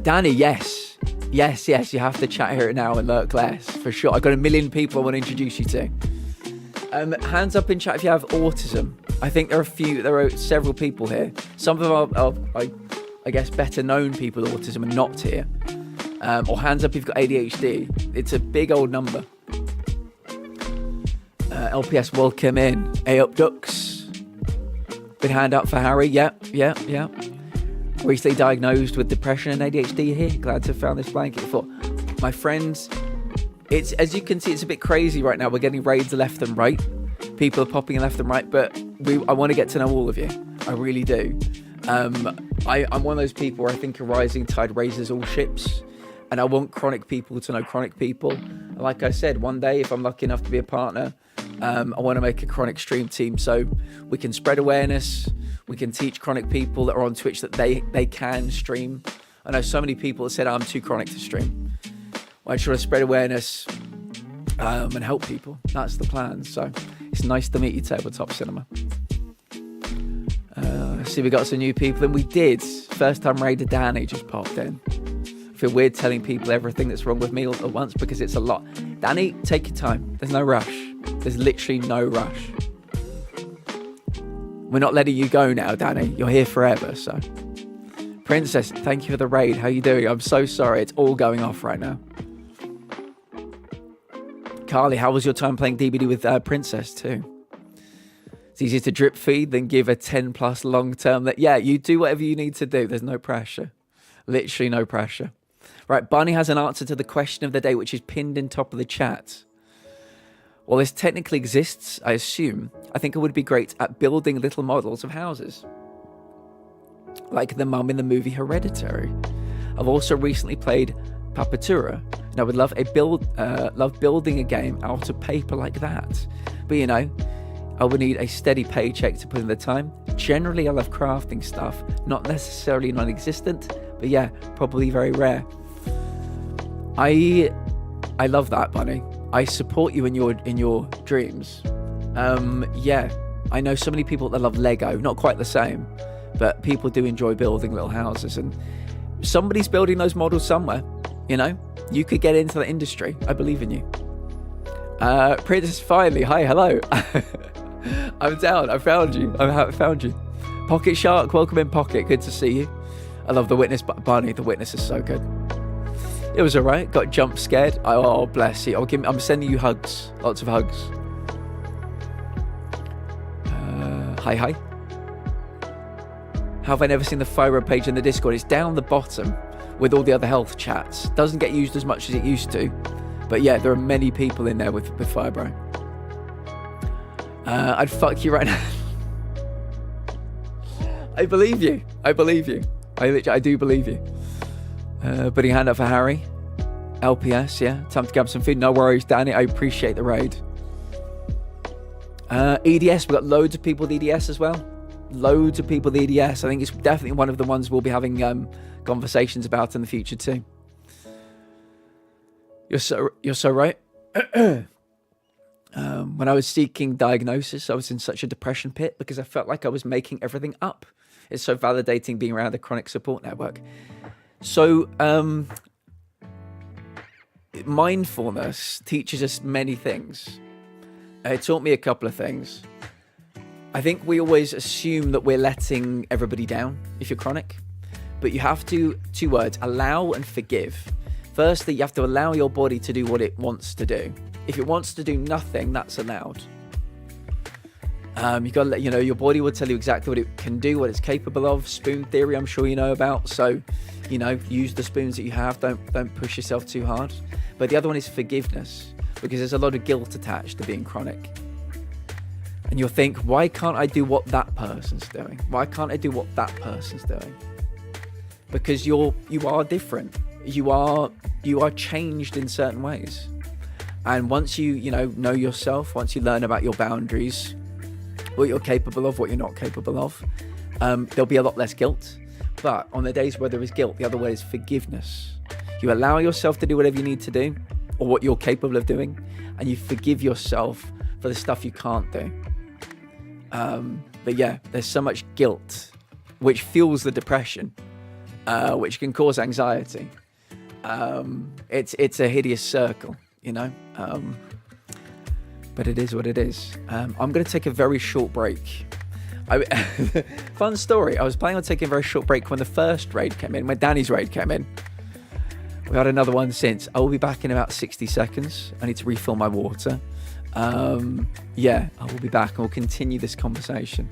Danny, yes. You have to chat here now and lurk less for sure. I've got 1 million people I want to introduce you to. Hands up in chat if you have autism. I think there are several people here. Some of them are I guess better known people with autism and not here. Or hands up if you've got ADHD. It's a big old number. LPS, welcome in. A up ducks. Big hand up for Harry. Yeah. Recently diagnosed with depression and ADHD here. Glad to have found this blanket for my friends. It's, as you can see, it's a bit crazy right now. We're getting raids left and right. People are popping in left and right, but I want to get to know all of you. I really do. I'm one of those people where I think a rising tide raises all ships. And I want chronic people to know chronic people. And like I said, one day, if I'm lucky enough to be a partner, I want to make a chronic stream team so we can spread awareness. We can teach chronic people that are on Twitch that they can stream. I know so many people that said I'm too chronic to stream. I just want to spread awareness and help people. That's the plan. So it's nice to meet you, Tabletop Cinema. See, we got some new people, and we did. First time Raider Danny just popped in. Feel weird telling people everything that's wrong with me all at once because it's a lot. Danny, take your time. There's no rush. There's literally no rush. We're not letting you go now, Danny. You're here forever, so. Princess, thank you for the raid. How you doing? I'm so sorry. It's all going off right now. Carly, how was your time playing DBD with Princess too? It's easier to drip feed than give a 10 plus long term. Yeah, you do whatever you need to do. There's no pressure. Literally no pressure. Right, Bunny has an answer to the question of the day, which is pinned in top of the chat. While this technically exists, I assume, I think it would be great at building little models of houses. Like the mum in the movie Hereditary. I've also recently played Papatura, and I would love building a game out of paper like that. But you know, I would need a steady paycheck to put in the time. Generally, I love crafting stuff, not necessarily non-existent, but yeah, probably very rare. I love that, Bunny. I support you in your dreams. Yeah, I know so many people that love Lego. Not quite the same, but people do enjoy building little houses, and somebody's building those models somewhere. You know, you could get into the industry. I believe in you. Princess, finally. Hi, hello. I'm down. I found you. I found you. Pocket Shark, welcome in, Pocket. Good to see you. I love The Witness, Bunny. The Witness is so good. It was alright. Got jump scared. Oh, bless you. I'm sending you hugs. Lots of hugs. Hi. How have I never seen the Fibro page in the Discord? It's down the bottom with all the other health chats. Doesn't get used as much as it used to. But yeah, there are many people in there with Fibro. I'd fuck you right now. I believe you. I do believe you. Putting a hand up for Harry. LPS, yeah. Time to grab some food. No worries, Danny. I appreciate the raid. EDS. We've got loads of people with EDS as well. Loads of people with EDS. I think it's definitely one of the ones we'll be having conversations about in the future too. You're so right. When I was seeking diagnosis, I was in such a depression pit because I felt like I was making everything up. It's so validating being around the chronic support network. So mindfulness teaches us many things. It taught me a couple of things. I think we always assume that we're letting everybody down if you're chronic, but you have to, 2 words, allow and forgive. Firstly, you have to allow your body to do what it wants to do. If it wants to do nothing, that's allowed. You got to let your body will tell you exactly what it can do, what it's capable of. Spoon theory, I'm sure you know about. So, use the spoons that you have. Don't push yourself too hard. But the other one is forgiveness, because there's a lot of guilt attached to being chronic. And you'll think, why can't I do what that person's doing? Why can't I do what that person's doing? Because you are different. You are changed in certain ways. And once you know yourself, once you learn about your boundaries, what you're capable of, what you're not capable of, there'll be a lot less guilt. But on the days where there is guilt, the other way is forgiveness. You allow yourself to do whatever you need to do, or what you're capable of doing, and you forgive yourself for the stuff you can't do. But yeah, there's so much guilt, which fuels the depression, which can cause anxiety. It's a hideous circle, but it is what it is. I'm going to take a very short break. Fun story. I was planning on taking a very short break when the first raid came in, when Danny's raid came in. We had another one since. I will be back in about 60 seconds. I need to refill my water. Yeah, I will be back and we'll continue this conversation.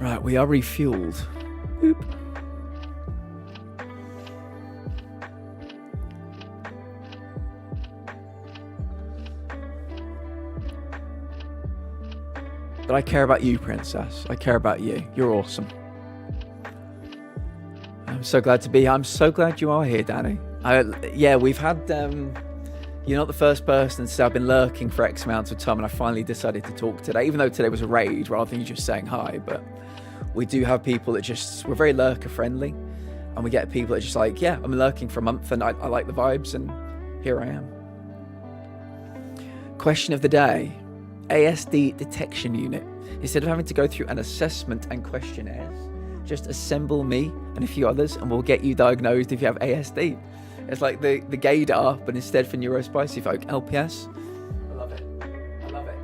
Right, we are refueled. Boop. But I care about you, Princess. I care about you. You're awesome. I'm so glad to be here. I'm so glad you are here, Danny. Yeah, we've had... you're not the first person to say I've been lurking for X amount of time and I finally decided to talk today, even though today was a raid rather than you just saying hi. But we do have people that we're very lurker friendly, and we get people that are just like, yeah, I'm lurking for a month and I like the vibes and here I am. Question of the day. ASD detection unit. Instead of having to go through an assessment and questionnaires, just assemble me and a few others and we'll get you diagnosed if you have ASD. It's like the gaydar, but instead for neurospicy folk. LPS. I love it. I love it.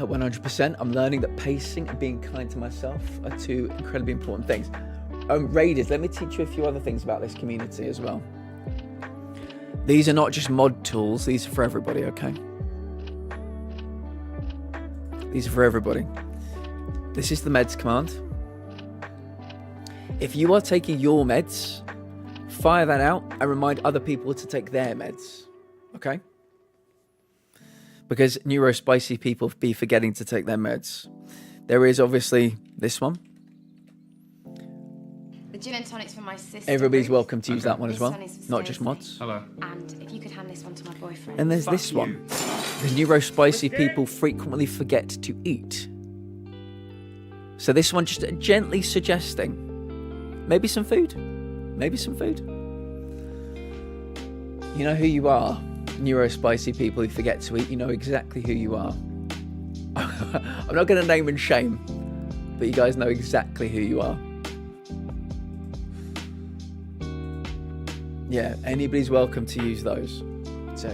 100%. I'm learning that pacing and being kind to myself are 2 incredibly important things. Raiders, let me teach you a few other things about this community as well. These are not just mod tools. These are for everybody, okay? These are for everybody. This is the meds command. If you are taking your meds, fire that out and remind other people to take their meds, okay? Because neurospicy people be forgetting to take their meds. There is obviously this one. The gin and tonic's for my sister. Everybody's Ruth. welcome to use that one as This well, one is for not just Stacey. mods. Hello. And if you could hand this one to my boyfriend. And there's this one. The neurospicy people frequently forget to eat. So this one just gently suggesting maybe some food. Maybe some food. You know who you are, neurospicy people who forget to eat. You know exactly who you are. I'm not going to name and shame, but you guys know exactly who you are. Yeah, anybody's welcome to use those. So.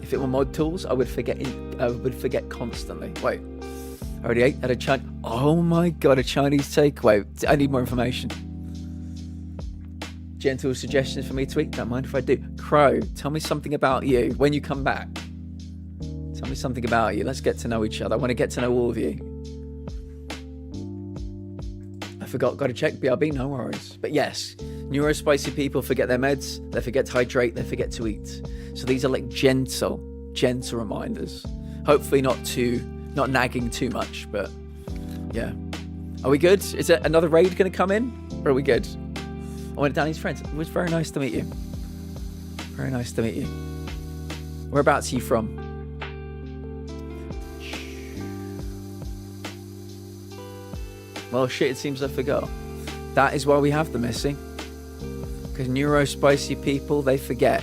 If it were mod tools, I would forget constantly. Wait, I already ate at a Chinese. Oh my god, a Chinese takeaway. I need more information. Gentle suggestions for me to eat. Don't mind if I do. Crow, tell me something about you when you come back. Tell me something about you. Let's get to know each other. I want to get to know all of you. I forgot. Got to check BRB. No worries. But yes, neurospicy people forget their meds. They forget to hydrate. They forget to eat. So these are like gentle reminders. Hopefully not nagging too much, but yeah. Are we good? Is it another raid going to come in? Or are we good? I went down his friends. It was very nice to meet you. Very nice to meet you. Whereabouts are you from? Well, shit, it seems I forgot. That is why we have the missing. Because neurospicy people, they forget.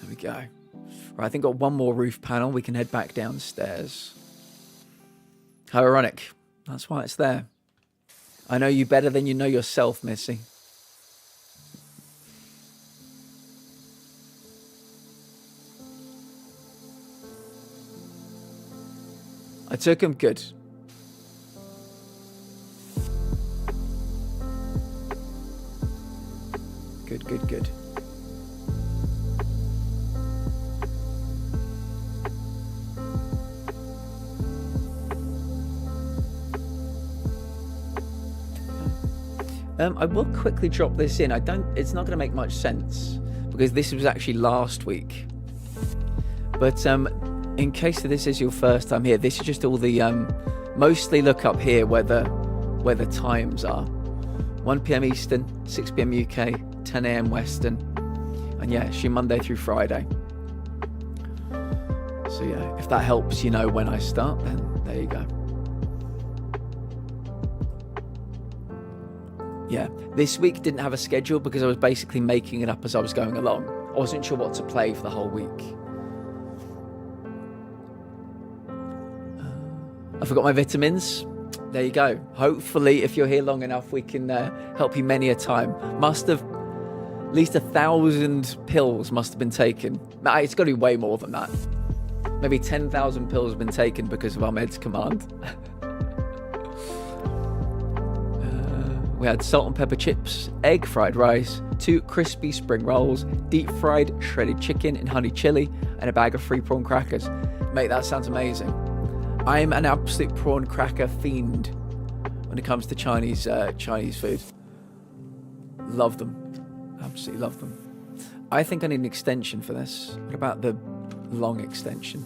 There we go. Right, I think I've got one more roof panel. We can head back downstairs. How ironic. That's why it's there. I know you better than you know yourself, Missy. I took him good. Good. I will quickly drop this in. It's not going to make much sense because this was actually last week. But in case this is your first time here, this is just all the mostly look up here where the times are. 1 p.m. Eastern, 6 p.m. UK, 10 a.m. Western, and yeah, she Monday through Friday. So yeah, if that helps, you know when I start, then there you go. Yeah, this week didn't have a schedule because I was basically making it up as I was going along. I wasn't sure what to play for the whole week. I forgot my vitamins. There you go. Hopefully, if you're here long enough, we can help you many a time. Must have at least 1,000 pills must have been taken. It's got to be way more than that. Maybe 10,000 pills have been taken because of our meds command. We had salt and pepper chips, egg fried rice, 2 crispy spring rolls, deep fried shredded chicken in honey chili, and a bag of free prawn crackers. Mate, that sounds amazing. I'm an absolute prawn cracker fiend when it comes to Chinese food. Love them. Absolutely love them. I think I need an extension for this. What about the long extension?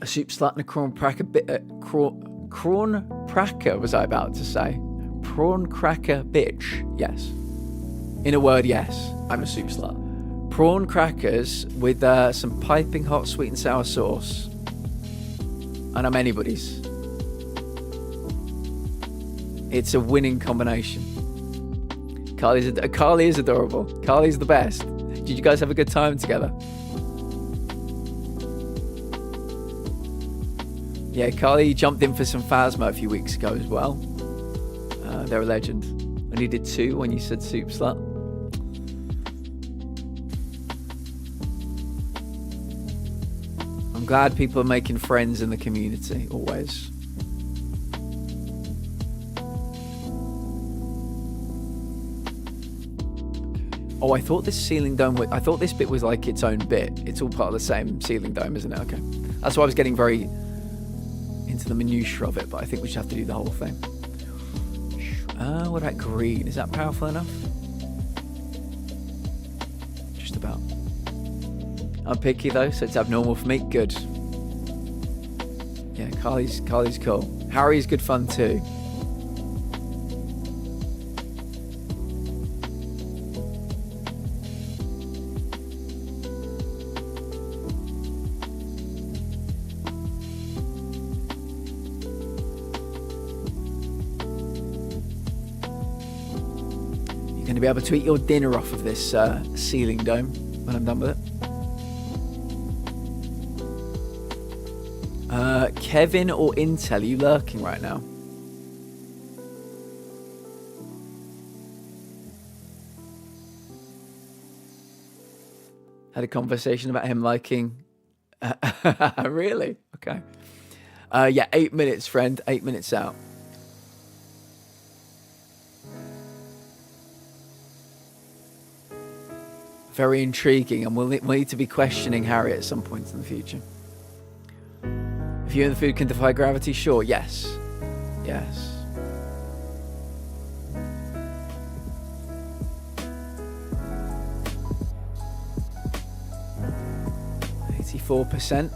A soup slut and a prawn cracker prawn cracker, was I about to say? Prawn cracker bitch, yes. In a word, yes, I'm a soup slut. Prawn crackers with some piping hot sweet and sour sauce. And I'm anybody's. It's a winning combination. Carly is adorable. Carly's the best. Did you guys have a good time together? Yeah, Carly jumped in for some Phasma a few weeks ago as well. They're a legend. I needed 2 when you said soup slut. I'm glad people are making friends in the community, always. Oh, I thought this ceiling dome, I thought this bit was like its own bit. It's all part of the same ceiling dome, isn't it? Okay. That's why I was getting very into the minutiae of it, but I think we should have to do the whole thing. What about green? Is that powerful enough? Just about. I'm picky though, so it's abnormal for me. Good. Yeah, Carly's cool. Harry's good fun too. You're going to be able to eat your dinner off of this ceiling dome when I'm done with it. Kevin or Intel, are you lurking right now? Had a conversation about him liking... Really? Okay. Yeah, 8 minutes, friend. 8 minutes out. Very intriguing, and we'll need to be questioning Harry at some point in the future. If you and the food can defy gravity, sure, yes. Yes. %.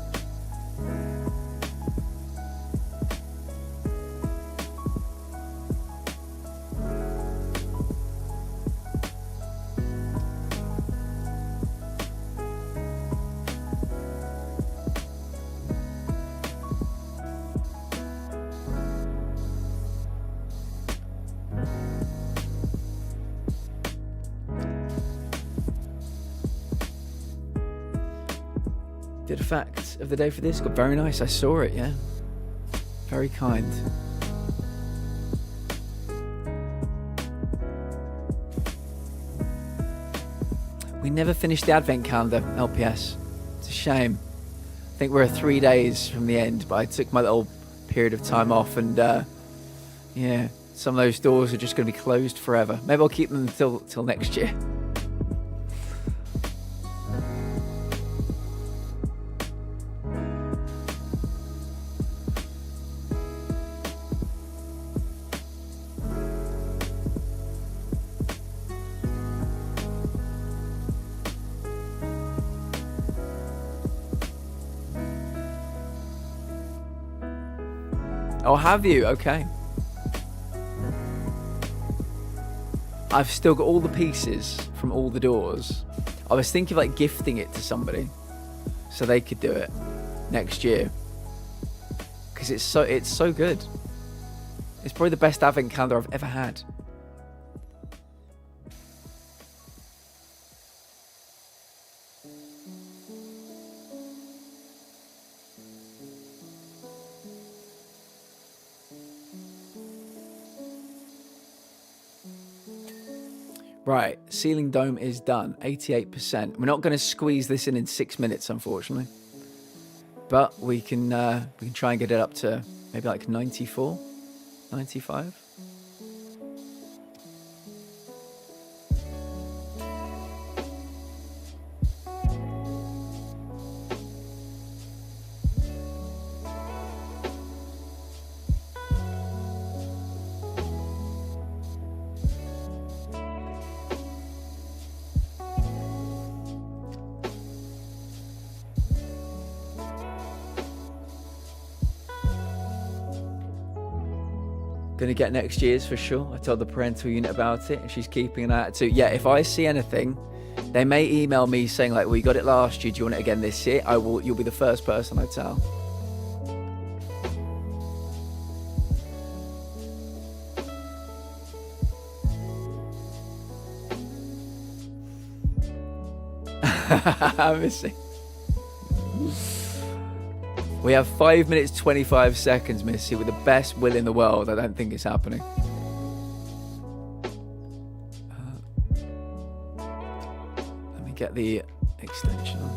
Did a fact of the day for this. Got very nice. I saw it, yeah. Very kind. We never finished the advent calendar, LPS. It's a shame. I think we're 3 days from the end, but I took my little period of time off, and yeah, some of those doors are just going to be closed forever. Maybe I'll keep them till next year. Oh, have you? Okay. I've still got all the pieces from all the doors. I was thinking of like gifting it to somebody so they could do it next year, because it's so good. It's probably the best advent calendar I've ever had. Right, ceiling dome is done, 88%. We're not going to squeeze this in 6 minutes, unfortunately. But we can try and get it up to maybe like 94, 95. Gonna get next year's for sure. I told the parental unit about it and she's keeping an eye out too. Yeah, if I see anything, they may email me saying like, we got it last year, do you want it again this year? You'll be the first person I tell. I'm missing. We have 5 minutes 25 seconds, Missy, with the best will in the world. I don't think it's happening. Let me get the extension on.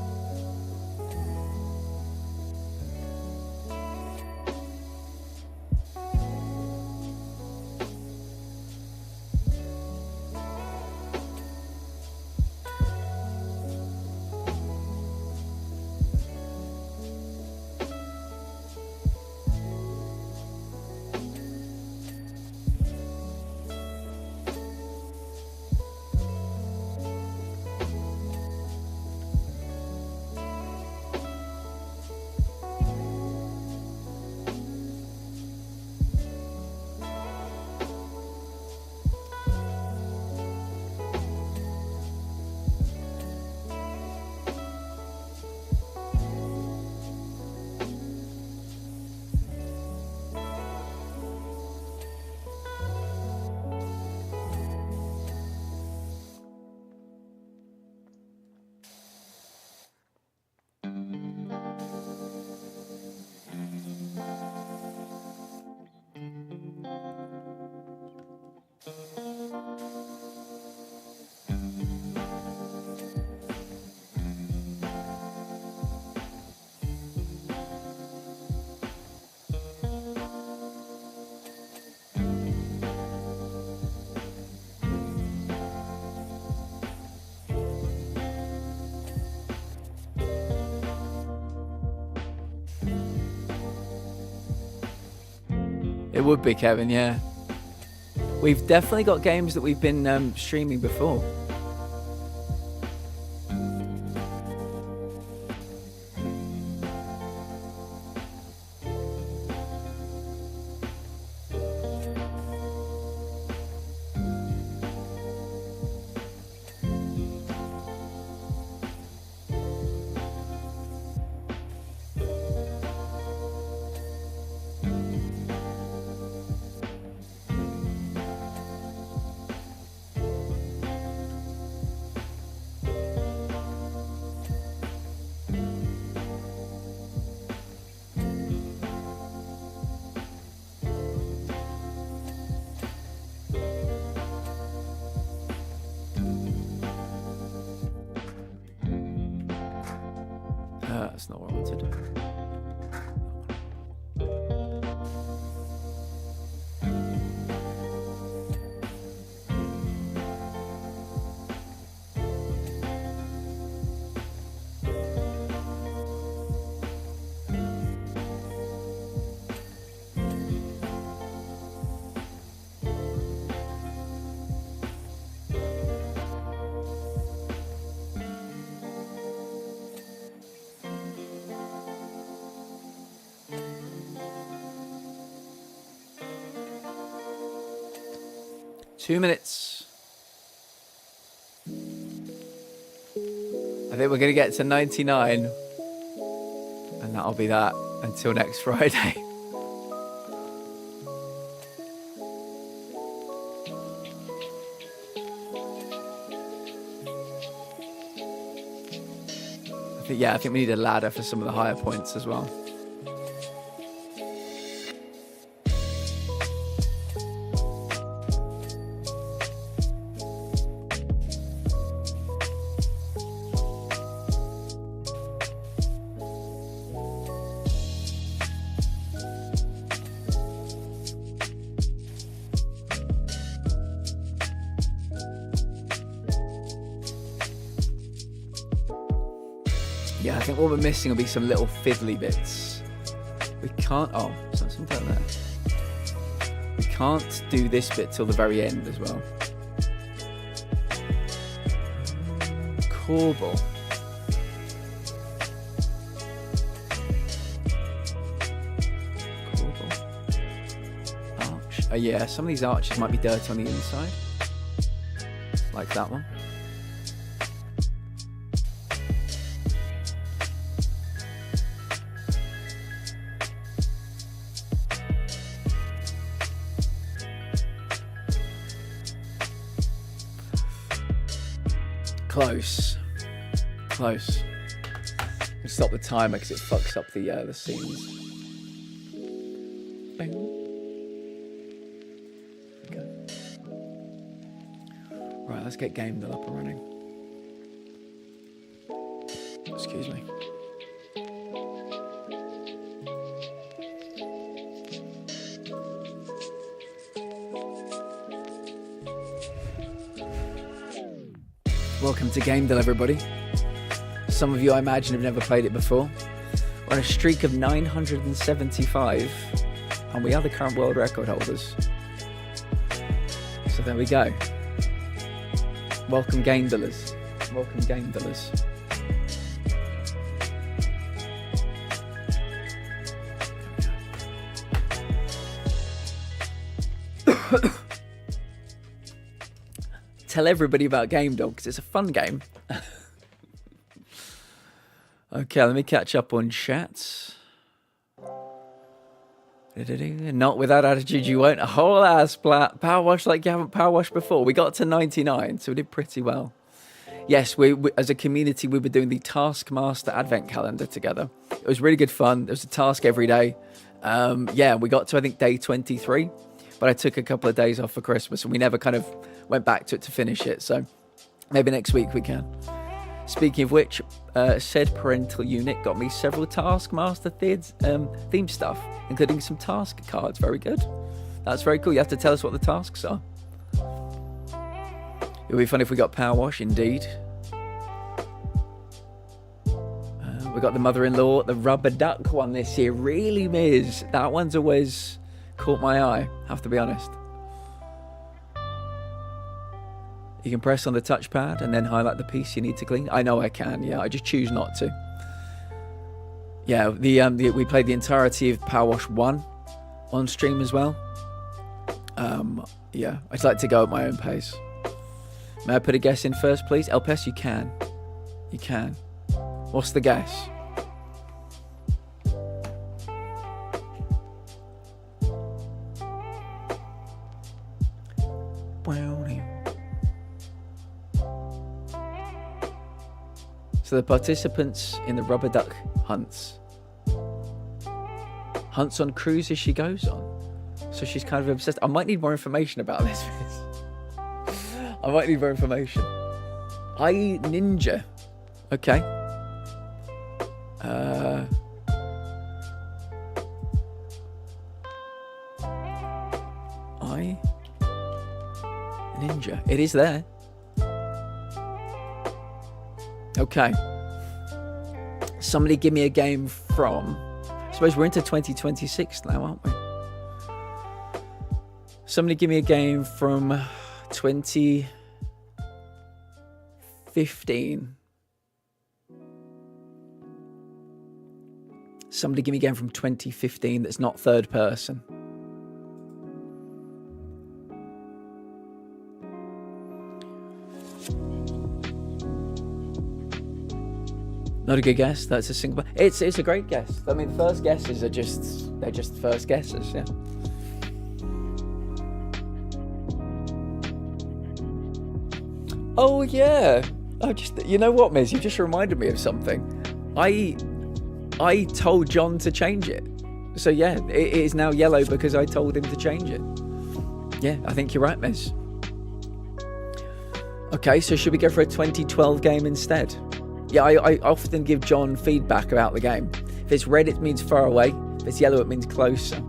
It would be, Kevin, yeah. We've definitely got games that we've been streaming before. That's not what I wanted. Two minutes. I think we're going to get to 99. And that'll be that until next Friday. I think we need a ladder for some of the higher points as well. Yeah, I think what we're missing will be some little fiddly bits. We can't... Oh, is that something down there? We can't do this bit till the very end as well. Corbel. Arch. Oh yeah, some of these arches might be dirty on the inside. Like that one. Close. Close. Stop the timer because it fucks up the scenes. Bang. Okay. Right, let's get game up and running. Excuse me. Welcome to Gamedale, everybody. Some of you, I imagine, have never played it before. We're on a streak of 975, and we are the current world record holders. So there we go. Welcome, Gamedalers. Welcome, Gamedalers. Tell everybody about Gamedale because it's a fun game. Okay, let me catch up on chats. Not without attitude, you won't. A whole ass PowerWash like you haven't PowerWashed before. We got to 99, so we did pretty well. Yes, we as a community, we were doing the Taskmaster Advent Calendar together. It was really good fun. There was a task every day. Yeah, we got to, I think, day 23. But I took a couple of days off for Christmas and we never kind of went back to it to finish it. So maybe next week we can. Speaking of which, said parental unit got me several Taskmaster theme stuff, including some task cards. Very good. That's very cool. You have to tell us what the tasks are. It would be fun if we got PowerWash, indeed. We got the mother-in-law, the rubber duck one this year. Really, Miz. That one's always caught my eye, have to be honest. You can press on the touchpad and then highlight the piece you need to clean. I know I can, yeah, I just choose not to. Yeah, we played the entirety of PowerWash 1 on stream as well. Yeah, I just like to go at my own pace. May I put a guess in first, please? Elpes, you can. You can. What's the guess? So the participants in the rubber duck hunts on cruises she goes on. So she's kind of obsessed. I might need more information about this. I might need more information. I Ninja. Okay. I Ninja. It is there. Okay. Somebody give me a game from... I suppose we're into 2026 now, aren't we? Somebody give me a game from 2015. Somebody give me a game from 2015 that's not third person. Not a good guess. That's a single. It's a great guess. I mean, first guesses are they're just first guesses. Yeah. Oh yeah. You know what, Miz? You just reminded me of something. I told John to change it. So yeah, it is now yellow because I told him to change it. Yeah, I think you're right, Miz. Okay, so should we go for a 2012 game instead? Yeah, I often give John feedback about the game. If it's red, it means far away. If it's yellow, it means closer.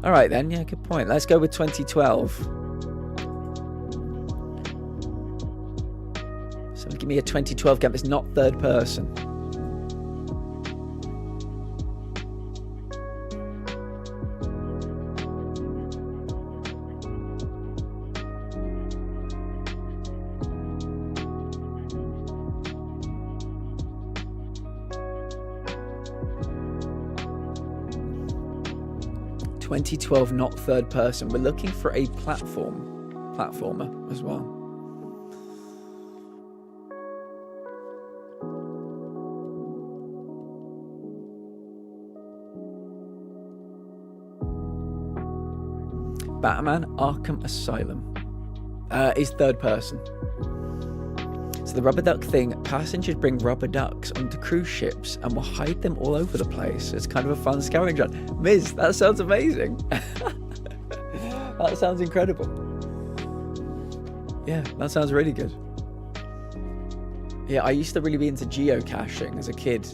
All right then, yeah, good point. Let's go with 2012. So give me a 2012 game that's not third person. ...2012, not third person. We're looking for a platformer as well. Batman Arkham Asylum is third person. So the rubber duck thing, passengers bring rubber ducks onto cruise ships and will hide them all over the place. It's kind of a fun scavenger hunt. Miz, that sounds amazing. That sounds incredible. Yeah, that sounds really good. Yeah, I used to really be into geocaching as a kid.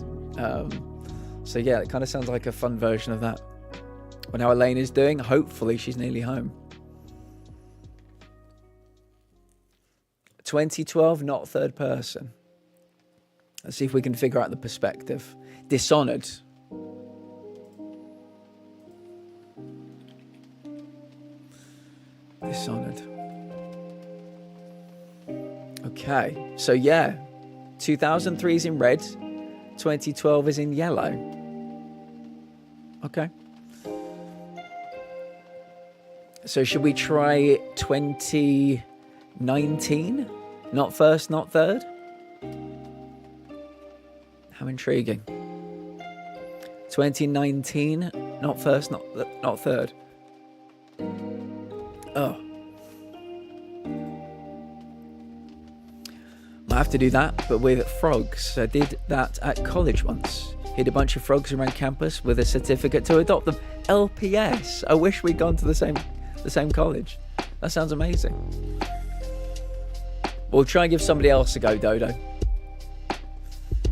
So yeah, it kind of sounds like a fun version of that. Well, how Elaine is doing, hopefully she's nearly home. 2012, not third person. Let's see if we can figure out the perspective. Dishonored. Dishonored. Okay, so yeah, 2003 is in red, 2012 is in yellow. Okay. So should we try 2019? Not first, not third? How intriguing. 2019, not first, not third. Oh. I have to do that, but with frogs. I did that at college once. Hid a bunch of frogs around campus with a certificate to adopt them. LPS. I wish we'd gone to the same college. That sounds amazing. We'll try and give somebody else a go, Dodo.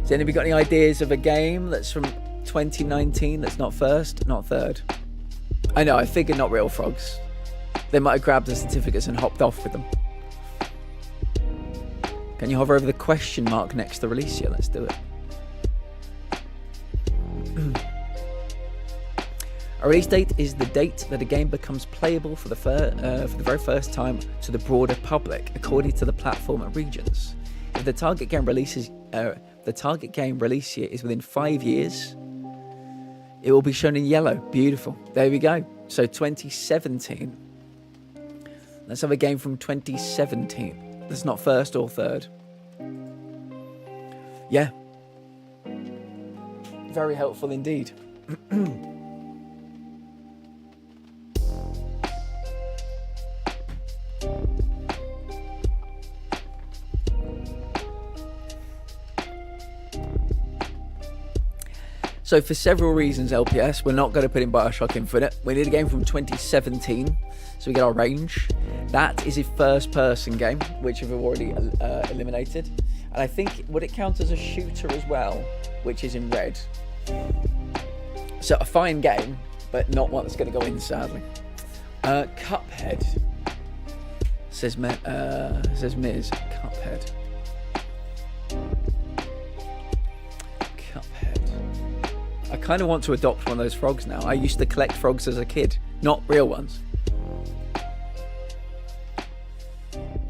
Has anybody got any ideas of a game that's from 2019 that's not first, not third? I know, I figured not real frogs. They might have grabbed the certificates and hopped off with them. Can you hover over the question mark next to release? Yeah, let's do it. A release date is the date that a game becomes playable for the very first time to the broader public, according to the platform and regions. If the target game release year is within 5 years, it will be shown in yellow. Beautiful. There we go. So 2017. Let's have a game from 2017. That's not first or third. Yeah. Very helpful indeed. So for several reasons, LPS, we're not going to put in Bioshock Infinite. We need a game from 2017, so we get our range. That is a first-person game, which we've already eliminated. And I think, would it count as a shooter as well, which is in red? So a fine game, but not one that's going to go in, sadly. Cuphead. Says Miz. Cuphead. I kind of want to adopt one of those frogs now. I used to collect frogs as a kid. Not real ones.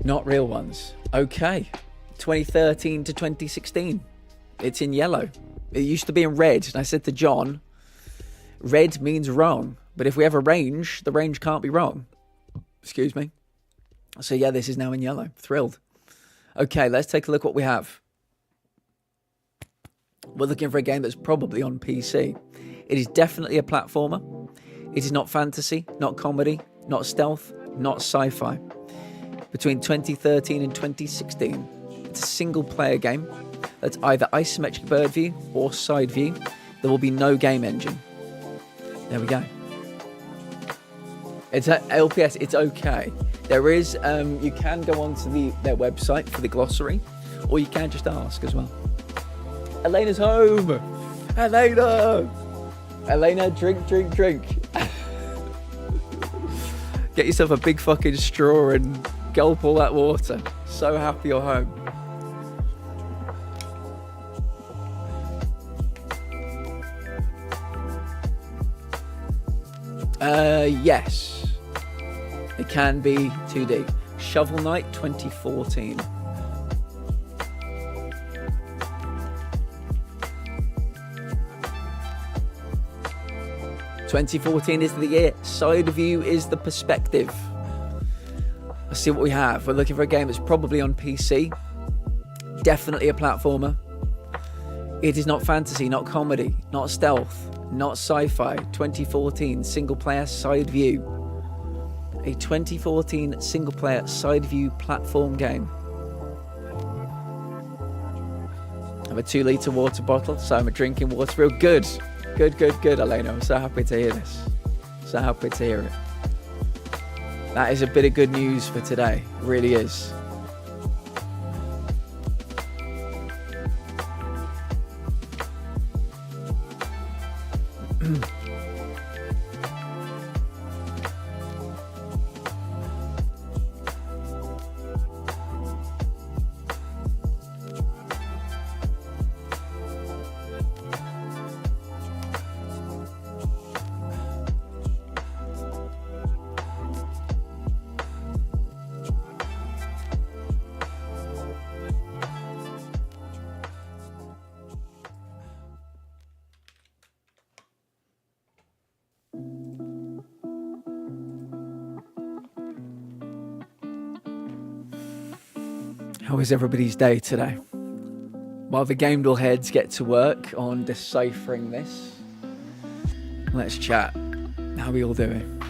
Not real ones. Okay. 2013 to 2016. It's in yellow. It used to be in red. And I said to John, red means wrong. But if we have a range, the range can't be wrong. Excuse me. So yeah, this is now in yellow. Thrilled. Okay, let's take a look what we have. We're looking for a game that's probably on PC. It is definitely a platformer. It is not fantasy, not comedy, not stealth, not sci-fi. Between 2013 and 2016, it's a single-player game that's either isometric bird view or side view. There will be no game engine. There we go. It's a LPS. It's okay. There is. You can go onto their website for the glossary, or you can just ask as well. Elena's home. Elena, drink. Get yourself a big fucking straw and gulp all that water. So happy you're home. Yes. It can be 2D. Shovel Knight 2014. '14 is the year. Side view is the perspective. Let's see what we have. We're looking for a game that's probably on PC. Definitely a platformer. It is not fantasy, not comedy, not stealth, not sci-fi. 2014 single-player side view. A 2014 single-player side view platform game. I have a 2-litre water bottle, so I'm drinking water. Real good. Good, Elena. I'm so happy to hear this. So happy to hear it. That is a bit of good news for today. It really is. How is everybody's day today? While the Gamedall heads get to work on deciphering this, let's chat. How are we all doing?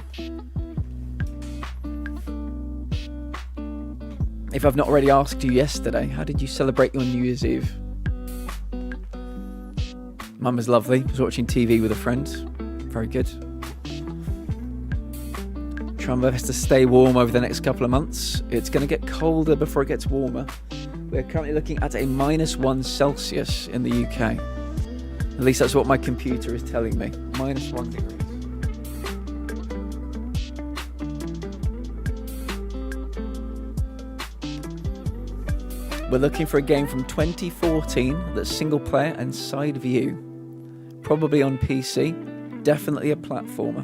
If I've not already asked you yesterday, how did you celebrate your New Year's Eve? Mum was lovely. Was watching TV with a friend. Very good. Trying my best to stay warm over the next couple of months. It's going to get colder before it gets warmer. We're currently looking at a -1 Celsius in the UK. At least that's what my computer is telling me. -1 degrees. We're looking for a game from 2014 that's single player and side view. Probably on PC. definitely a platformer.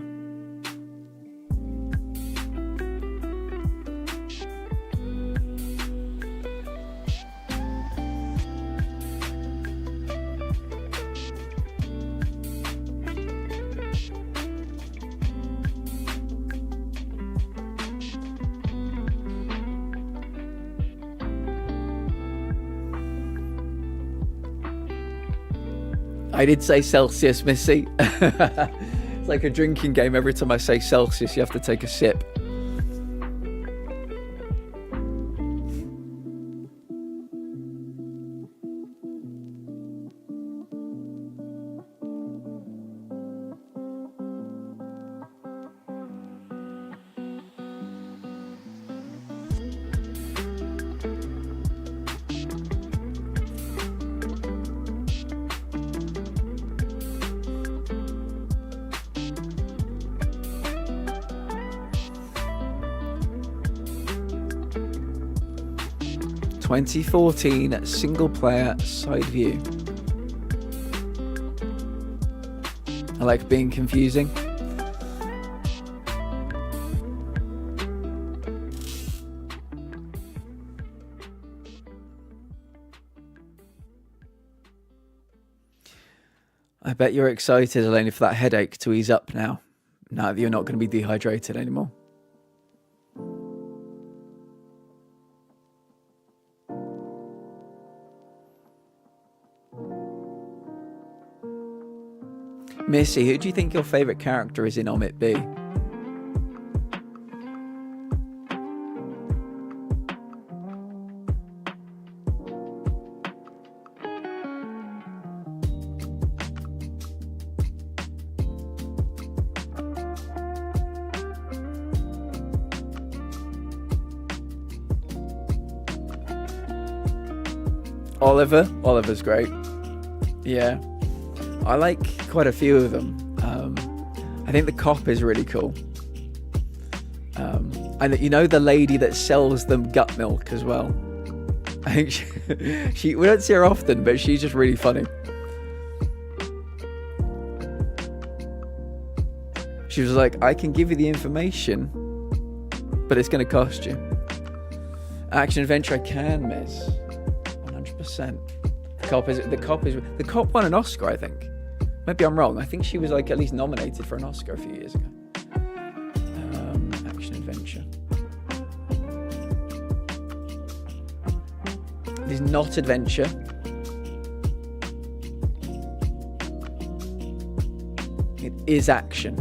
I did say Celsius, Missy. It's like a drinking game. Every time I say Celsius, you have to take a sip. ...2014 single-player side view. I like being confusing. I bet you're excited, Elena, for that headache to ease up now. Now that you're not going to be dehydrated anymore. Missy, who do you think your favourite character is in Omit B? Oliver? Oliver's great. Yeah. I like quite a few of them. I think the cop is really cool. And you know the lady that sells them gut milk as well. I think she we don't see her often, but she's just really funny. She was like, I can give you the information, but it's going to cost you. Action adventure I can miss. 100%. The cop won an Oscar, I think. Maybe I'm wrong. I think she was like at least nominated for an Oscar a few years ago. Action adventure. It is not adventure. It is action.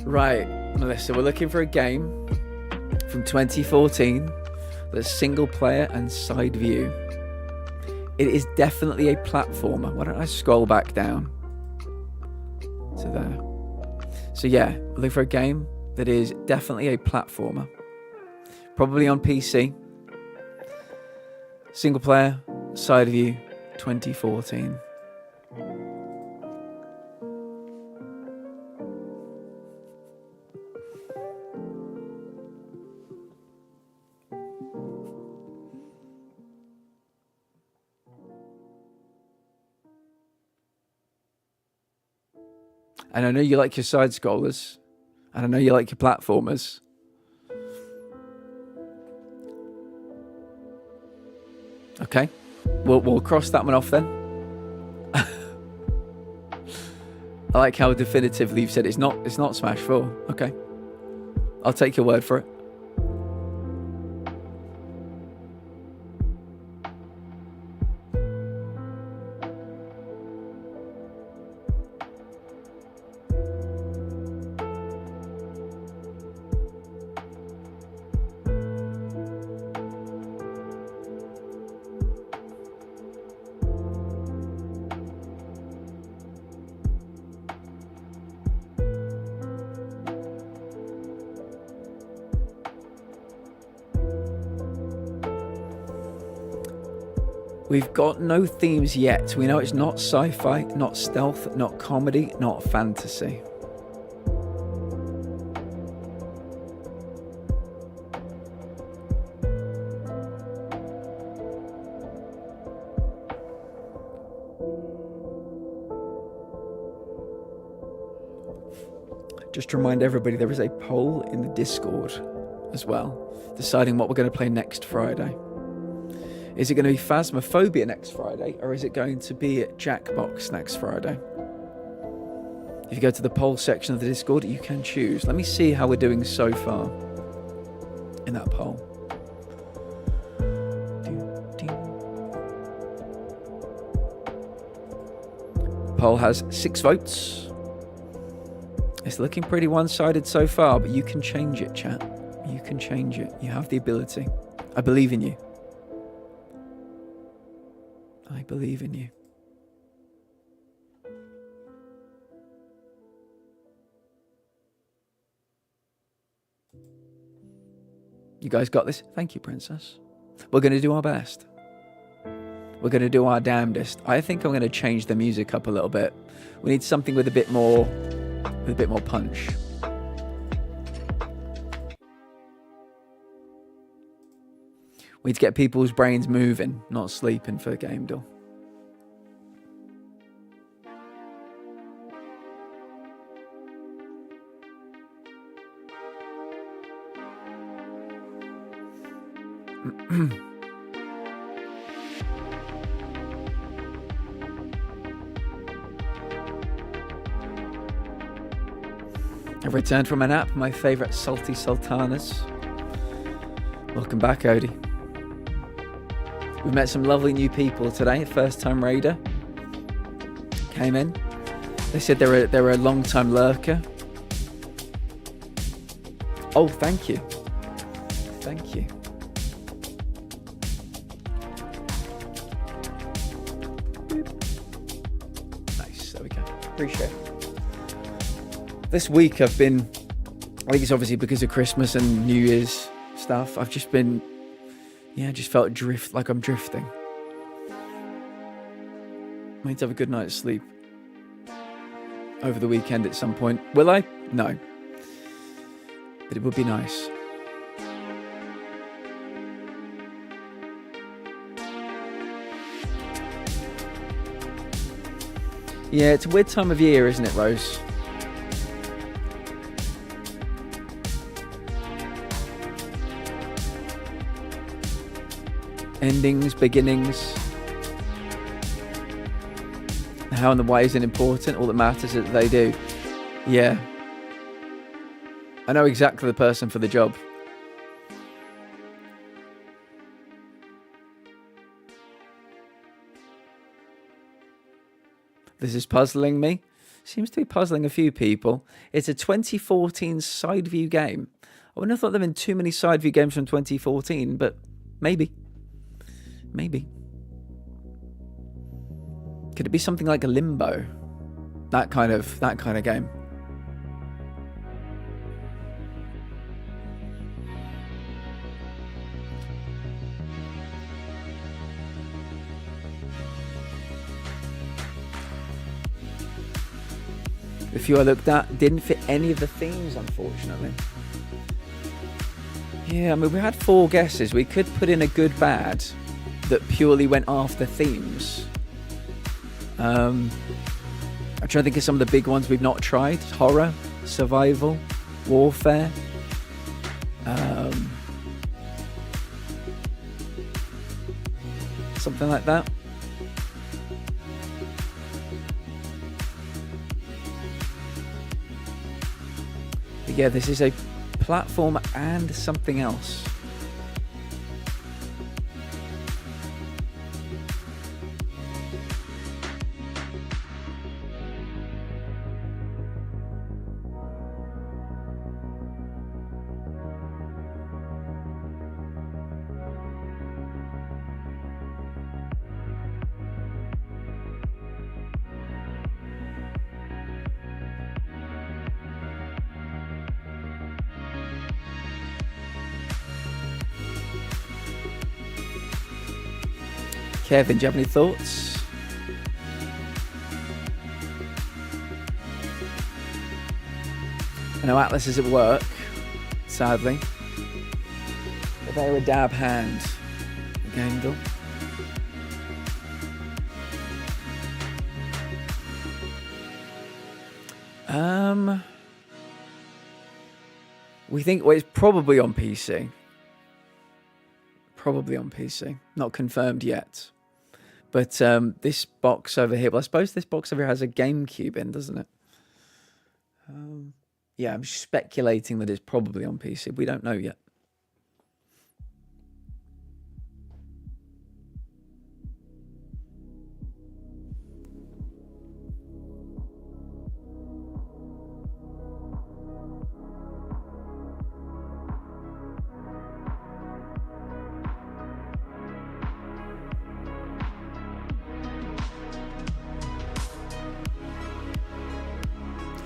Right, Melissa, we're looking for a game from 2014 that's single player and side view. It is definitely a platformer. Why don't I scroll back down to there? So yeah, looking for a game that is definitely a platformer. Probably on PC. Single player, side view, 2014. And I know you like your side scrollers. And I know you like your platformers. Okay. We'll cross that one off then. I like how definitively you've said it's not Smash 4. Okay. I'll take your word for it. We've got no themes yet. We know it's not sci-fi, not stealth, not comedy, not fantasy. Just to remind everybody, there is a poll in the Discord as well, deciding what we're going to play next Friday. Is it going to be Phasmophobia next Friday, or is it going to be Jackbox next Friday? If you go to the poll section of the Discord, you can choose. Let me see how we're doing so far in that poll. Poll has 6 votes. It's looking pretty one-sided so far, but you can change it, chat. You can change it. You have the ability. I believe in you. I believe in you. You guys got this? Thank you, Princess. We're going to do our best. We're going to do our damnedest. I think I'm going to change the music up a little bit. We need something with a bit more punch. We need to get people's brains moving, not sleeping for Game Door. I've returned from a nap, my favourite salty sultanas. Welcome back, Odie. We've met some lovely new people today. First time raider came in. They said they were a long time lurker. Oh, thank you. Thank you. Nice, there we go. Appreciate it. This week I think it's obviously because of Christmas and New Year's stuff. I've just been, just felt like I'm drifting. I need to have a good night's sleep over the weekend at some point. Will I? No. But it would be nice. Yeah, it's a weird time of year, isn't it, Rose? Endings, beginnings. How and the why isn't important. All that matters is that they do. Yeah. I know exactly the person for the job. This is puzzling me. Seems to be puzzling a few people. It's a 2014 side view game. I wouldn't have thought there had been too many side view games from 2014, but maybe. Maybe. Could it be something like a Limbo? That kind of game. The few I looked at didn't fit any of the themes, unfortunately. Yeah, I mean, we had 4 guesses. We could put in a good bad that purely went after themes. I'm trying to think of some of the big ones we've not tried. Horror, survival, warfare. Something like that. But yeah, this is a platform and something else. Kevin, do you have any thoughts? I know Atlas is at work, sadly. But they're a dab hand. Gaindle. We think, well, it's probably on PC. Probably on PC. Not confirmed yet. But this box over here, well, I suppose this box over here has a GameCube in, doesn't it? Yeah, I'm speculating that it's probably on PC. We don't know yet.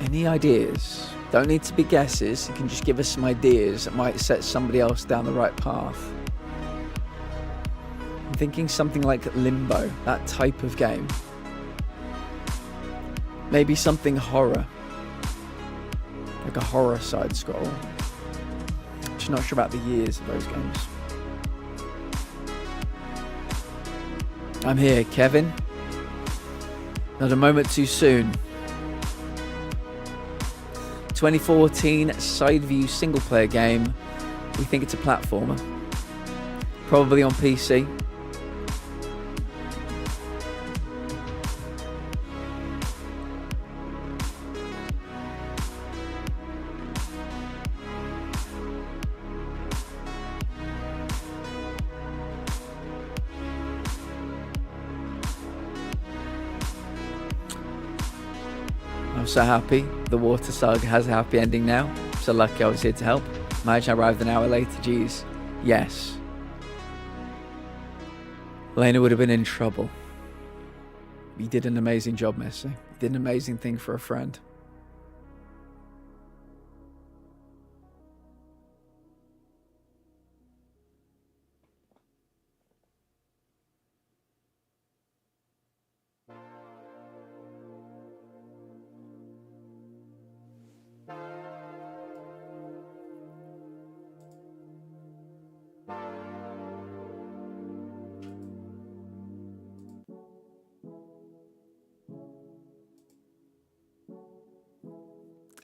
Any ideas? Don't need to be guesses. You can just give us some ideas that might set somebody else down the right path. I'm thinking something like Limbo, that type of game. Maybe something horror. Like a horror side scroll. Just not sure about the years of those games. I'm here, Kevin. Not a moment too soon. 2014 side view single player game. We think it's a platformer. Probably on PC. I'm so happy. The Water Saga has a happy ending now. So lucky I was here to help. Imagine I arrived an hour later. Jeez. Yes. Lena would have been in trouble. You did an amazing job, Messi. You did an amazing thing for a friend.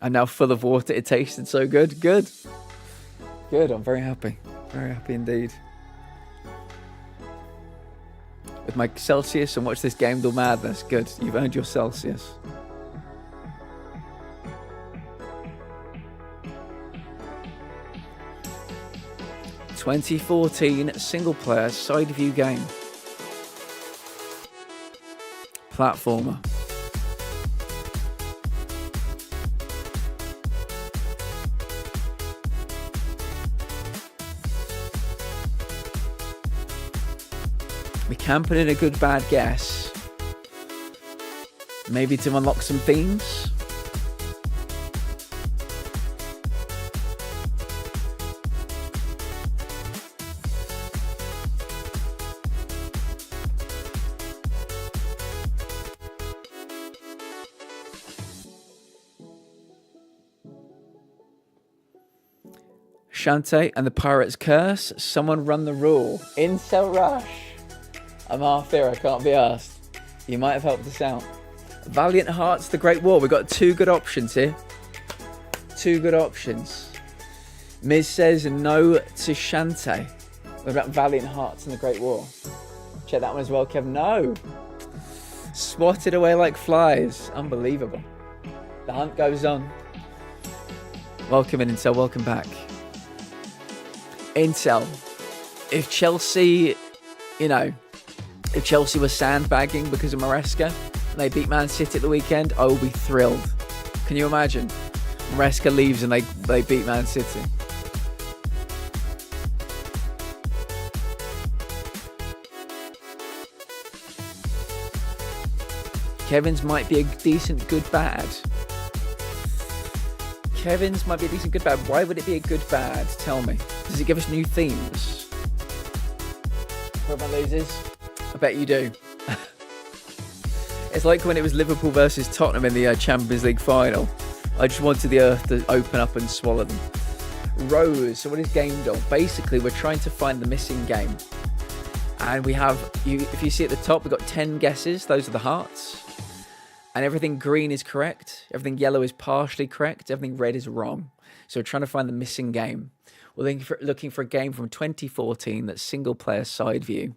And now full of water. It tasted so good. Good. Good. I'm very happy. Very happy indeed. With my Celsius and watch this game do madness. Good. You've earned your Celsius. ...2014 single-player side-view game. Platformer. We can put in a good bad guess. Maybe to unlock some themes. Shantae and the Pirate's Curse. Someone run the rule. Incel Rush. I'm half there, I can't be asked. You might have helped us out. Valiant Hearts, The Great War. We've got two good options here. Two good options. Miz says no to Shantae. What about Valiant Hearts and The Great War? Check that one as well, Kevin. No. Swatted away like flies. Unbelievable. The hunt goes on. Welcome in, Intel. Welcome back. Intel. If Chelsea, if Chelsea were sandbagging because of Maresca and they beat Man City at the weekend, I will be thrilled. Can you imagine? Maresca leaves and they beat Man City. Kevin's might be a decent good bad. Kevin's might be a decent good bad. Why would it be a good bad? Tell me. Does it give us new themes? Everyone loses. I bet you do. It's like when it was Liverpool versus Tottenham in the Champions League final. I just wanted the earth to open up and swallow them. Rose. So what is game doll? Basically, we're trying to find the missing game. And we have, if you see at the top, we've got 10 guesses. Those are the hearts. And everything green is correct. Everything yellow is partially correct. Everything red is wrong. So we're trying to find the missing game. We're looking for a game from 2014 that's single-player side view.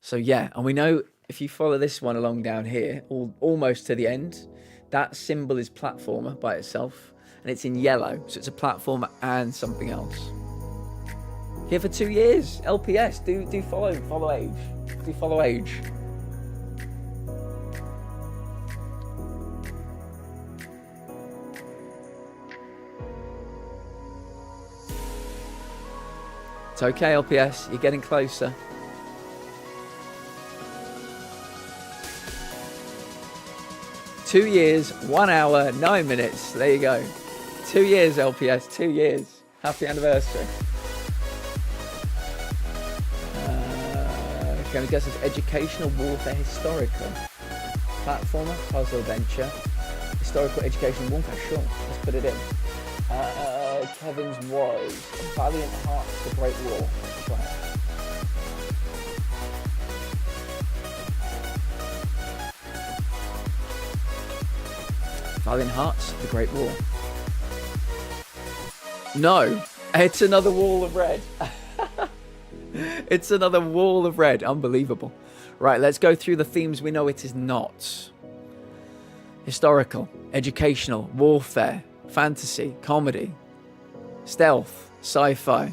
So yeah, and we know if you follow this one along down here, almost to the end, that symbol is platformer by itself, and it's in yellow, so it's a platformer and something else. Here for 2 years, LPS. Do follow age. Do follow age. It's okay, LPS. You're getting closer. Two years, 1 hour, 9 minutes. There you go. 2 years, LPS. 2 years. Happy anniversary. Going to guess it's educational, warfare, historical. Platformer, puzzle, adventure. Historical, educational, warfare. Sure. Let's put it in. Kevin's was Valiant Hearts, The Great War. Let's try it. Valiant Hearts, The Great War. No, it's another wall of red. It's another wall of red. Unbelievable. Right, let's go through the themes we know it is not. Historical, educational, warfare, fantasy, comedy, stealth, sci-fi.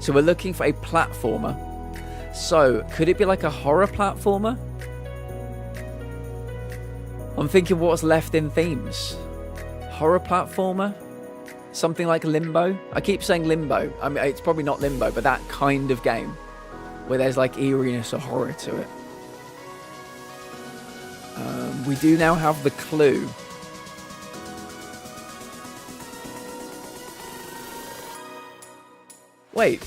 So we're looking for a platformer. So could it be like a horror platformer? I'm thinking what's left in themes. Horror platformer? Something like Limbo? I keep saying Limbo. I mean, it's probably not Limbo, but that kind of game where there's like eeriness or horror to it. We do now have the clue. Wait.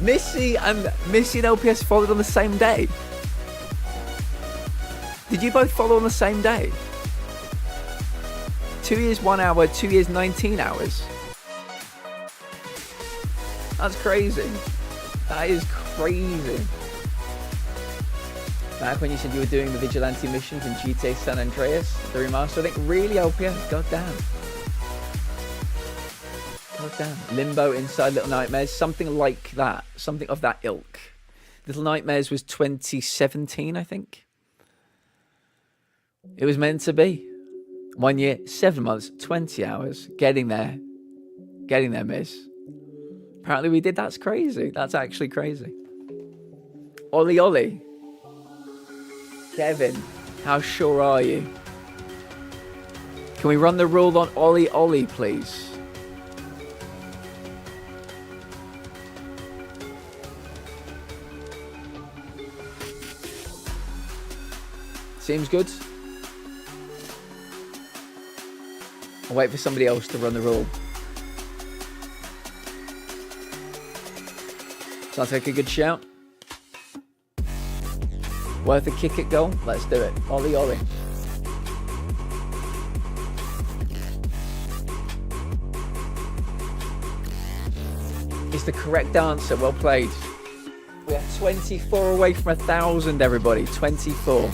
Missy and LPS followed on the same day. Did you both follow on the same day? 2 years, 1 hour, 2 years, 19 hours. That's crazy. That is crazy. Back when you said you were doing the vigilante missions in GTA San Andreas, the remaster, I think, really, LPS? God damn. Limbo, Inside, Little Nightmares, something like that. Something of that ilk. Little Nightmares was 2017, I think. It was meant to be. 1 year, 7 months, 20 hours. Getting there, miss. Apparently we did. That's crazy. That's actually crazy. Ollie Ollie. Kevin, how sure are you? Can we run the rule on Ollie Ollie, please? Seems good. I'll wait for somebody else to run the rule. Sounds like a good shout. Worth a kick it goal? Let's do it. Ollie Ollie. It's the correct answer. Well played. We are 24 away from 1,000, everybody. 24.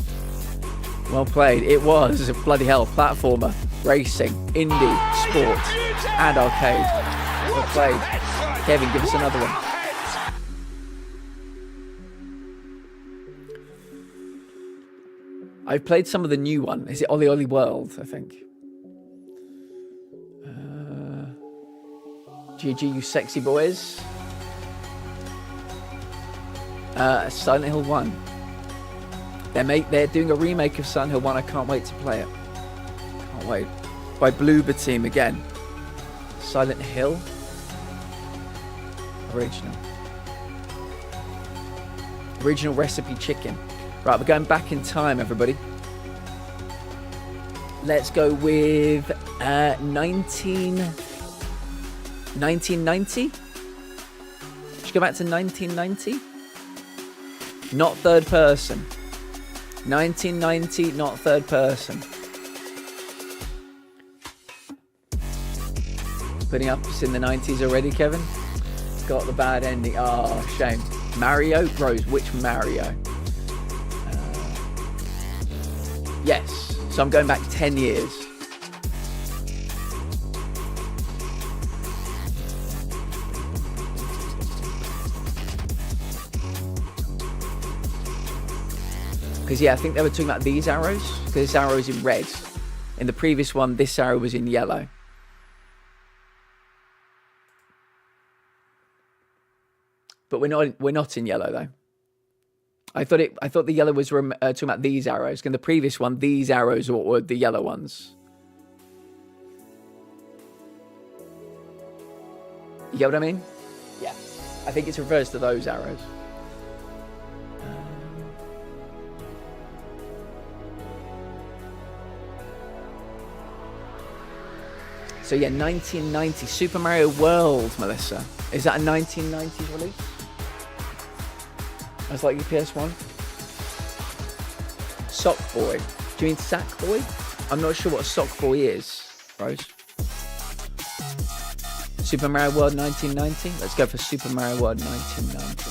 Well played. It was, bloody hell, platformer, racing, indie, sport, and arcade. Well played. Kevin, give us another one. I've played some of the new one. Is it Ollie Ollie World, I think? GG, you sexy boys. Silent Hill 1. They're doing a remake of Silent Hill 1. I can't wait to play it. Can't wait. By Bloober Team again. Silent Hill. Original recipe chicken. Right, we're going back in time, everybody. Let's go with 1990. Just go back to 1990. Not third person. 1990, not third person. Putting up us in the 90s already, Kevin. Got the bad ending. Oh, shame. Mario? Rose, which Mario? Yes. So I'm going back 10 years. Because, yeah, I think they were talking about these arrows. Because this arrow is in red. In the previous one, this arrow was in yellow. But we're not in yellow, though. I thought the yellow was talking about these arrows. In the previous one, these arrows were the yellow ones. You get what I mean? Yeah. I think it refers to those arrows. So yeah, 1990 Super Mario World, Melissa. Is that a 1990s release? That's like your PS1. Sock Boy. Do you mean Sack Boy? I'm not sure what a Sock Boy is, Rose. Super Mario World 1990. Let's go for Super Mario World 1990.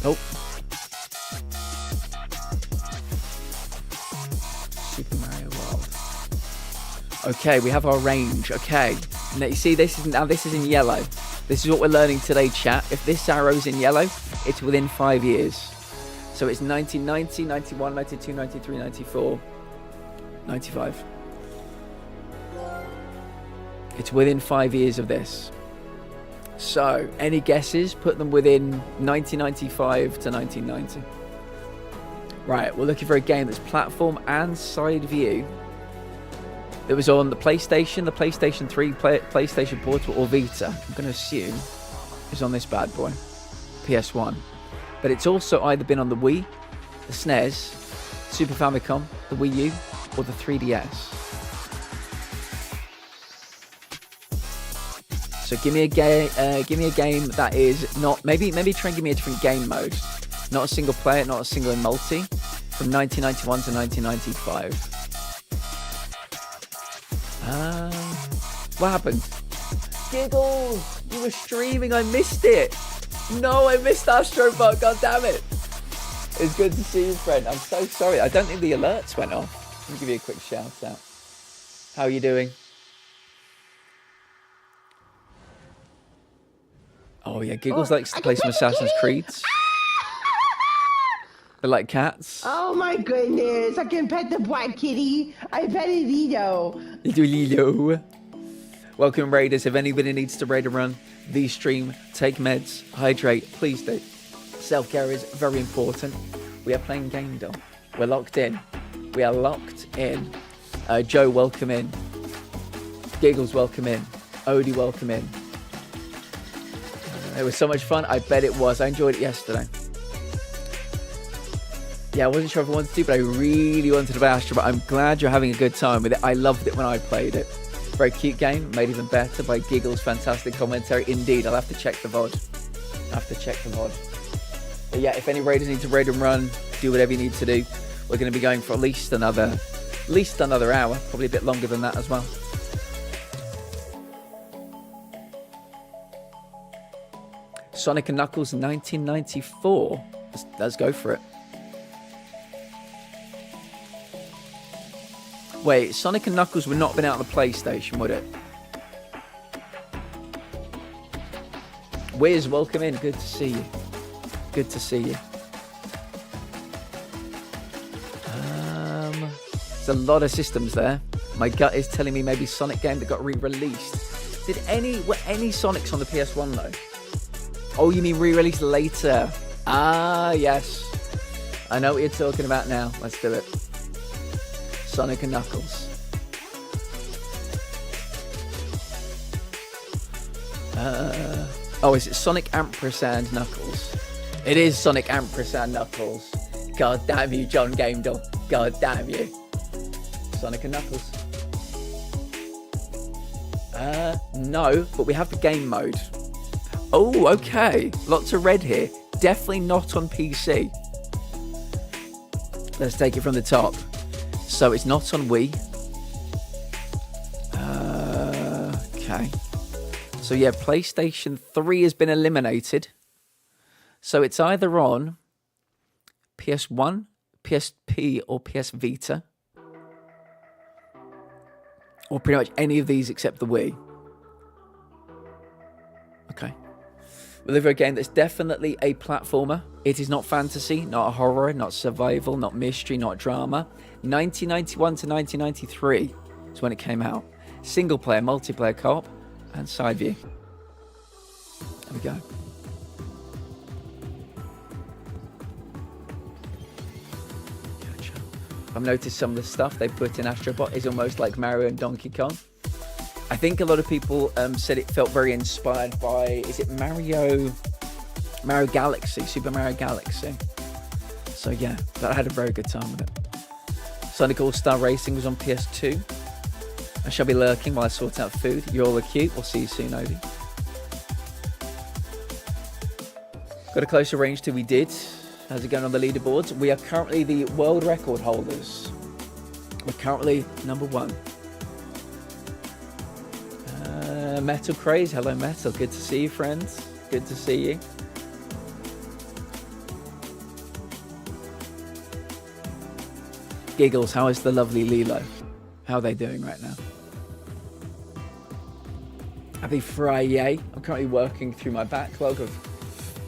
Oh. Super Mario World. Okay, we have our range. Okay. Now you see this is in yellow. This is what we're learning today, chat. If this arrow's in yellow, it's within 5 years. So it's 1990, 91, 92, 93, 94, 95. It's within 5 years of this. So, any guesses? Put them within 1995 to 1990. Right, we're looking for a game that's platform and side view. That was on the PlayStation 3, PlayStation Portal, or Vita. I'm going to assume it's on this bad boy, PS1. But it's also either been on the Wii, the SNES, Super Famicom, the Wii U, or the 3DS. So give me a game that is not maybe try and give me a different game mode, not a single player, not a single in multi, from 1991 to 1995. What happened? Giggles! You were streaming, I missed it! No, I missed Astrobot, god damn it! It's good to see you, friend. I'm so sorry. I don't think the alerts went off. Let me give you a quick shout out. How are you doing? Oh yeah, Giggles likes to play some Assassin's Creeds. They're like cats. Oh my goodness, I can pet the black kitty. I pet it Lido. Little Lilo. Welcome, Raiders. If anybody needs to raid a run, the stream, take meds, hydrate, please do. Self-care is very important. We are playing Game Doll. We're locked in. We are locked in. Joe, welcome in. Giggles, welcome in. Odie, welcome in. It was so much fun. I bet it was. I enjoyed it yesterday. Yeah, I wasn't sure if I wanted to, but I really wanted to play Astro, but I'm glad you're having a good time with it. I loved it when I played it. Very cute game, made even better by Giggles' fantastic commentary. Indeed, I'll have to check the VOD. But yeah, if any raiders need to raid and run, do whatever you need to do. We're going to be going for at least another hour, probably a bit longer than that as well. Sonic and Knuckles 1994. Let's go for it. Wait, Sonic and Knuckles would not have been out on the PlayStation, would it? Wiz, welcome in. Good to see you. Good to see you. There's a lot of systems there. My gut is telling me maybe Sonic game that got re-released. Were any Sonics on the PS1 though? Oh, you mean re-released later? Ah, yes. I know what you're talking about now. Let's do it. Sonic and Knuckles. Oh, is it Sonic ampersand Knuckles? It is Sonic ampersand Knuckles. God damn you, John Game Doll. God damn you. Sonic and Knuckles. No, but we have the game mode. Oh, okay. Lots of red here. Definitely not on PC. Let's take it from the top. So it's not on Wii. Okay. So yeah, PlayStation 3 has been eliminated. So it's either on PS1, PSP, or PS Vita. Or pretty much any of these except the Wii. Okay. We're looking for a game that's definitely a platformer. It is not fantasy, not horror, not survival, not mystery, not drama. 1991 to 1993 is when it came out. Single player, multiplayer co-op, and side view. There we go. I've noticed some of the stuff they put in Astrobot is almost like Mario and Donkey Kong. I think a lot of people said it felt very inspired by, is it Mario Galaxy, Super Mario Galaxy. So yeah, but I had a very good time with it. Sonic All-Star Racing was on PS2. I shall be lurking while I sort out food. You all are cute. We'll see you soon, Odie. Got a closer range to we did. How's it going on the leaderboards? We are currently the world record holders. We're currently number 1. Metal Craze. Hello, Metal. Good to see you, friends. Good to see you. Giggles, how is the lovely Lilo? How are they doing right now? Happy Friday. I'm currently working through my backlog of,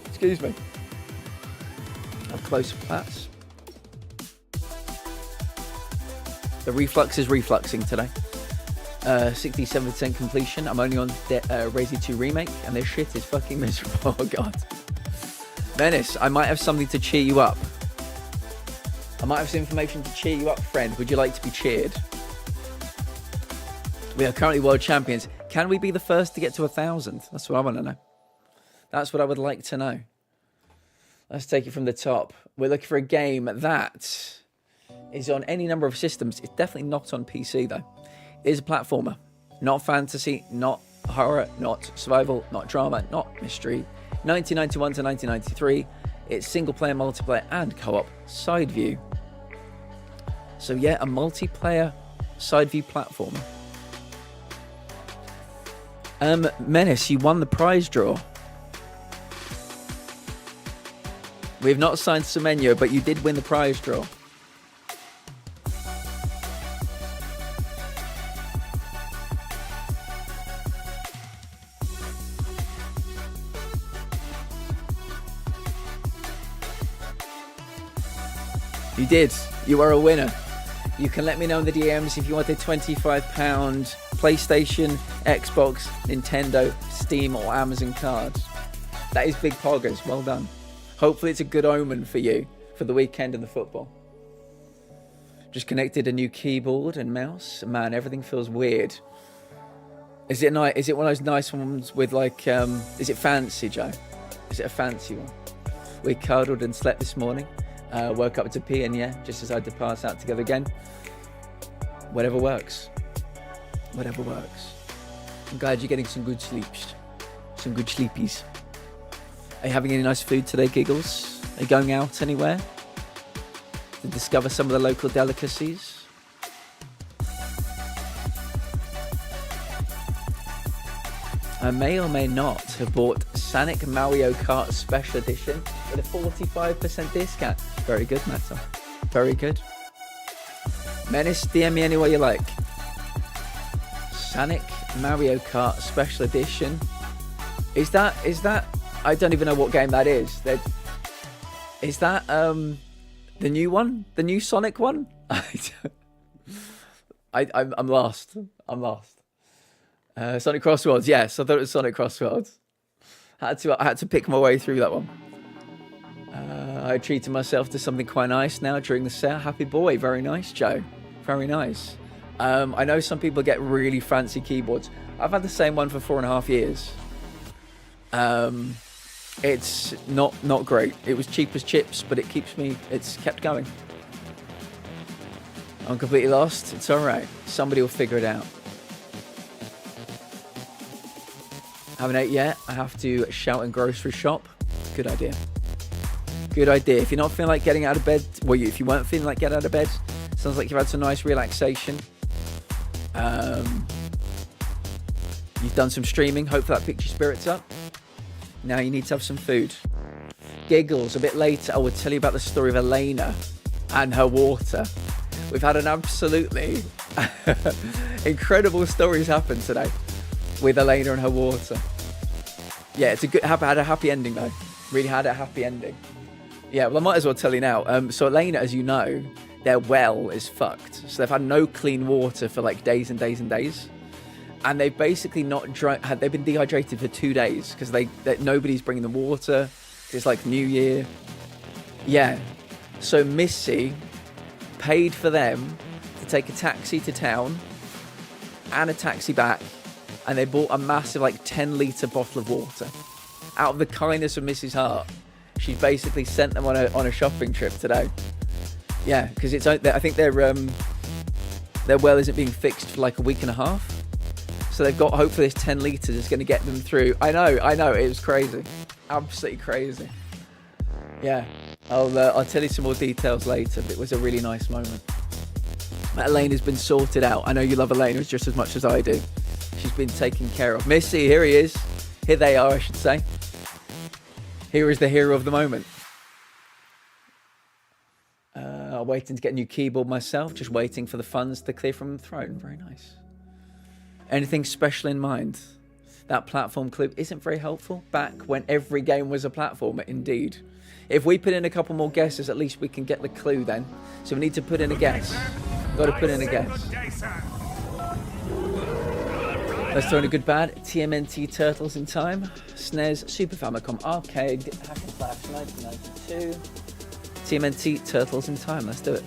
excuse me, of close plats. The reflux is refluxing today. 67% completion. I'm only on Resi 2 Remake, and this shit is fucking miserable. Oh god. Menace, I might have something to cheer you up. I might have some information to cheer you up, friend. Would you like to be cheered? We are currently world champions. Can we be the first to get to 1,000? That's what I want to know. That's what I would like to know. Let's take it from the top. We're looking for a game that is on any number of systems. It's definitely not on PC, though. It is a platformer. Not fantasy, not horror, not survival, not drama, not mystery. 1991 to 1993. It's single player, multiplayer, and co-op side view. So yeah, a multiplayer side view platformer. Menace, you won the prize draw. We have not signed Semenyo, but you did win the prize draw. You did. You are a winner. You can let me know in the DMs if you want a £25 PlayStation, Xbox, Nintendo, Steam, or Amazon card. That is big poggers. Well done. Hopefully it's a good omen for you for the weekend and the football. Just connected a new keyboard and mouse. Man, everything feels weird. Is it nice? Is it one of those nice ones with like? Is it fancy, Joe? Is it a fancy one? We cuddled and slept this morning. Woke up to pee and yeah, just decided to pass out together again. Whatever works. Whatever works. I'm glad you're getting some good sleeps. Some good sleepies. Are you having any nice food today, Giggles? Are you going out anywhere to discover some of the local delicacies? I may or may not have bought Sonic Mario Kart Special Edition with a 45% discount. Very good, Meta. Very good. Menace, DM me anywhere you like. Sonic Mario Kart Special Edition. Is that? I don't even know what game that is. Is that the new one? The new Sonic one? I'm lost. I'm lost. Sonic Crossworlds, yes, I thought it was Sonic Crossworlds. I had to pick my way through that one. I treated myself to something quite nice now during the set. Happy boy, very nice, Joe. Very nice. I know some people get really fancy keyboards. I've had the same one for 4.5 years. It's not great. It was cheap as chips, but it's kept going. I'm completely lost. It's all right. Somebody will figure it out. Haven't ate yet. I have to shout and grocery shop. Good idea. Good idea. If you're not feeling like getting out of bed, well, if you weren't feeling like getting out of bed, sounds like you've had some nice relaxation. You've done some streaming. Hopefully that picked your spirits up. Now you need to have some food. Giggles, a bit later, I will tell you about the story of Elena and her water. We've had an absolutely incredible stories happen today with Elena and her water. Yeah, it's had a happy ending though. Really had a happy ending. Yeah, well, I might as well tell you now. So Elena, as you know, their well is fucked. So they've had no clean water for like days and days and days. And they've basically they've been dehydrated for 2 days because nobody's bringing them water. It's like New Year. Yeah. So Missy paid for them to take a taxi to town and a taxi back. And they bought a massive like 10-litre bottle of water. Out of the kindness of Missy's heart, she's basically sent them on a shopping trip today. Yeah, because I think their well isn't being fixed for like a week and a half. So they've got, hopefully this 10 litres is going to get them through. I know, it was crazy. Absolutely crazy. Yeah, I'll tell you some more details later, but it was a really nice moment. Elena's been sorted out. I know you love Elena just as much as I do. She's been taken care of. Missy, here he is. Here they are, I should say. Here is the hero of the moment. I'm waiting to get a new keyboard myself. Just waiting for the funds to clear from the throne. Very nice. Anything special in mind? That platform clue isn't very helpful back when every game was a platformer, indeed. If we put in a couple more guesses, at least we can get the clue then. So we need to put in a guess. Got to put in a guess. Let's throw in a good bad. TMNT Turtles in Time. SNES Super Famicom Arcade Hack and Slash 1992. TMNT Turtles in Time. Let's do it.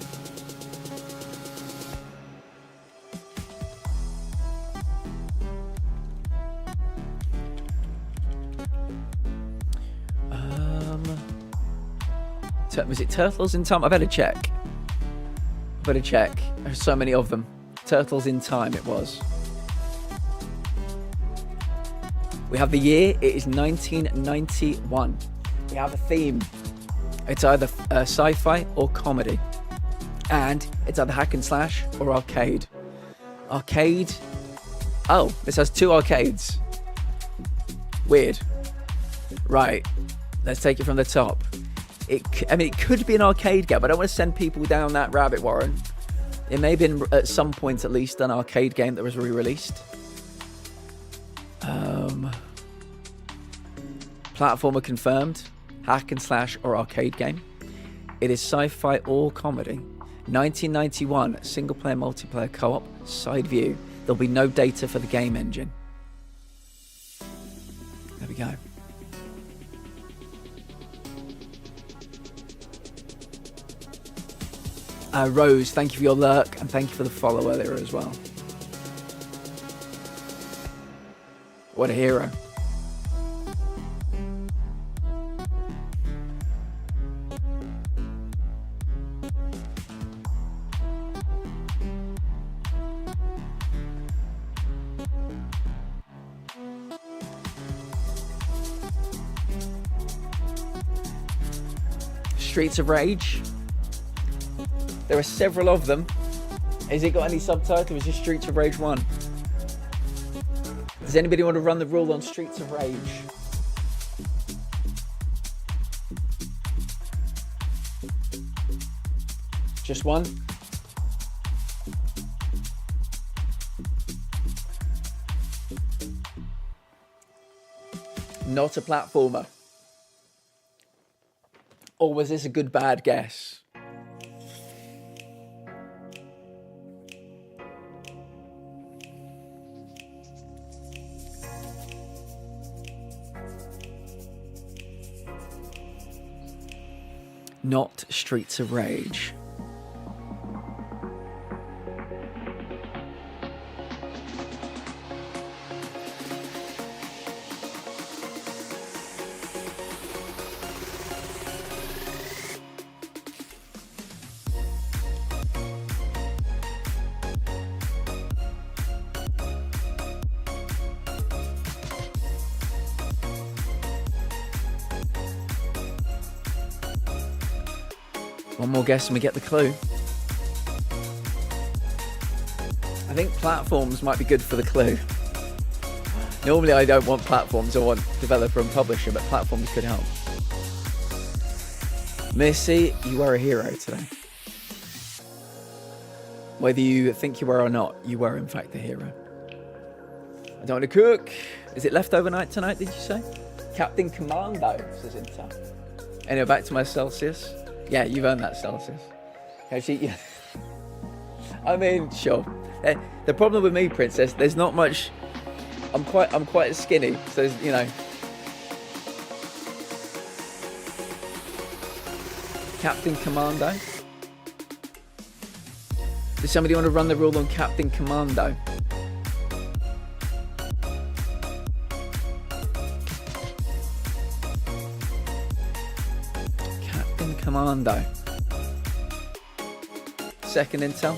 Was it Turtles in Time? I better check. There's so many of them. Turtles in Time it was. We have the year. It is 1991. We have a theme. It's either sci-fi or comedy. And it's either hack and slash or arcade. Arcade. Oh, this has 2 arcades. Weird. Right. Let's take it from the top. It could be an arcade game, but I don't want to send people down that rabbit warren. It may have been at some point at least an arcade game that was re-released. Platformer confirmed. Hack and slash or arcade game. It is sci-fi or comedy. 1991 single-player multiplayer co-op side view. There'll be no data for the game engine. There we go. Rose, thank you for your lurk and thank you for the follow earlier as well. What a hero. Streets of Rage. There are several of them. Has it got any subtitle? Is it Streets of Rage 1? Does anybody want to run the rule on Streets of Rage? Just one? Not a platformer. Or was this a good bad guess? Not Streets of Rage. One more guess and we get the clue. I think platforms might be good for the clue. Normally I don't want platforms, I want developer and publisher, but platforms could help. Missy, you are a hero today. Whether you think you were or not, you were in fact a hero. I don't want to cook. Is it left overnight tonight, did you say? Captain Commando, says Intel. Anyway, back to my Celsius. Yeah, you've earned that Celsius. Actually, yeah. I mean, sure. The problem with me, Princess, there's not much. I'm quite skinny, so you know. Captain Commando. Does somebody want to run the rule on Captain Commando? Captain Commando. Second intel.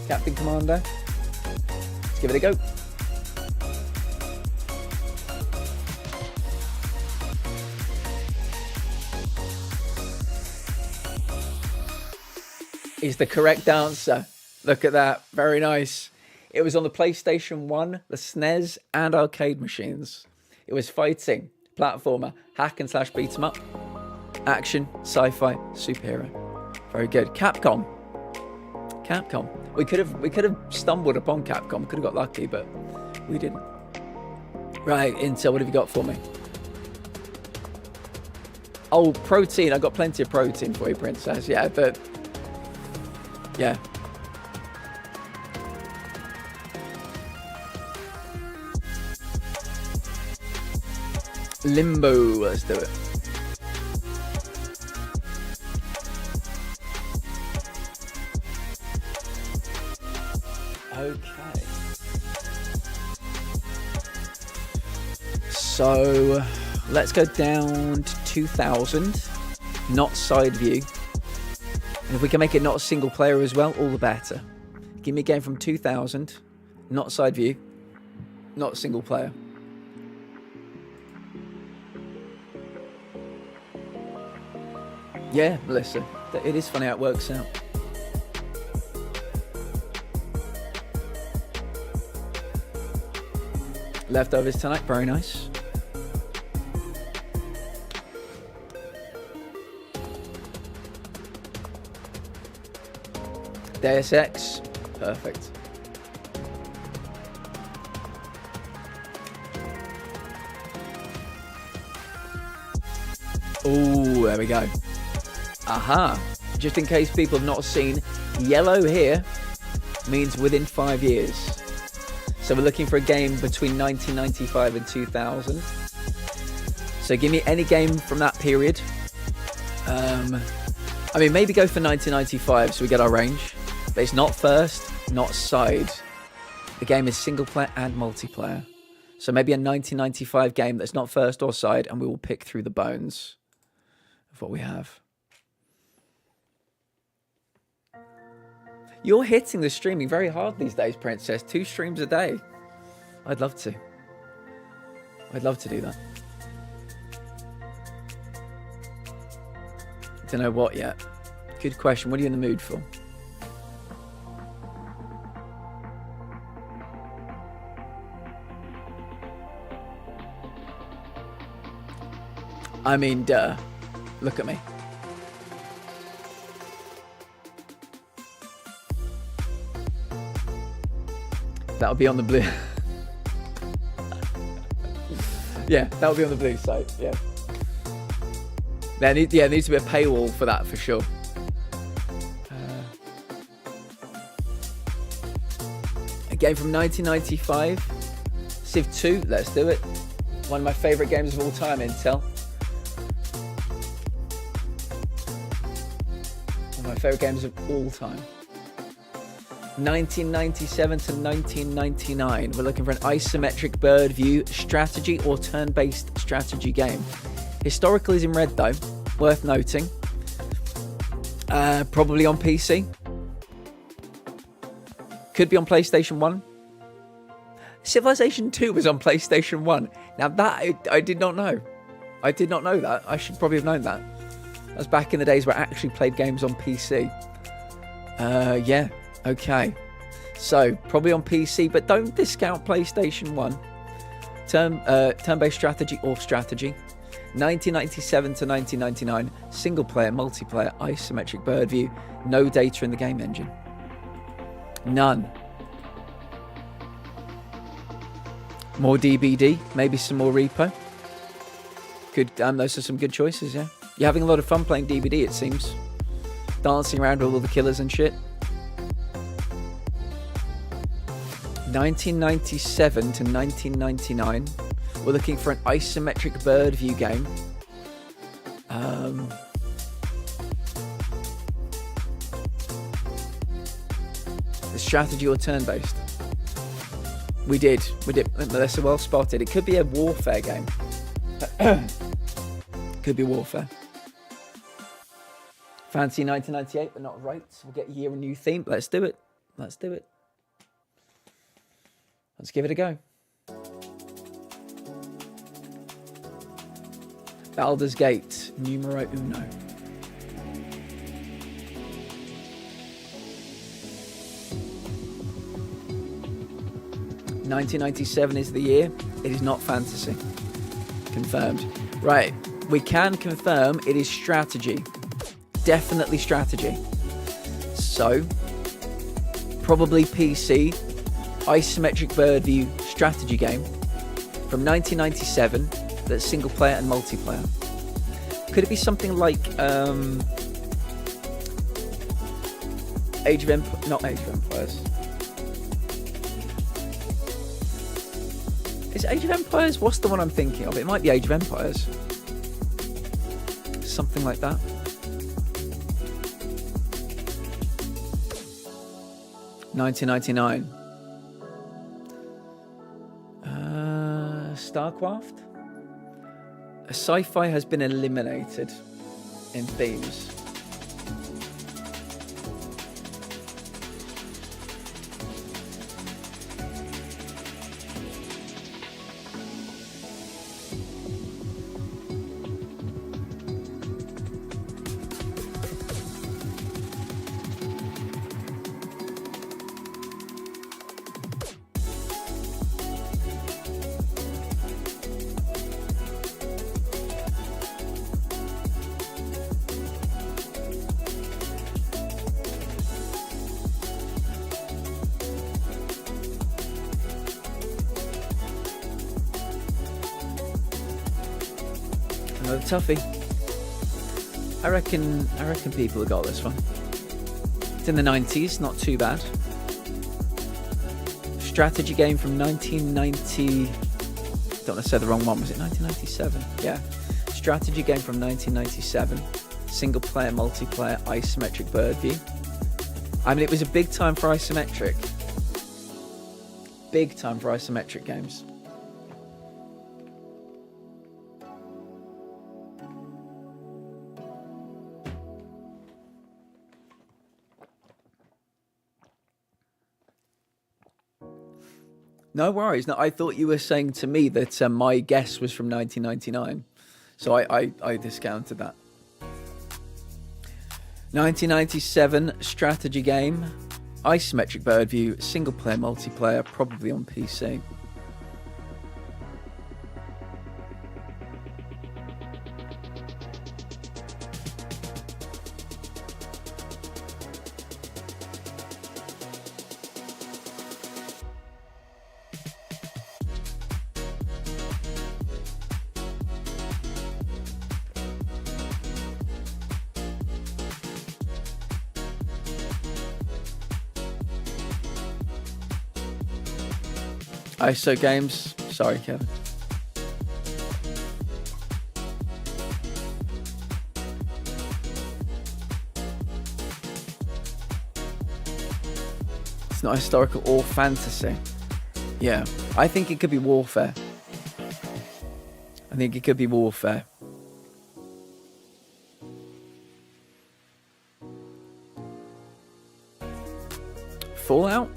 Captain Commando. Let's give it a go. Is the correct answer. Look at that. Very nice. It was on the PlayStation 1, the SNES, and arcade machines. It was fighting, platformer, hack and slash beat 'em up, action, sci-fi, superhero. Very good. Capcom. We could have stumbled upon Capcom. Could have got lucky, but we didn't. Right, Intel, what have you got for me? Oh, protein. I got plenty of protein for you, Princess. Yeah, but yeah. Limbo, let's do it. Okay. So let's go down to 2000, not side view. And if we can make it not a single player as well, all the better. Give me a game from 2000, not side view, not single player. Yeah, Melissa, it is funny how it works out. Leftovers tonight, very nice. Deus Ex, perfect. Oh, there we go. Aha. Just in case people have not seen, yellow here means within 5 years. So we're looking for a game between 1995 and 2000. So give me any game from that period. I mean, maybe go for 1995 so we get our range. But it's not first, not side. The game is single player and multiplayer. So maybe a 1995 game that's not first or side, and we will pick through the bones of what we have. You're hitting the streaming very hard these days, Princess. 2 streams a day. I'd love to. I'd love to do that. Don't know what yet. Good question. What are you in the mood for? I mean, duh. Look at me. That'll be on the blue. Yeah, that'll be on the blue side. Yeah. There needs to be a paywall for that for sure. A game from 1995. Civ 2. Let's do it. One of my favourite games of all time, Intel. One of my favourite games of all time. 1997 to 1999. We're looking for an isometric bird view strategy or turn-based strategy game. Historical is in red though, worth noting. Probably on PC. Could be on PlayStation 1. Civilization 2 was on PlayStation 1. Now that I did not know. I did not know that. I should probably have known that. That was back in the days where I actually played games on PC. Yeah, okay. So, probably on PC, but don't discount PlayStation 1. Turn-based strategy or strategy. 1997 to 1999, single-player, multiplayer, isometric bird view. No data in the game engine. None. More DBD, maybe some more repo. Good, those are some good choices, yeah. You're having a lot of fun playing DBD, it seems. Dancing around with all the killers and shit. 1997 to 1999. We're looking for an isometric bird view game. The strategy or turn-based? We did. That's well spotted. It could be a warfare game. Could be warfare. Fancy 1998, but not right. We'll get a year and new theme. Let's do it. Let's do it. Let's give it a go. Baldur's Gate, numero uno. (1997) is the year. It is not fantasy. Confirmed. Right, we can confirm it is strategy. Definitely strategy. So, probably PC, isometric bird view strategy game from 1997 that's single player and multiplayer. Could it be something like not Age of Empires? Is it Age of Empires? What's the one I'm thinking of? It might be Age of Empires. Something like that. (1999). StarCraft? Sci-fi has been eliminated in themes. Another toughie. I reckon people have got this one. It's in the 90s, not too bad. Strategy game from 1990. Don't want to say the wrong one. Was it 1997? Yeah. Strategy game from 1997. Single player, multiplayer, isometric bird view. I mean, it was a big time for isometric. Big time for isometric games. No worries. No, I thought you were saying to me that my guess was from 1999. So I discounted that. 1997 strategy game. Isometric bird view. Single player, multiplayer. Probably on PC. ISO games. Sorry, Kevin. It's not historical or fantasy. Yeah, I think it could be warfare. I think it could be warfare. Fallout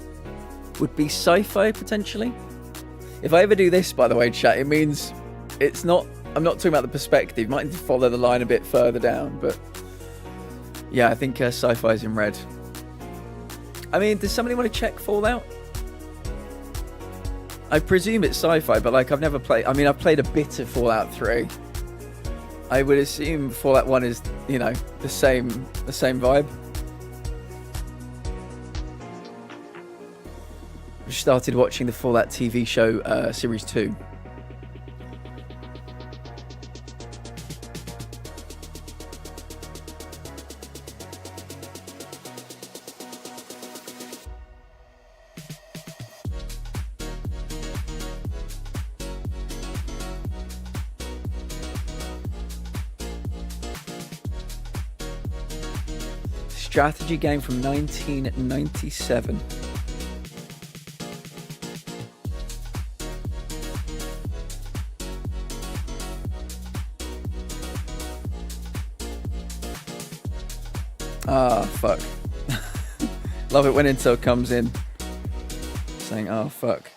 would be sci-fi potentially. If I ever do this, by the way, chat, it means it's not I'm not talking about the perspective. Might need to follow the line a bit further down, but yeah, I think sci-fi's in red. I mean, does somebody want to check Fallout? I presume it's sci-fi, but like I've never played. I mean, I've played a bit of Fallout 3. I would assume Fallout 1 is, you know, the same vibe. I started watching the Fallout TV show series 2. Strategy game from 1997. Ah, fuck. Love it when Intel comes in saying, oh, fuck.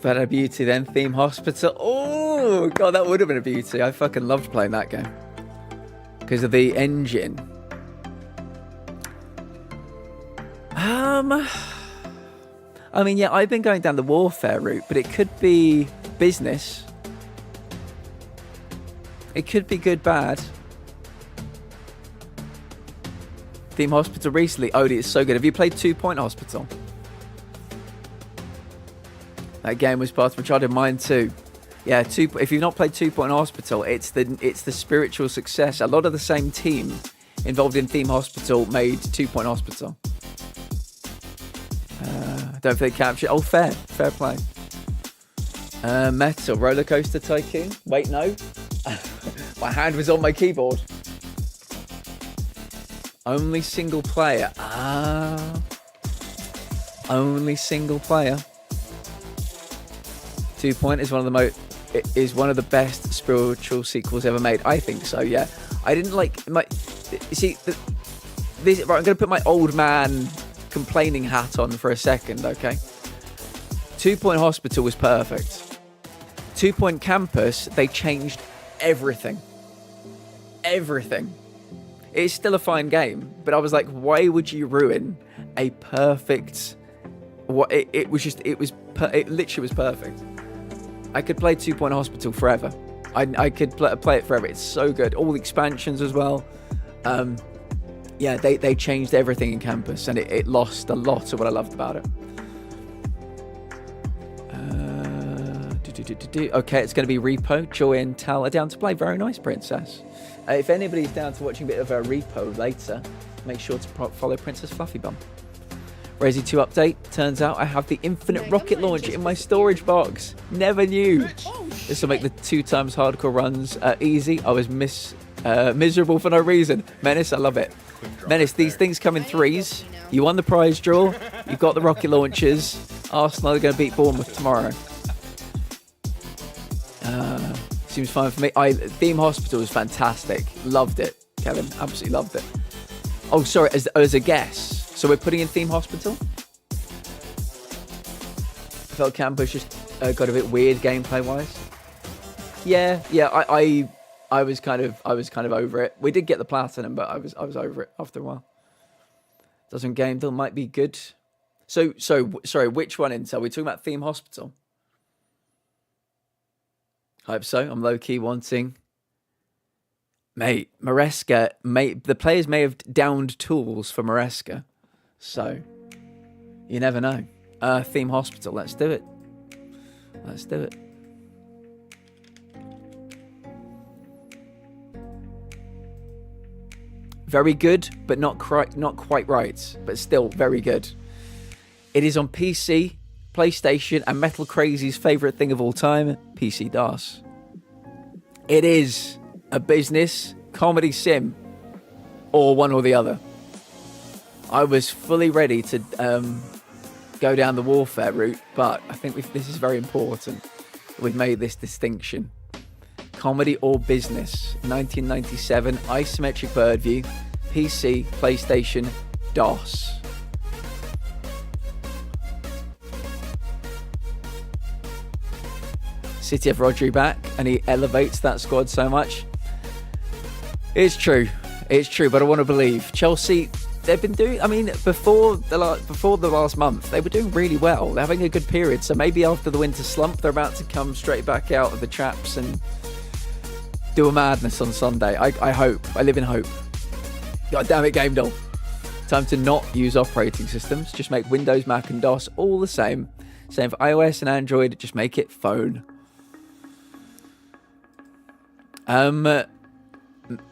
Better beauty then, Theme Hospital. Oh, God, that would have been a beauty. I fucking loved playing that game. Because of the engine. I mean, yeah, I've been going down the warfare route, but it could be business. It could be good, bad. Theme Hospital recently. Odie, it's so good. Have you played 2 Point Hospital? That game was part of my childhood. Mine too. Yeah, if you've not played 2 Point Hospital, it's the spiritual success. A lot of the same team involved in Theme Hospital made 2 Point Hospital. Don't think capture. Oh, fair play. Metal Roller Coaster Tycoon. Wait, no. My hand was on my keyboard. Only single player. Only single player. 2 Point is one of the best spiritual sequels ever made. I think so. Yeah. I didn't like my. See, this. Right, I'm gonna put my old man complaining hat on for a second. Okay. 2 Point Hospital was perfect. 2 Point Campus, they changed everything. Everything. It's still a fine game, but I was like, why would you ruin a perfect? What it literally was perfect. I could play 2 Point Hospital forever. I could play it forever. It's so good. All the expansions as well. Yeah, they changed everything in Campus, and it lost a lot of what I loved about it. Okay, it's going to be Repo. Joy and Tal are down to play. Very nice, Princess. If anybody's down to watching a bit of a Repo later, make sure to follow Princess Fluffy Bum. Resi 2 update. Turns out I have the infinite rocket launcher in my storage box. Never knew. This will make the 2 times hardcore runs easy. I was miserable for no reason. Menace, I love it. Menace, these things come in 3s. You won the prize draw. You've got the rocket launchers. Arsenal are going to beat Bournemouth tomorrow. Seems fine for me. Theme Hospital was fantastic. Loved it, Kevin. Absolutely loved it. Oh, sorry, as a guess. So we're putting in Theme Hospital? I felt Campus just got a bit weird gameplay-wise. Yeah. I was kind of over it. We did get the platinum, but I was over it after a while. Doesn't game though might be good. So sorry, which one, Intel? We're talking about Theme Hospital. Hope so. I'm low-key wanting. Mate, Maresca, the players may have downed tools for Maresca. So, you never know. Theme Hospital, let's do it. Let's do it. Very good, but not quite right. But still very good. It is on PC, PlayStation, and Metal Crazy's favourite thing of all time, PC DOS. It is a business, comedy sim, or one or the other. I was fully ready to go down the warfare route, but I think this is very important. We've made this distinction. Comedy or business? 1997, isometric bird view, PC, PlayStation, DOS. City have Rodri back, and he elevates that squad so much. It's true, but I want to believe Chelsea. They've been doing. I mean, before the last month, they were doing really well. They're having a good period. So maybe after the winter slump, they're about to come straight back out of the traps and do a madness on Sunday. I hope. I live in hope. God damn it, Game Doll. Time to not use operating systems. Just make Windows, Mac, and DOS all the same. Same for iOS and Android. Just make it phone.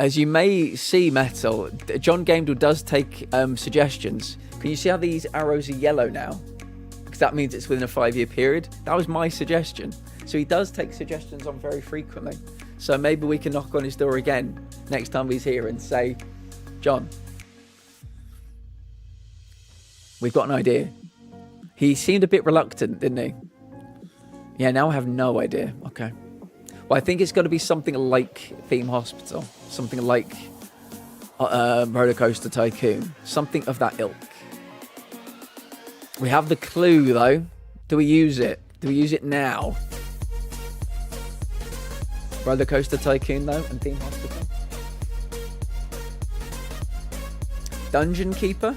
As you may see, Metal, John Gamedall does take suggestions. Can you see how these arrows are yellow now? Because that means it's within a 5-year period. That was my suggestion. So he does take suggestions on very frequently. So maybe we can knock on his door again next time he's here and say, John, we've got an idea. He seemed a bit reluctant, didn't he? Yeah, now I have no idea. Okay. Well, I think it's got to be something like Theme Hospital, something like Roller Coaster Tycoon, something of that ilk. We have the clue, though. Do we use it? Do we use it now? Roller Coaster Tycoon, though, and Theme Hospital. Dungeon Keeper.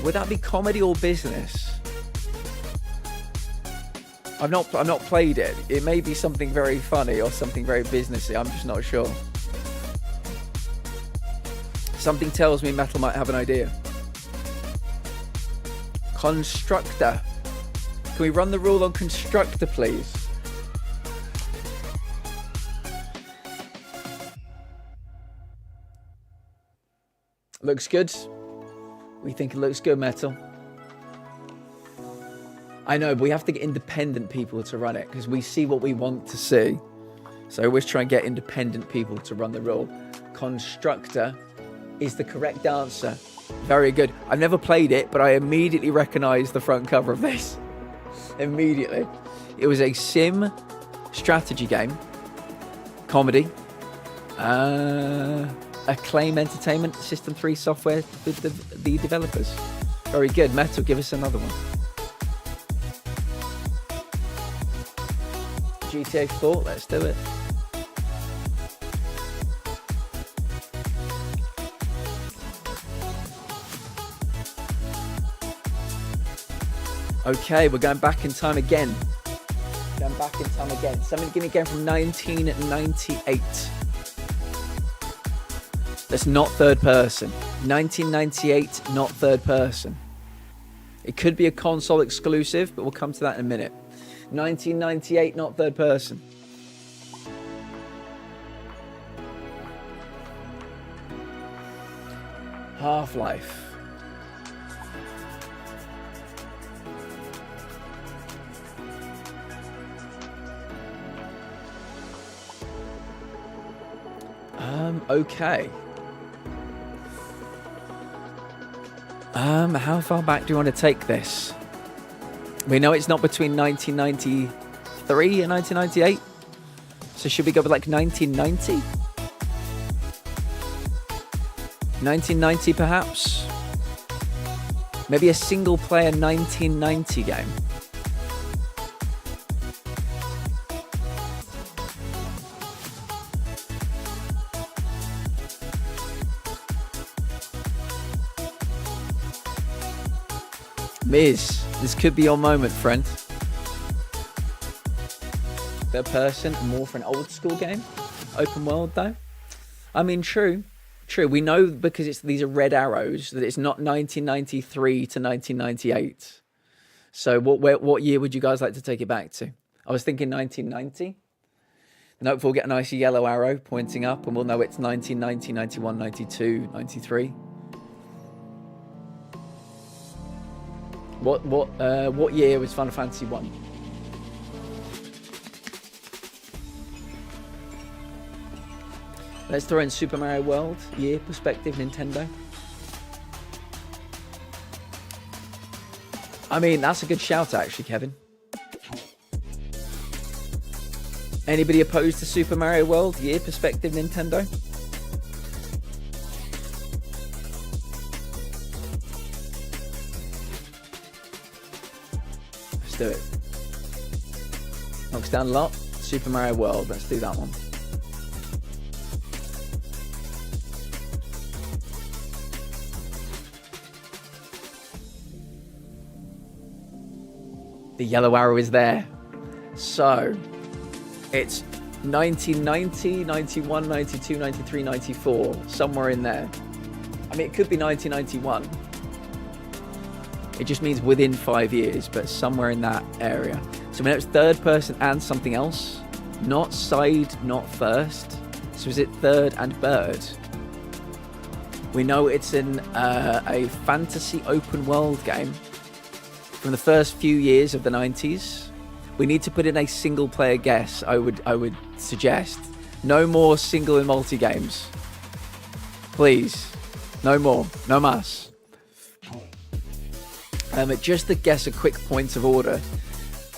Would that be comedy or business? I've not played it. It may be something very funny or something very businessy. I'm just not sure. Something tells me Metal might have an idea. Constructor. Can we run the rule on Constructor, please? Looks good. We think it looks good, Metal. I know, but we have to get independent people to run it because we see what we want to see. So we're trying to get independent people to run the rule. Constructor is the correct answer. Very good. I've never played it, but I immediately recognized the front cover of this. Immediately. It was a sim strategy game. Comedy. Acclaim Entertainment, System 3 software with the developers. Very good. Metal, give us another one. GTA 4, let's do it. Okay, we're going back in time again. Somebody give me again from 1998. That's not third person. 1998, not third person. It could be a console exclusive, but we'll come to that in a minute. 1998, not third person. Half-Life. Okay. How far back do you want to take this? We know it's not between 1993 and 1998. So should we go with like 1990? 1990 perhaps? Maybe a single player 1990 game. Miz, this could be your moment, friend. Third person, more for an old school game. Open world, though. I mean, true. We know because these are red arrows that it's not 1993 to 1998. So what year would you guys like to take it back to? I was thinking 1990. Nope, we'll get a nice yellow arrow pointing up and we'll know it's 1990, 91, 92, 93. What year was Final Fantasy 1? Let's throw in Super Mario World, year, perspective, Nintendo. I mean, that's a good shout, actually, Kevin. Anybody opposed to Super Mario World? Year perspective, Nintendo? Let's do it. Knocks down a lot. Super Mario World. Let's do that one. The yellow arrow is there. So, it's 1990, 91, 92, 93, 94. Somewhere in there. I mean, it could be 1991. It just means within 5 years, but somewhere in that area. So when it was third person and something else, not side, not first. So is it third and bird? We know it's in a fantasy open world game from the first few years of the 90s. We need to put in a single player guess. I would suggest no more single and multi games, please. No more, no mas. Just to guess a quick point of order.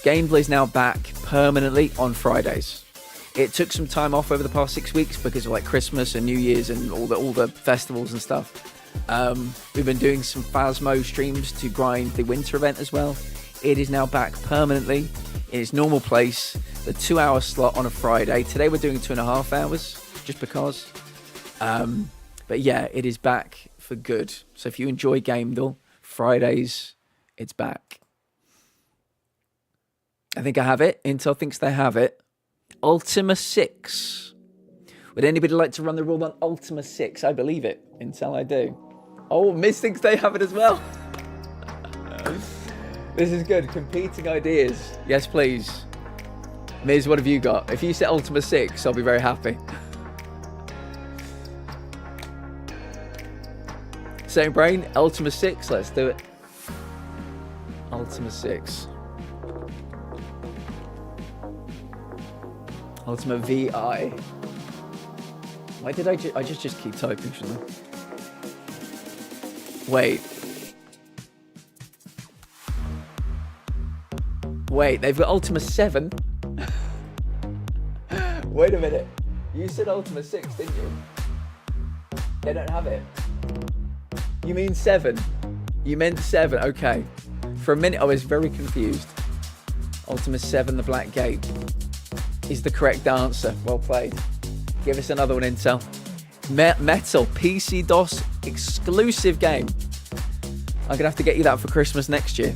Gameplay is now back permanently on Fridays. It took some time off over the past 6 weeks because of like Christmas and New Year's and all the festivals and stuff. We've been doing some Phasmo streams to grind the winter event as well. It is now back permanently in its normal place, the 2-hour slot on a Friday. Today we're doing 2.5 hours, just because. But yeah, it is back for good. So if you enjoy Gamedal, Fridays, it's back. I think I have it. Intel thinks they have it. Ultima 6. Would anybody like to run the rule on Ultima 6? I believe it. Intel, I do. Oh, Miz thinks they have it as well. This is good. Competing ideas. Yes, please. Miz, what have you got? If you say Ultima 6, I'll be very happy. Same brain. Ultima 6. Let's do it. Ultima 6. Ultima VI. Why did I just keep typing, shouldn't I? Wait, they've got Ultima 7. Wait a minute. You said Ultima 6, didn't you? They don't have it. You mean 7? You meant 7, okay. For a minute I was very confused. Ultima 7, the Black Gate is the correct answer. Well played. Give us another one, Intel. Metal, PC DOS exclusive game. I'm going to have to get you that for Christmas next year.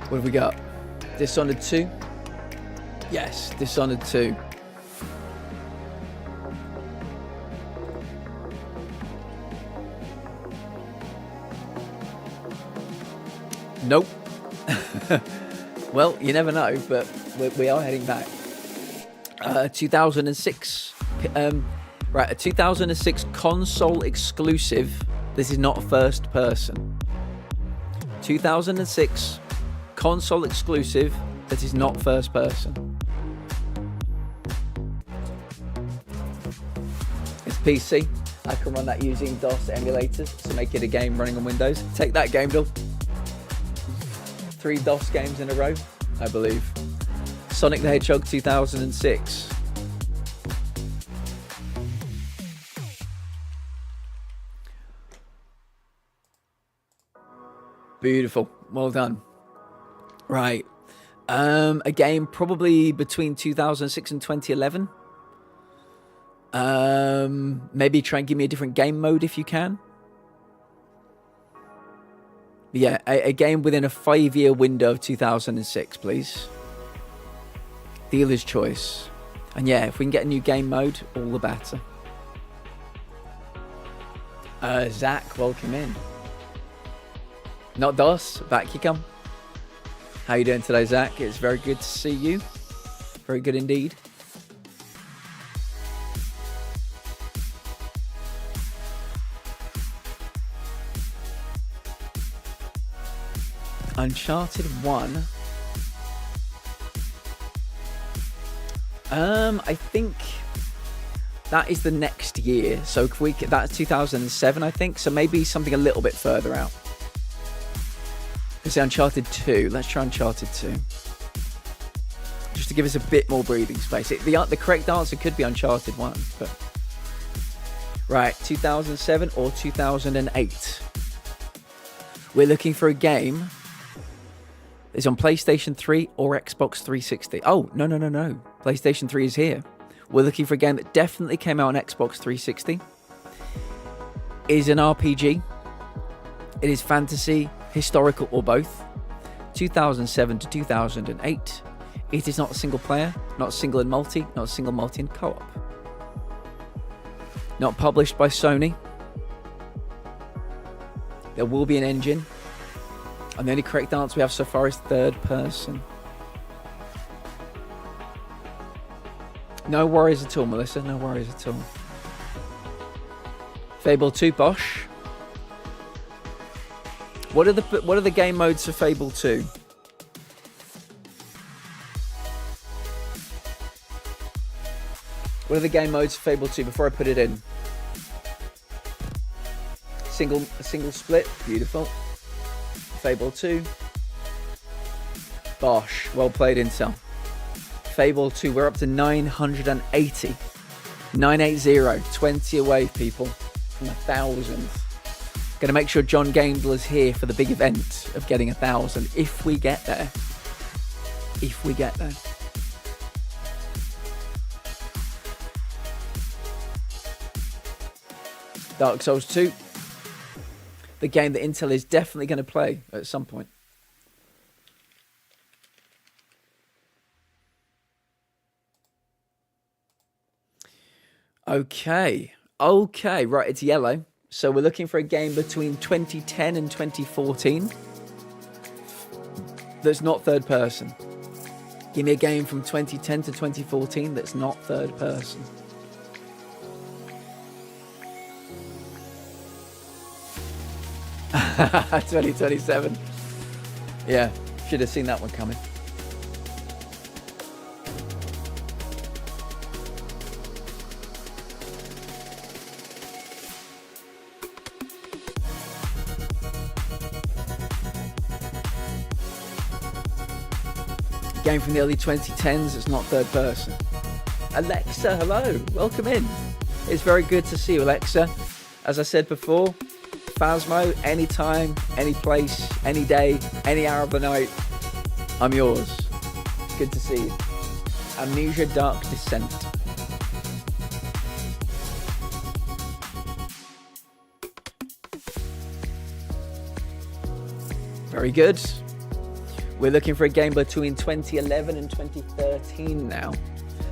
What have we got? Dishonored 2? Yes, Dishonored 2. Nope. Well, you never know, but we are heading back. 2006. Right, a 2006 console exclusive. This is not first person. 2006 console exclusive that is not first person. It's PC. I can run that using DOS emulators to make it a game running on Windows. Take that, Gamedal. 3 DOS games in a row, I believe. Sonic the Hedgehog 2006. Beautiful. Well done. Right. A game probably between 2006 and 2011. Maybe try and give me a different game mode if you can. Yeah, a game within a 5-year window of 2006, please. Dealer's choice. And yeah, if we can get a new game mode, all the better. Zach, welcome in. Not DOS, back you come. How you doing today, Zach? It's very good to see you. Very good indeed. Uncharted 1. I think that is the next year. So if we that's 2007, I think. So maybe something a little bit further out. Let's say Uncharted 2. Let's try Uncharted 2. Just to give us a bit more breathing space. The correct answer could be Uncharted 1, but right, 2007 or 2008. We're looking for a game that's on PlayStation 3 or Xbox 360. Oh, no. PlayStation 3 is here. We're looking for a game that definitely came out on Xbox 360. It is an RPG. It is fantasy, historical, or both. 2007 to 2008. It is not a single player, not single and multi, not a single multi and co-op. Not published by Sony. There will be an engine. And the only correct answer we have so far is third person. No worries at all, Melissa. No worries at all. Fable 2, Bosch. What are the game modes for Fable 2? What are the game modes for Fable 2 before I put it in? Single split, beautiful. Fable 2. Bosh, well played, Intel. Fable 2, we're up to 980. 980, 20 away, people, from 1,000. Gonna make sure John Gaindle is here for the big event of getting 1,000, if we get there. If we get there. Dark Souls 2. The game that Intel is definitely going to play at some point. Okay, right, it's yellow. So we're looking for a game between 2010 and 2014 that's not third person. Give me a game from 2010 to 2014 that's not third person. Ha 2027. Yeah, should have seen that one coming. Game from the early 2010s, it's not third person. Alexa, hello, welcome in. It's very good to see you, Alexa. As I said before, Phasmo, anytime, any place, any day, any hour of the night, I'm yours. It's good to see you. Amnesia Dark Descent. Very good. We're looking for a game between 2011 and 2013 now.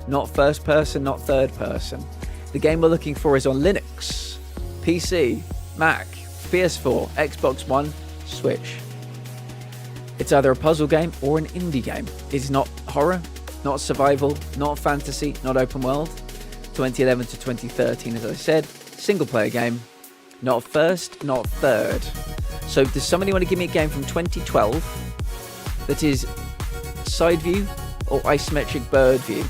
Not first person, not third person. The game we're looking for is on Linux, PC, Mac, PS4, Xbox One, Switch. It's either a puzzle game or an indie game. It's not horror, not survival, not fantasy, not open world. 2011 to 2013, as I said, single player game. Not first, not third. So does somebody want to give me a game from 2012 that is side view or isometric bird view?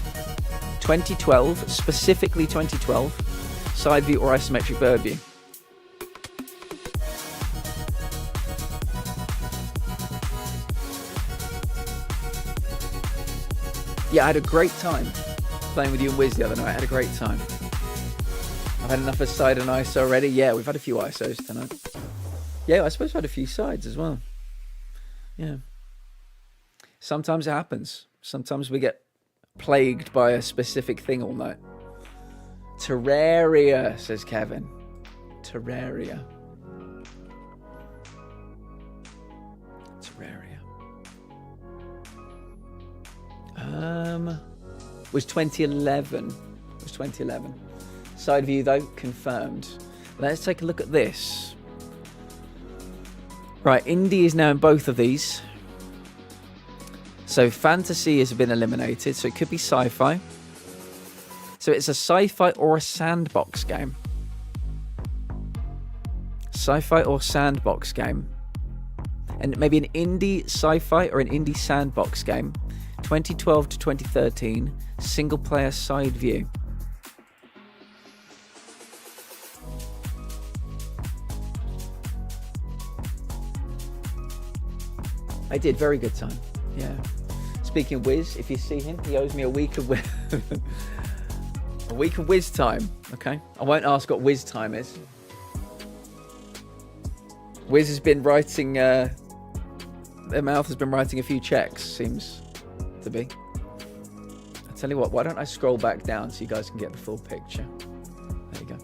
2012, specifically 2012, side view or isometric bird view. Yeah, I had a great time playing with you and Wiz the other night. I had a great time. I've had enough of side and ISO already. Yeah, we've had a few ISOs tonight. Yeah, I suppose I've had a few sides as well. Yeah. Sometimes it happens. Sometimes we get plagued by a specific thing all night. Terraria, says Kevin. Terraria. Was 2011. Was 2011. Side view though, confirmed. Let's take a look at this. Right, indie is now in both of these. So fantasy has been eliminated, so it could be sci-fi. So it's a sci-fi or a sandbox game. Sci-fi or sandbox game. and maybe an indie sci-fi or an indie sandbox game. 2012 to 2013, single player side view. I did, very good time. Yeah. Speaking of Wiz, if you see him, he owes me a week of a week of Wiz time. Okay, I won't ask what Wiz time is. Wiz has been writing. Their mouth has been writing a few checks. Seems to be. I tell you what. Why don't I scroll back down so you guys can get the full picture? There you go.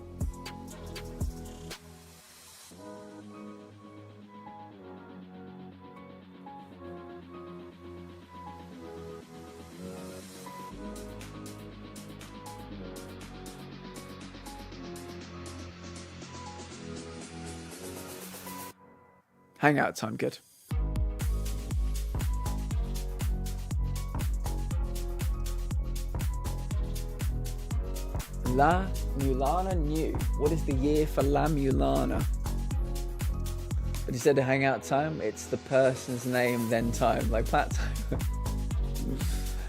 Hangout time, good. La Mulana new. What is the year for La Mulana? But instead of hangout time, it's the person's name, then time. Like plat time.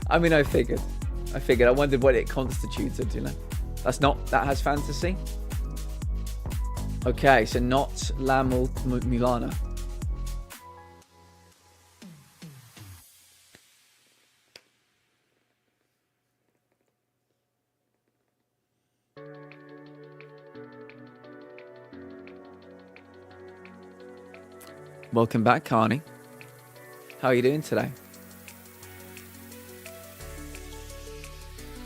I mean, I figured. I wondered what it constituted, you know. That has fantasy. Okay, so not La Mulana. Welcome back, Carney. How are you doing today?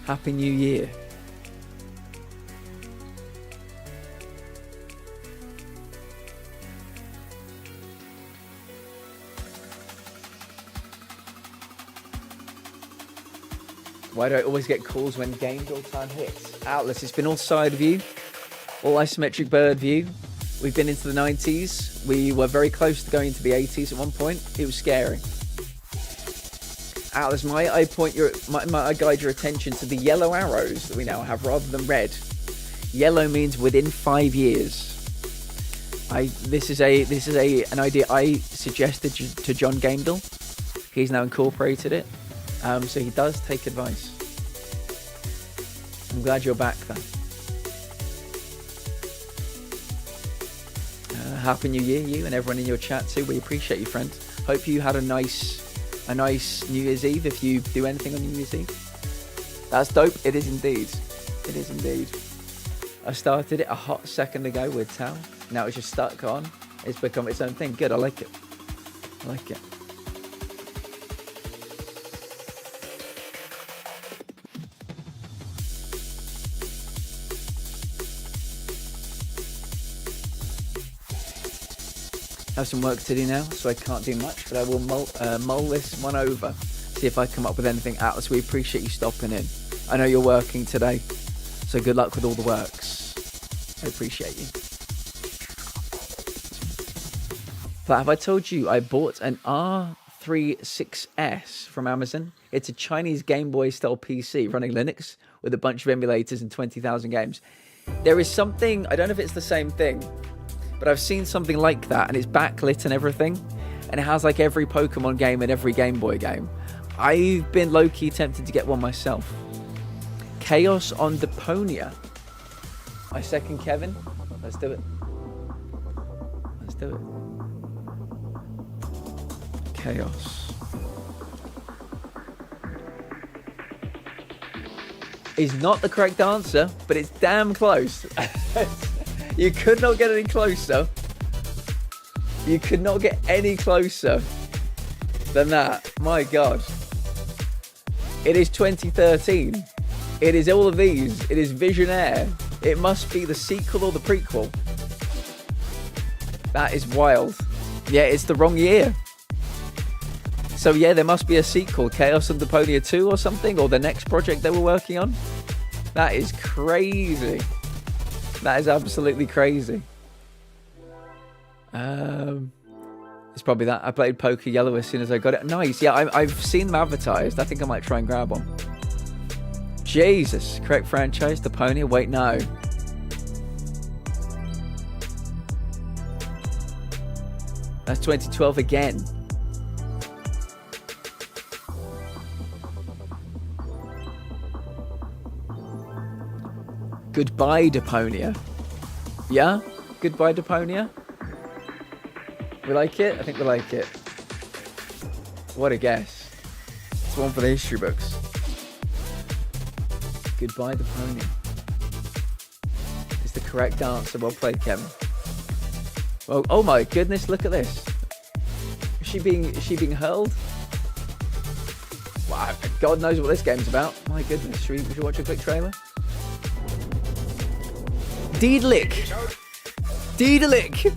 Happy New Year. Why do I always get calls when game build time hits? Atlas, it's been all side view, all isometric bird view. We've been into the 90s. We were very close to going into the 80s at one point. It was scary. Atlas, I guide your attention to the yellow arrows that we now have rather than red. Yellow means within 5 years. This is an idea I suggested to John Gamedall. He's now incorporated it. So he does take advice. I'm glad you're back then. Happy New Year, you and everyone in your chat too. We appreciate you, friend. Hope you had a nice New Year's Eve. If you do anything on New Year's Eve, that's dope. It is indeed. It is indeed. I started it a hot second ago with Tal. Now it's just stuck on. It's become its own thing. Good. I like it. I like it. Have some work to do now, so I can't do much, but I will mull this one over, see if I come up with anything. Atlas, we appreciate you stopping in. I know you're working today, so good luck with all the works. I appreciate you. But have I told you I bought an R36S from Amazon? It's a Chinese Game Boy style PC running Linux with a bunch of emulators and 20,000 games. There is something, I don't know if it's the same thing, but I've seen something like that, and it's backlit and everything, and it has like every Pokemon game and every Game Boy game. I've been low-key tempted to get one myself. Chaos on Deponia. I second Kevin. Let's do it. Let's do it. Chaos. Is not the correct answer, but it's damn close. You could not get any closer. You could not get any closer than that. My God. It is 2013. It is all of these. It is Visionaire. It must be the sequel or the prequel. That is wild. Yeah, it's the wrong year. So yeah, there must be a sequel, Chaos on Deponia 2 or something, or the next project they were working on. That is crazy. That is absolutely crazy. It's probably that. I played Poker Yellow as soon as I got it. Nice. Yeah, I've seen them advertised. I think I might try and grab one. Jesus. Correct franchise, Deponia. Wait, no. That's 2012 again. Goodbye, Deponia. Yeah? Goodbye, Deponia? We like it? I think we like it. What a guess. It's one for the history books. Goodbye, Deponia. It's the correct answer. Well played, Kevin. Well, oh my goodness, look at this. Is she being hurled? Wow, God knows what this game's about. My goodness, should we watch a quick trailer? Deedlick! Deedlick!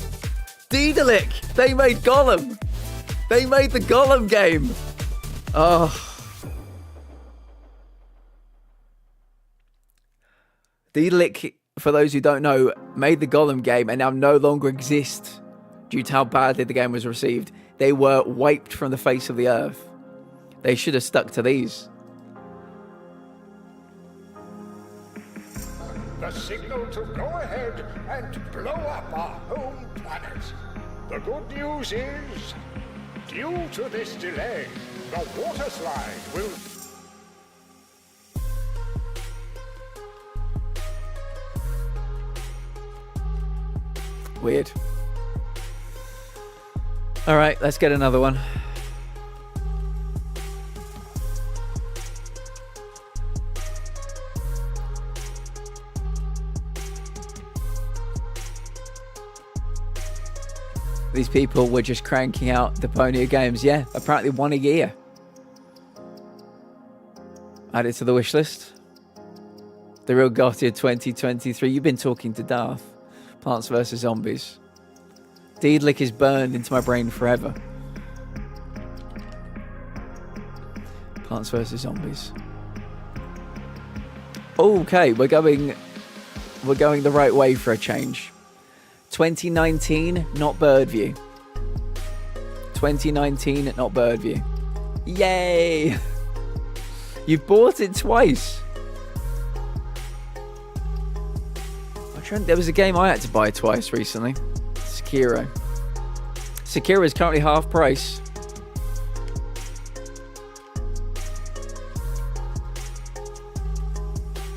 Deedlick! They made Gollum! They made the Gollum game! Oh. Deedlick, for those who don't know, made the Gollum game and now no longer exist due to how badly the game was received. They were wiped from the face of the earth. They should have stuck to these. The signal to go ahead and blow up our home planet. The good news is, due to this delay, the water slide will... Weird. All right, let's get another one. These people were just cranking out the Deponia games. Yeah, apparently one a year. Add it to the wish list. The real Gothia 2023. You've been talking to Darth. Plants vs. Zombies. Deedlick is burned into my brain forever. Plants vs. Zombies. Okay, we're going the right way for a change. 2019, not Birdview. 2019, not Birdview. Yay! You've bought it twice. There was a game I had to buy twice recently. Sekiro. Sekiro is currently half price.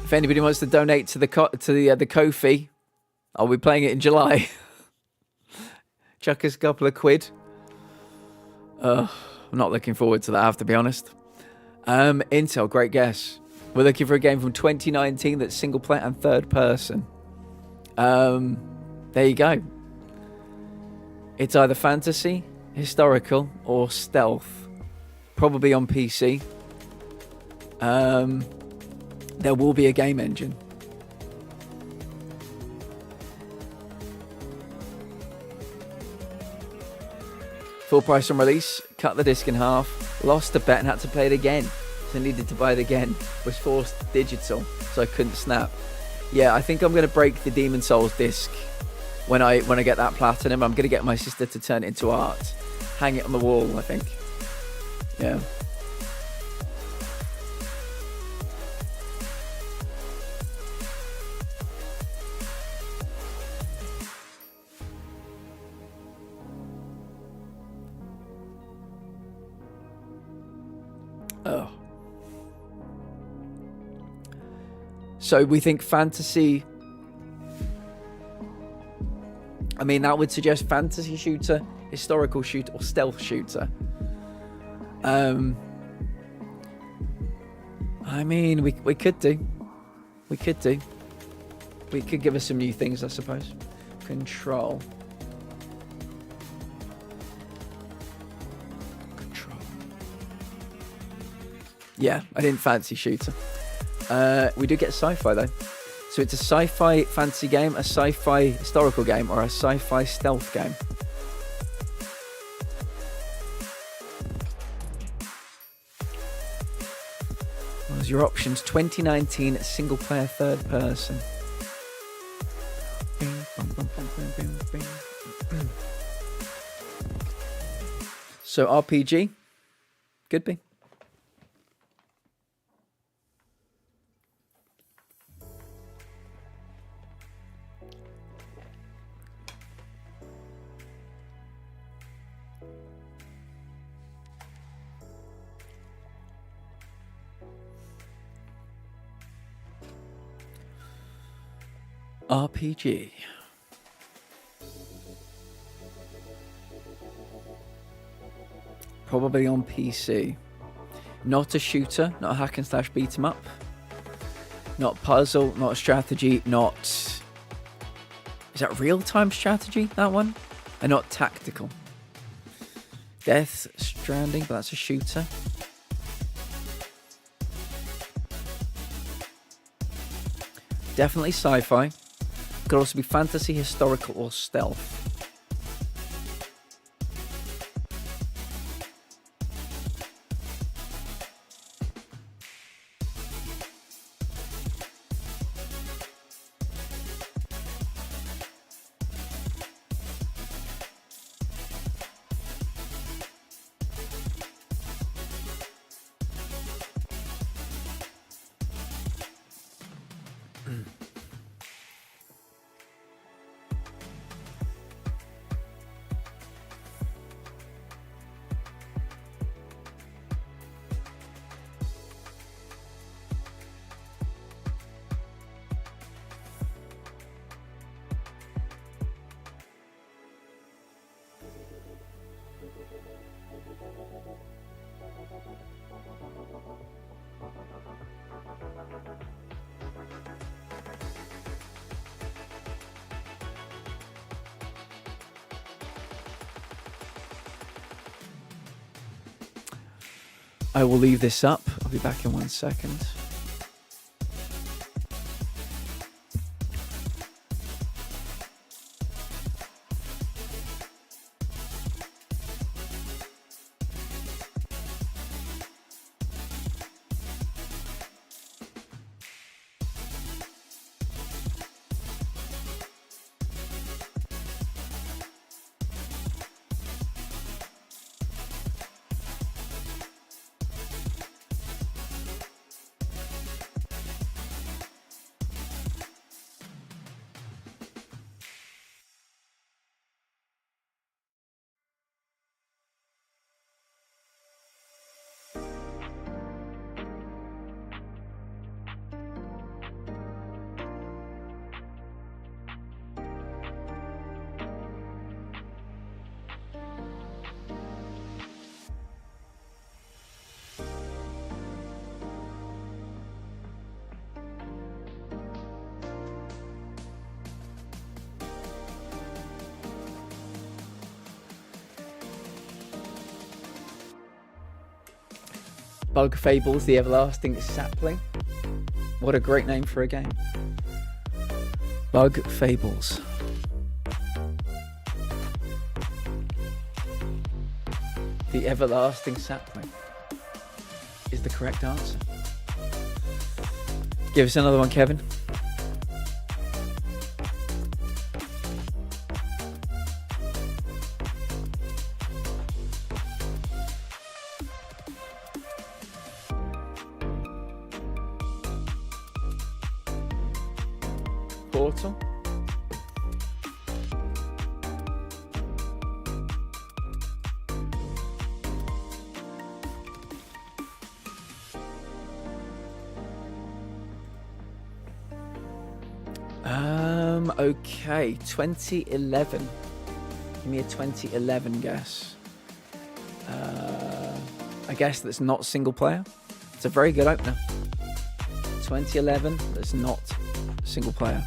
If anybody wants to donate to the Ko-fi, I'll be playing it in July. Chuck us a couple of quid. I'm not looking forward to that, I have to be honest. Intel, great guess. We're looking for a game from 2019 that's single player and third person. There you go. It's either fantasy, historical, or stealth. Probably on PC. There will be a game engine. Full price on release, cut the disc in half, lost a bet and had to play it again. So I needed to buy it again. Was forced digital, so I couldn't snap. Yeah, I think I'm going to break the Demon Souls disc when I get that platinum. I'm going to get my sister to turn it into art. Hang it on the wall, I think. Yeah. Oh. So we think fantasy. I mean, that would suggest fantasy shooter, historical shooter, or stealth shooter. I mean, we could do. We could do. We could give us some new things, I suppose. Control. Yeah, I didn't fancy shooter. We do get sci-fi though. So it's a sci-fi fantasy game, a sci-fi historical game, or a sci-fi stealth game. What was your options? 2019 single player third person. So RPG? Could be. RPG. Probably on PC. Not a shooter, not a hack and slash beat 'em up. Not puzzle, not a strategy, not... Is that real-time strategy, that one? And not tactical. Death Stranding, but that's a shooter. Definitely sci-fi. Could also be fantasy, historical, or stealth. I will leave this up. I'll be back in 1 second. Bug Fables, the Everlasting Sapling. What a great name for a game. Bug Fables. The Everlasting Sapling is the correct answer. Give us another one, Kevin. Portal. Okay, 2011. Give me a 2011 guess. I guess that's not single player. It's a very good opener. 2011, that's not single player.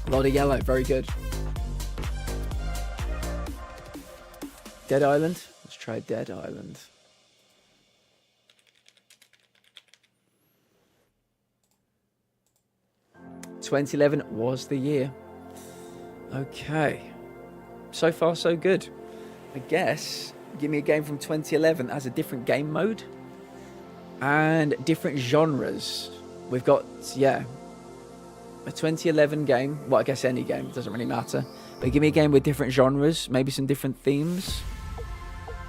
A lot of yellow, very good. Dead Island. Let's try Dead Island. ...2011 was the year. Okay. So far, so good. I guess, give me a game from 2011 as a different game mode. And different genres. We've got, yeah... a 2011 game. Well, I guess any game. It doesn't really matter. But give me a game with different genres. Maybe some different themes.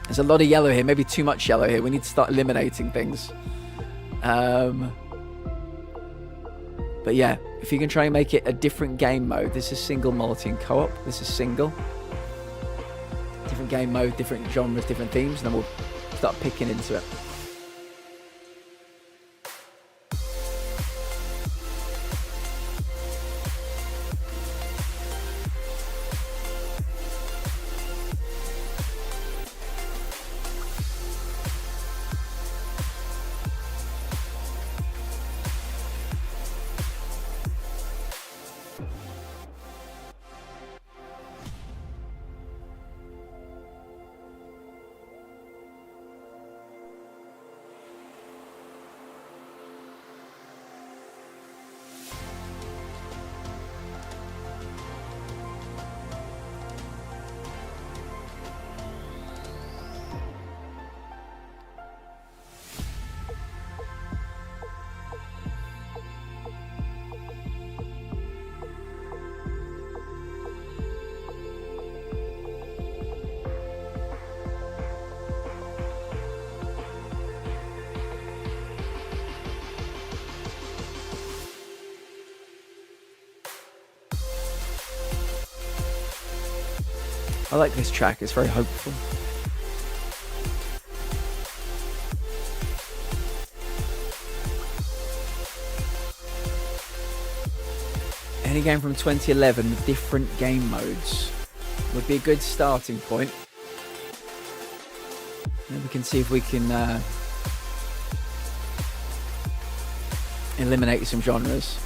There's a lot of yellow here. Maybe too much yellow here. We need to start eliminating things. But yeah, if you can try and make it a different game mode. This is single, multi, and co-op. This is single. Different game mode, different genres, different themes, and then we'll start picking into it. I like this track, it's very hopeful. Any game from 2011 with different game modes would be a good starting point. And we can see if we can eliminate some genres.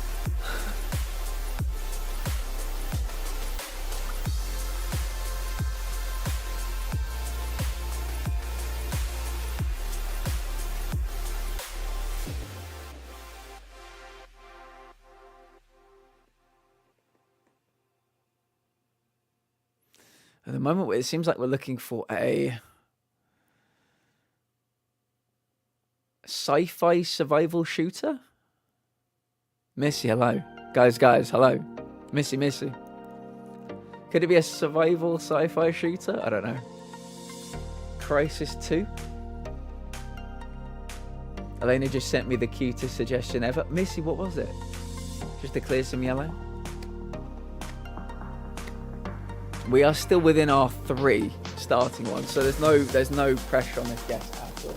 At the moment, it seems like we're looking for a sci-fi survival shooter. Missy, hello. Guys, hello. Missy. Could it be a survival sci-fi shooter? I don't know. Crisis 2. Elena just sent me the cutest suggestion ever. Missy, what was it? Just to clear some yellow. We are still within our 3 starting ones, so there's no pressure on this guest at all.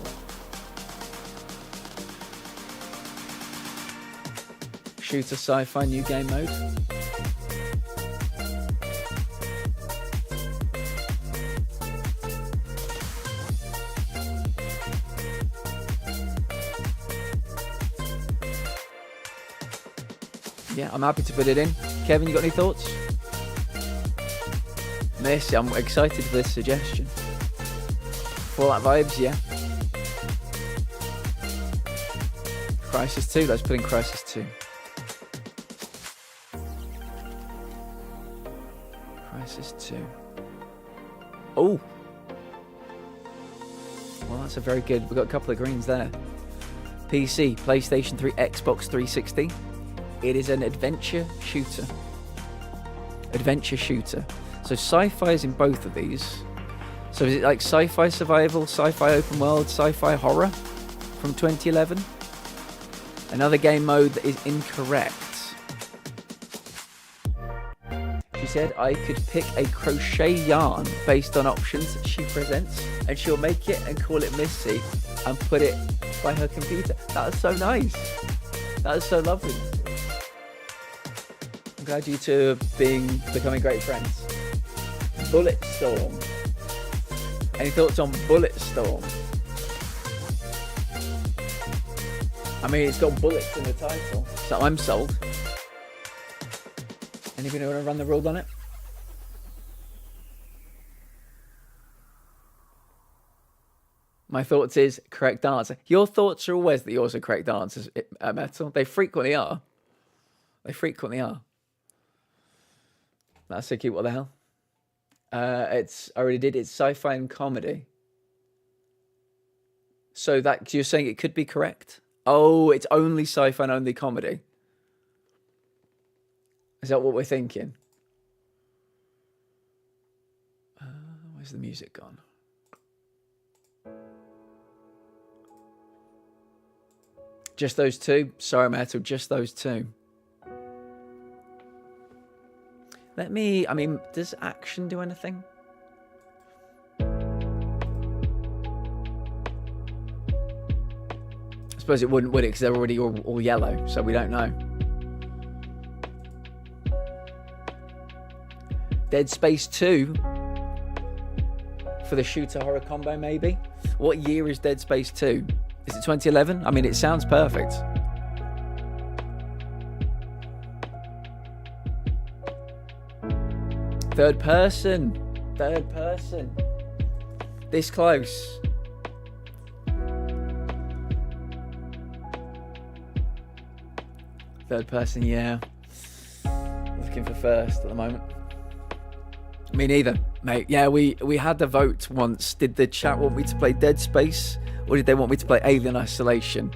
Shooter sci-fi new game mode. Yeah, I'm happy to put it in. Kevin, you got any thoughts? Mercy, I'm excited for this suggestion. Fallout vibes, yeah. Crisis 2, let's put in Crisis 2. Crisis 2. Oh! Well, that's a very good... We've got a couple of greens there. PC, PlayStation 3, Xbox 360. It is an adventure shooter. Adventure shooter. So sci-fi is in both of these. So is it like sci-fi survival, sci-fi open world, sci-fi horror from 2011? Another game mode that is incorrect. She said I could pick a crochet yarn based on options she presents, and she'll make it and call it Missy and put it by her computer. That is so nice. That is so lovely. I'm glad you two are becoming great friends. Bulletstorm. Any thoughts on Bulletstorm? I mean, it's got bullets in the title, so I'm sold. Anybody want to run the rule on it? My thoughts is correct answer. Your thoughts are always that yours are correct answers, Metal. They frequently are. They frequently are. That's so cute. What the hell? I already did. It's sci-fi and comedy. So that you're saying it could be correct? Oh, it's only sci-fi and only comedy. Is that what we're thinking? Where's the music gone? Just those two? Sorry, Metal, just those two. Let me... I mean, does action do anything? I suppose it wouldn't, would it? Because they're already all yellow, so we don't know. Dead Space 2 for the shooter horror combo, maybe? What year is Dead Space 2? Is it 2011? I mean, it sounds perfect. Third person. Third person. This close. Third person, yeah. Looking for first at the moment. Me neither, mate. Yeah, we had the vote once. Did the chat want me to play Dead Space, or did they want me to play Alien Isolation?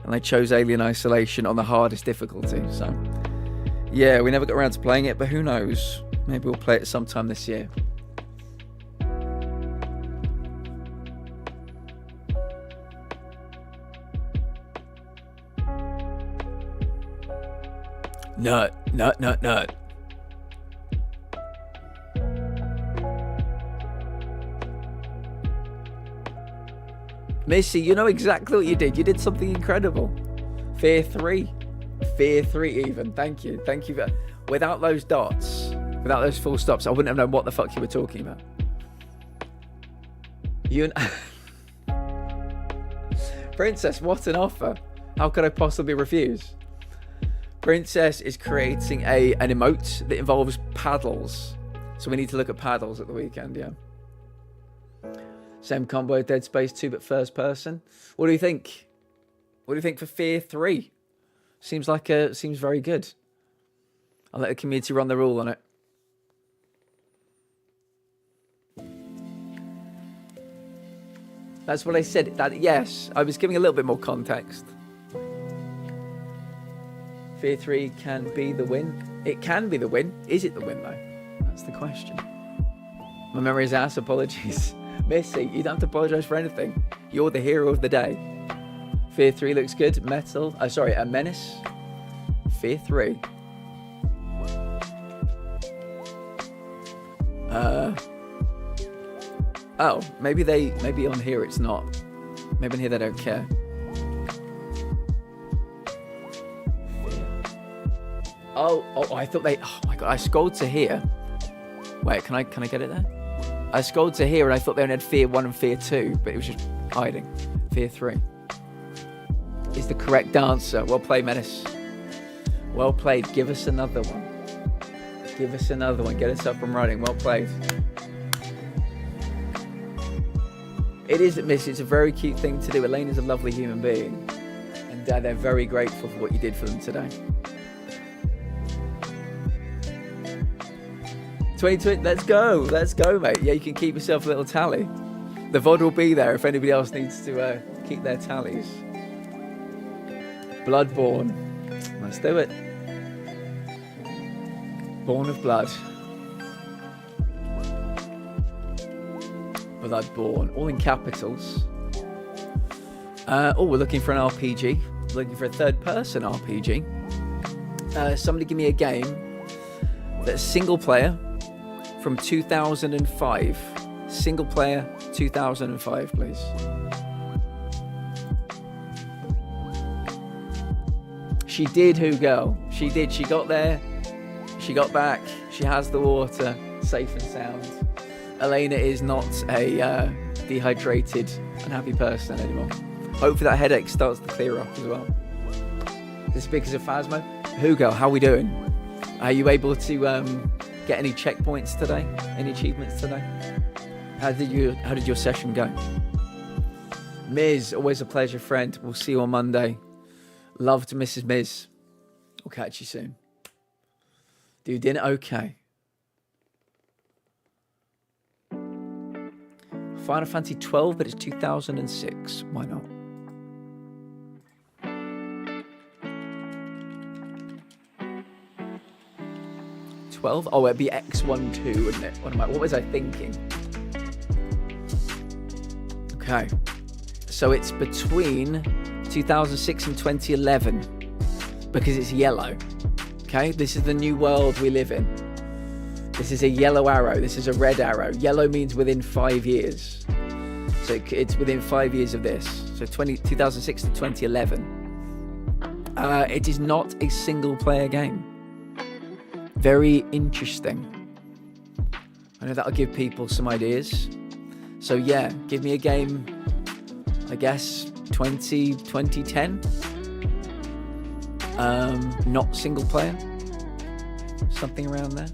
And they chose Alien Isolation on the hardest difficulty. So, yeah, we never got around to playing it, but who knows? Maybe we'll play it sometime this year. Nut. Missy, you know exactly what you did. You did something incredible. Fear 3 even. Thank you. Without those dots, without those full stops, I wouldn't have known what the fuck you were talking about. You Princess, what an offer. How could I possibly refuse? Princess is creating an emote that involves paddles. So we need to look at paddles at the weekend, yeah. Same combo, Dead Space 2, but first person. What do you think? What do you think for Fear 3? Seems very good. I'll let the community run the rule on it. That's what I said. Yes, I was giving a little bit more context. Fear 3 can be the win. It can be the win. Is it the win, though? That's the question. My memory is ass. Apologies. Missy, you don't have to apologise for anything. You're the hero of the day. Fear 3 looks good. Metal. A Menace. Fear 3. Oh, maybe on here it's not. Maybe on here they don't care. Oh, I thought they... Oh my god, I scrolled to here. Wait, can I get it there? I scrolled to here and I thought they only had Fear 1 and Fear 2, but it was just hiding. Fear 3 is the correct answer. Well played, Menace. Well played. Give us another one. Give us another one. Get us up and running. Well played. It is, Miss. It's a very cute thing to do. Elena's a lovely human being. And they're very grateful for what you did for them today. 2020, let's go, mate. Yeah, you can keep yourself a little tally. The VOD will be there if anybody else needs to keep their tallies. Bloodborne, let's do it. Born of Blood. Bloodborne, all in capitals. We're looking for an RPG. Looking for a third-person RPG. Somebody give me a game that's single player. From 2005. Single player, 2005, please. She did, Hugo. She did. She got there. She got back. She has the water. Safe and sound. Elena is not a dehydrated, unhappy person anymore. Hopefully that headache starts to clear up as well. This is because of Phasmo. Hugo, how are we doing? Are you able to... get any checkpoints today? Any achievements today? How did your session go? Miz, always a pleasure, friend. We'll see you on Monday. Love to Mrs. Miz. We'll catch you soon. Do dinner? Okay. Final Fantasy 12, but it's 2006. Why not? Oh, it'd be X12, wouldn't it? What was I thinking? Okay. So it's between 2006 and 2011, because it's yellow. Okay, this is the new world we live in. This is a yellow arrow. This is a red arrow. Yellow means within 5 years. So it's within 5 years of this. So 2006 to 2011. It is not a single player game. Very interesting. I know that'll give people some ideas. So yeah, give me a game, I guess 2010. Not single player. Something around there.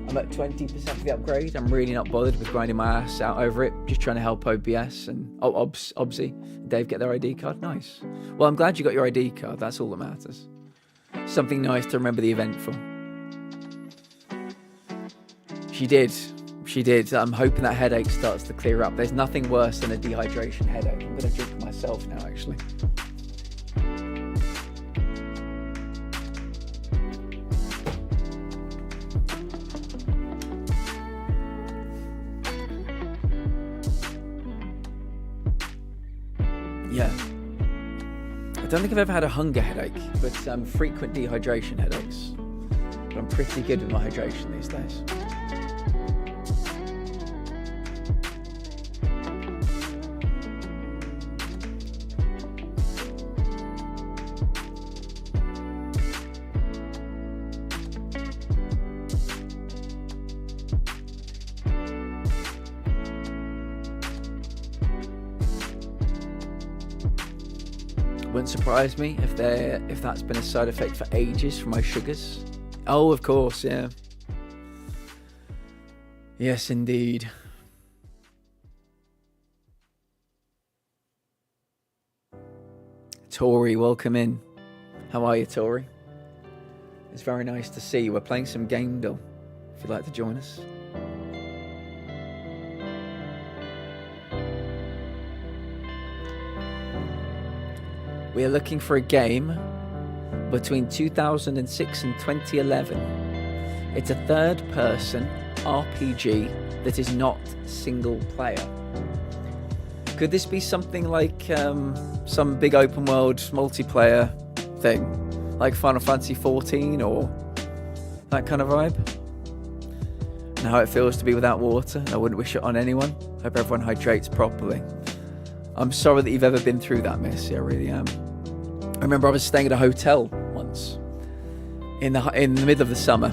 I'm at 20% for the upgrade. I'm really not bothered with grinding my ass out over it. Just trying to help OBS and Obsy and Dave get their ID card. Nice. Well, I'm glad you got your ID card. That's all that matters. Something nice to remember the event for. She did. She did. I'm hoping that headache starts to clear up. There's nothing worse than a dehydration headache. I'm going to drink myself now, actually. Yeah. I don't think I've ever had a hunger headache, but frequent dehydration headaches. But I'm pretty good with my hydration these days. Wouldn't surprise me if that's been a side effect for ages for my sugars. Oh, of course, yeah. Yes, indeed. Tori, welcome in. How are you, Tori? It's very nice to see you. We're playing some game, Bill, if you'd like to join us. We are looking for a game between 2006 and 2011. It's a third-person RPG that is not single-player. Could this be something like some big open-world multiplayer thing, like Final Fantasy XIV or that kind of vibe? And how it feels to be without water. I wouldn't wish it on anyone. Hope everyone hydrates properly. I'm sorry that you've ever been through that, Missy. I really am. I remember I was staying at a hotel once in the middle of the summer.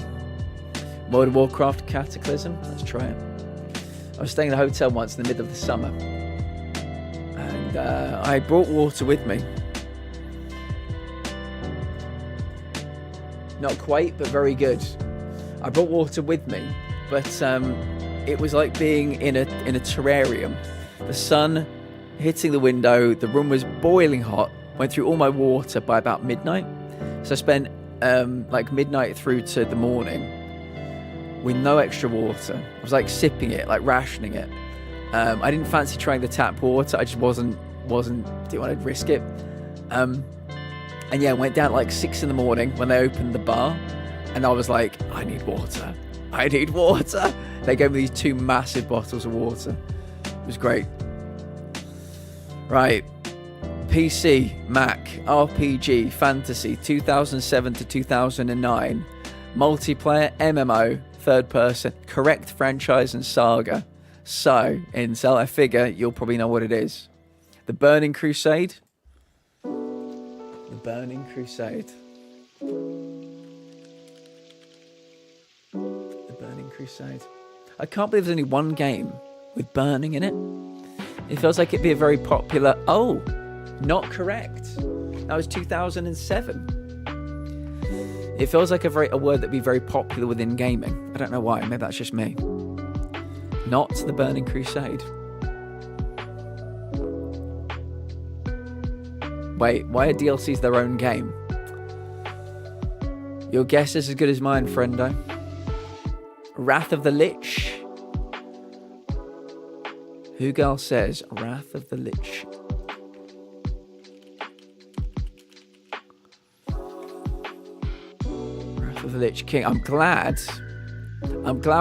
World of Warcraft Cataclysm. Let's try it. I was staying at a hotel once in the middle of the summer, and I brought water with me. Not quite, but very good. I brought water with me, but it was like being in a terrarium. The sun hitting the window, the room was boiling hot, went through all my water by about midnight. So I spent like midnight through to the morning with no extra water. I was like sipping it, like rationing it. I didn't fancy trying the tap water. I just didn't want to risk it. And yeah, went down at like 6 in the morning when they opened the bar, and I was like, I need water. I need water. They gave me these 2 massive bottles of water. It was great. Right. PC, Mac, RPG, Fantasy, 2007 to 2009. Multiplayer, MMO, third person, correct franchise and saga. So, Incel, I figure you'll probably know what it is. The Burning Crusade. The Burning Crusade. The Burning Crusade. I can't believe there's only one game with burning in it. It feels like it'd be a very popular... Oh, not correct. That was 2007. It feels like a word that'd be very popular within gaming. I don't know why. Maybe that's just me. Not the Burning Crusade. Wait, why are DLCs their own game? Your guess is as good as mine, friendo. Wrath of the Lich. Hugal says Wrath of the Lich. Wrath of the Lich King. I'm glad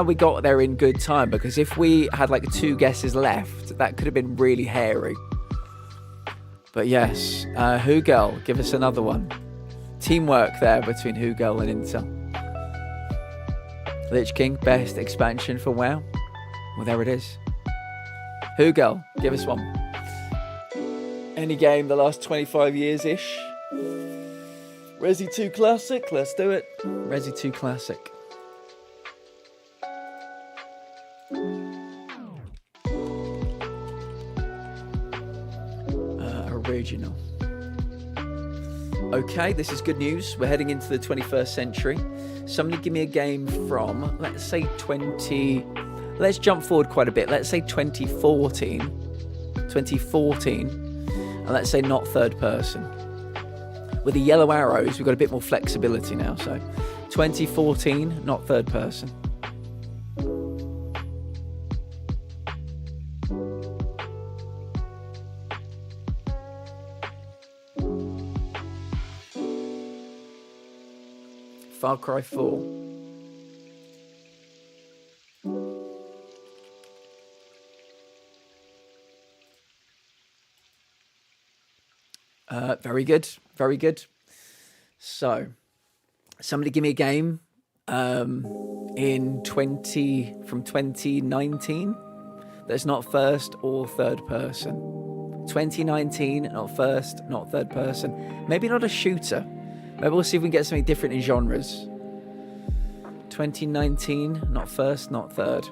we got there in good time, because if we had like 2 guesses left, that could have been really hairy. But yes, Hugel, give us another one. Teamwork there between Hugel and Intel. Lich King, best expansion for WoW. Well, there it is. Hugel, give us one. Any game the last 25 years-ish. Resi 2 Classic, let's do it. Resi 2 Classic. Original. Okay, this is good news. We're heading into the 21st century. Somebody give me a game from, let's say 20... Let's jump forward quite a bit. Let's say 2014. 2014. And let's say not third person. With the yellow arrows, we've got a bit more flexibility now. So 2014, not third person. Far Cry 4. Very good. Very good. So, somebody give me a game from 2019 that's not first or third person. 2019, not first, not third person. Maybe not a shooter. Maybe we'll see if we can get something different in genres. 2019, not first, not third.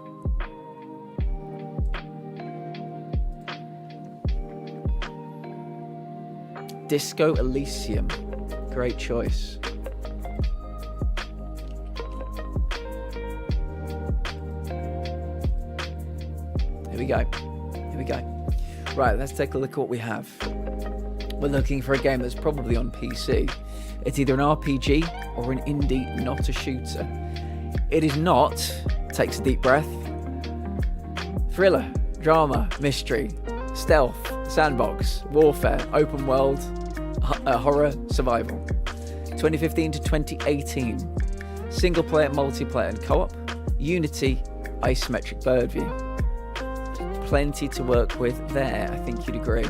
Disco Elysium. Great choice. Here we go. Here we go. Right, let's take a look at what we have. We're looking for a game that's probably on PC. It's either an RPG or an indie, not a shooter. It is not, takes a deep breath, thriller, drama, mystery, stealth, sandbox, warfare, open world, horror, survival. 2015 to 2018. Single player, multiplayer and co-op. Unity, isometric bird view. Plenty to work with there, I think you'd agree.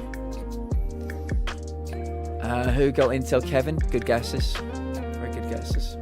Who got Intel? Kevin? Good guesses. Very good guesses.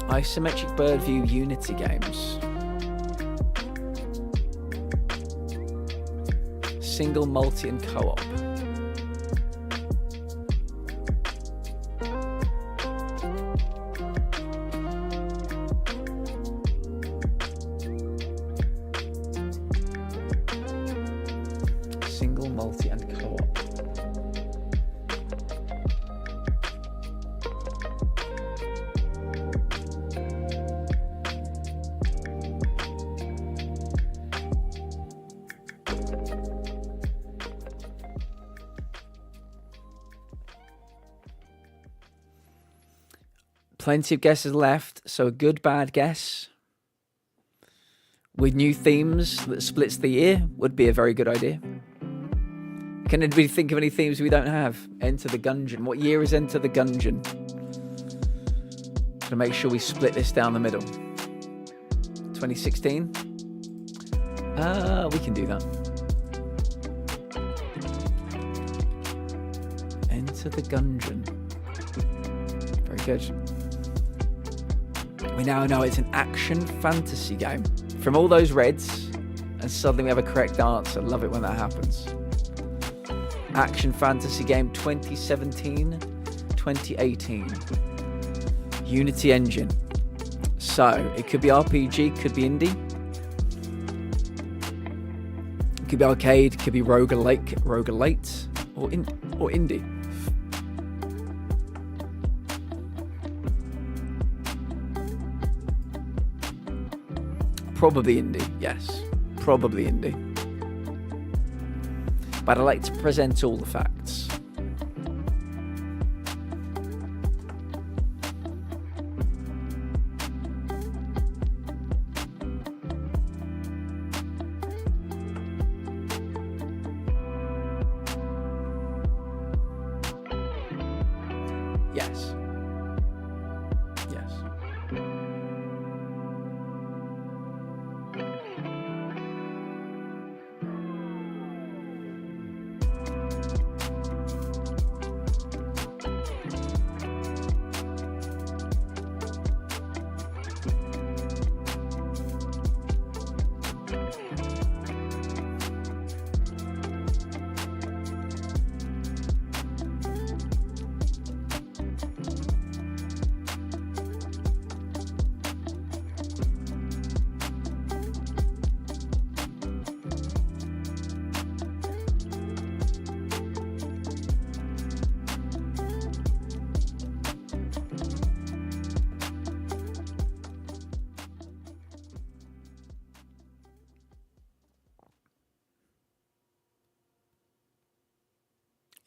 Isometric bird view Unity games. Single, multi and co-op. Single, multi and co-op. Plenty of guesses left, so a good, bad guess with new themes that splits the year would be a very good idea. Can anybody think of any themes we don't have? Enter the Gungeon. What year is Enter the Gungeon? To make sure we split this down the middle. 2016? We can do that. Enter the Gungeon. Very good. We now know it's an action fantasy game. From all those reds, and suddenly we have a correct answer. Love it when that happens. Action fantasy game 2017, 2018. Unity engine. So, it could be RPG, could be indie. It could be arcade, could be roguelite, or indie. Probably indie, yes. Probably indie. But I like to present all the facts. Yes. Yes.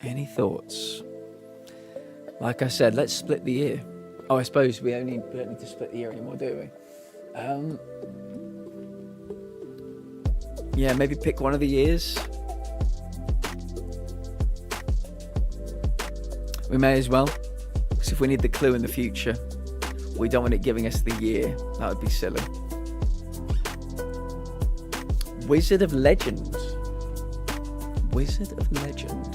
Any thoughts? Like I said, let's split the year. Oh, I suppose we don't need to split the year anymore, do we? Yeah, maybe pick one of the years. We may as well, because if we need the clue in the future, we don't want it giving us the year. That would be silly. Wizard of Legend. Wizard of Legend.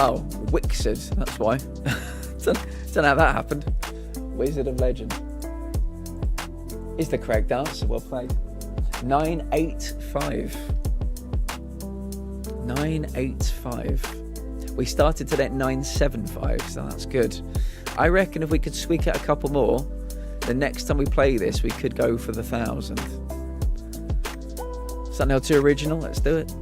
Oh, Wixers, that's why. Don't know how that happened. Wizard of Legend is the correct answer. Well played. 985. 985. We started today at 975, so that's good. I reckon if we could squeak out a couple more, the next time we play this, we could go for the 1,000. Something else too original? Let's do it.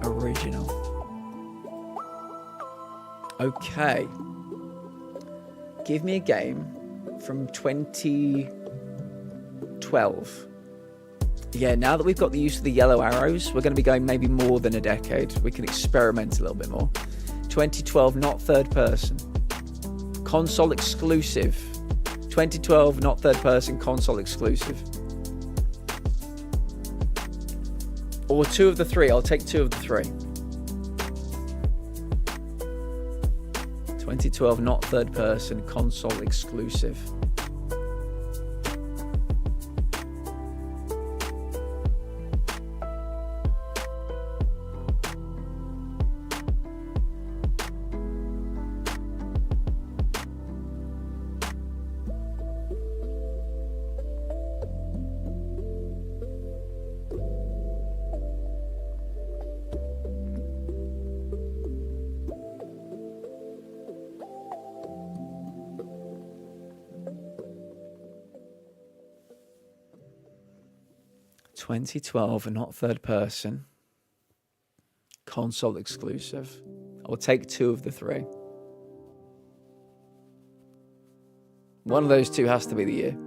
Original. Okay. Give me a game from 2012. Yeah, now that we've got the use of the yellow arrows, we're going to be going maybe more than a decade. We can experiment a little bit more. 2012, not third person. Console exclusive. 2012, not third person, console exclusive. Or two of the three. I'll take two of the three. 2012, not third person, console exclusive. $2012 and not third person. Console exclusive. I'll take two of the three. One of those two has to be the year.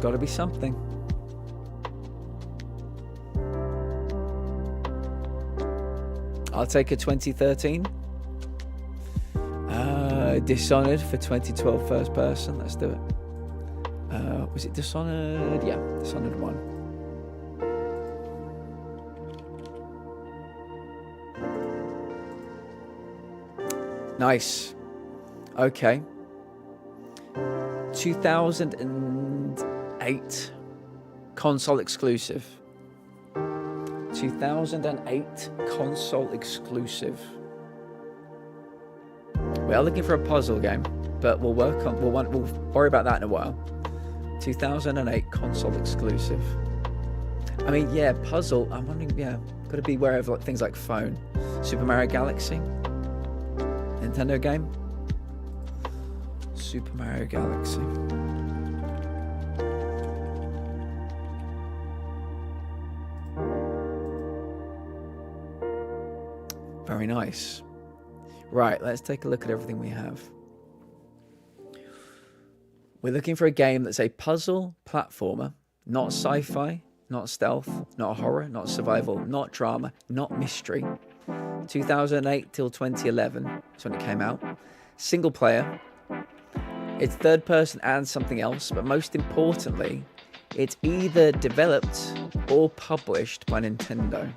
Got to be something. I'll take a 2013. Dishonored for 2012 first person. Let's do it. Was it Dishonored? Yeah, Dishonored 1. Nice. Okay. 2008 console exclusive. 2008 console exclusive. We are looking for a puzzle game, but we'll worry about that in a while. 2008 console exclusive. I mean, yeah, puzzle. I'm wondering, yeah, Got to be aware of like, things like phone. Super Mario Galaxy. Nintendo game. Super Mario Galaxy. Very nice. Right, let's take a look at everything we have. We're looking for a game that's a puzzle platformer, not sci-fi, not stealth, not horror, not survival, not drama, not mystery. 2008 till 2011, that's when it came out. Single player. It's third person and something else, but most importantly, it's either developed or published by Nintendo.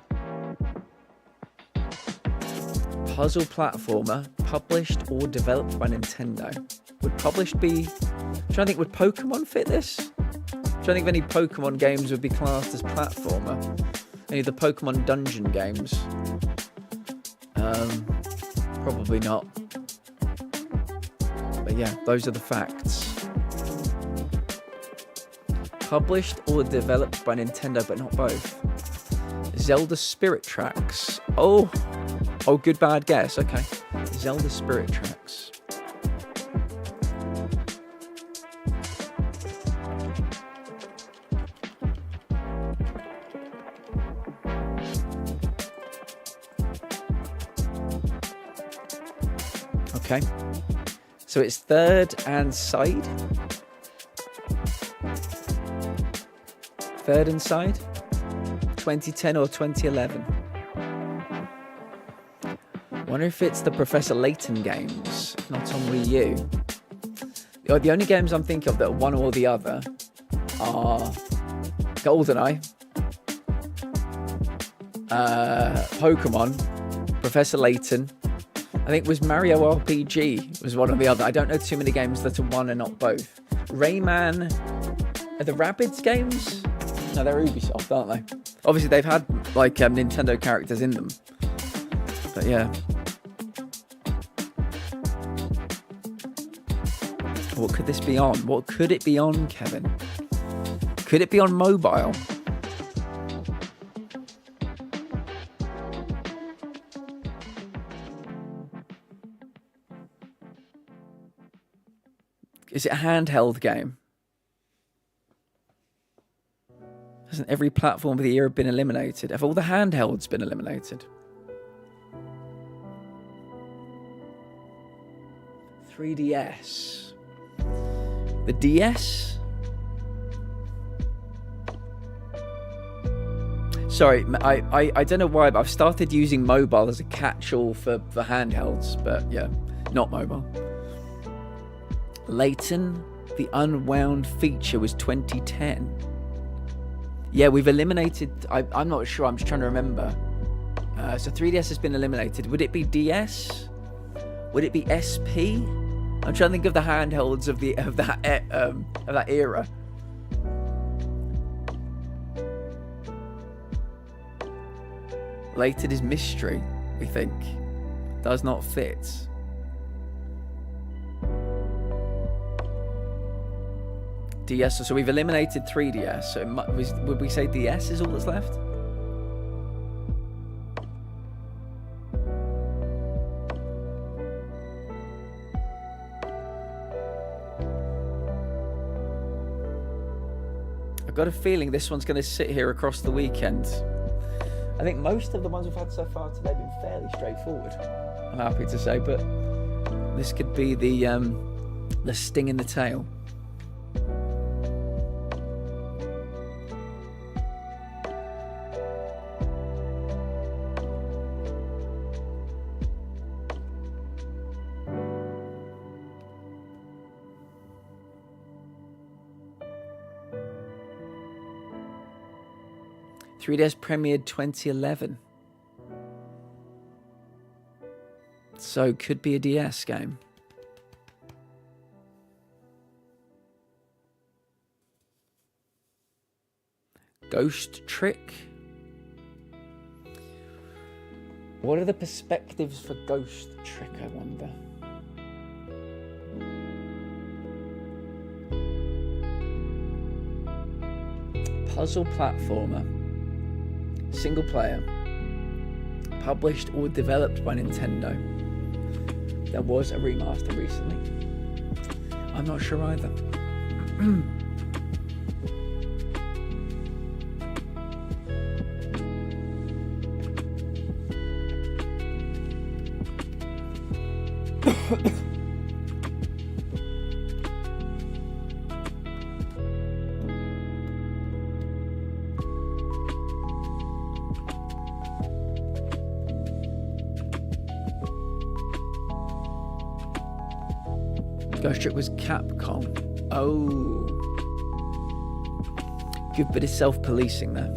Puzzle platformer, published or developed by Nintendo. Would published be... I'm trying to think, would Pokemon fit this? I'm trying to think if any Pokemon games would be classed as platformer. Any of the Pokemon dungeon games. Probably not. But yeah, those are the facts. Published or developed by Nintendo, but not both. Zelda Spirit Tracks. Oh, good bad guess. Okay. Zelda Spirit Tracks. Okay. So it's third and side. Third and side. 2010 or 2011. Wonder if it's the Professor Layton games, not on Wii U. The only games I'm thinking of that are one or the other are GoldenEye, Pokemon, Professor Layton. I think it was Mario RPG was one or the other. I don't know too many games that are one and not both. Rayman, are the Rabbids games? No, they're Ubisoft, aren't they? Obviously, they've had like Nintendo characters in them. But yeah. What could this be on? What could it be on, Kevin? Could it be on mobile? Is it a handheld game? Hasn't every platform of the year been eliminated? Have all the handhelds been eliminated? 3DS. The DS? Sorry, I don't know why, but I've started using mobile as a catch-all for handhelds, but yeah, not mobile. Layton, the unwound feature was 2010. Yeah, we've eliminated... I'm not sure, I'm just trying to remember. So 3DS has been eliminated. Would it be DS? Would it be SP? I'm trying to think of the handhelds of that era. Layton is mystery, we think. Does not fit. DS, so we've eliminated 3DS, so would we say DS is all that's left? I've got a feeling this one's going to sit here across the weekend. I think most of the ones we've had so far today have been fairly straightforward, I'm happy to say, but this could be the sting in the tail. .3DS premiered 2011. So could be a DS game. Ghost Trick. What are the perspectives for Ghost Trick, I wonder? Puzzle platformer. Single player. Published or developed by Nintendo. There was a remaster recently. I'm not sure either. Ghost Trick was Capcom. Oh. Good bit of self-policing there.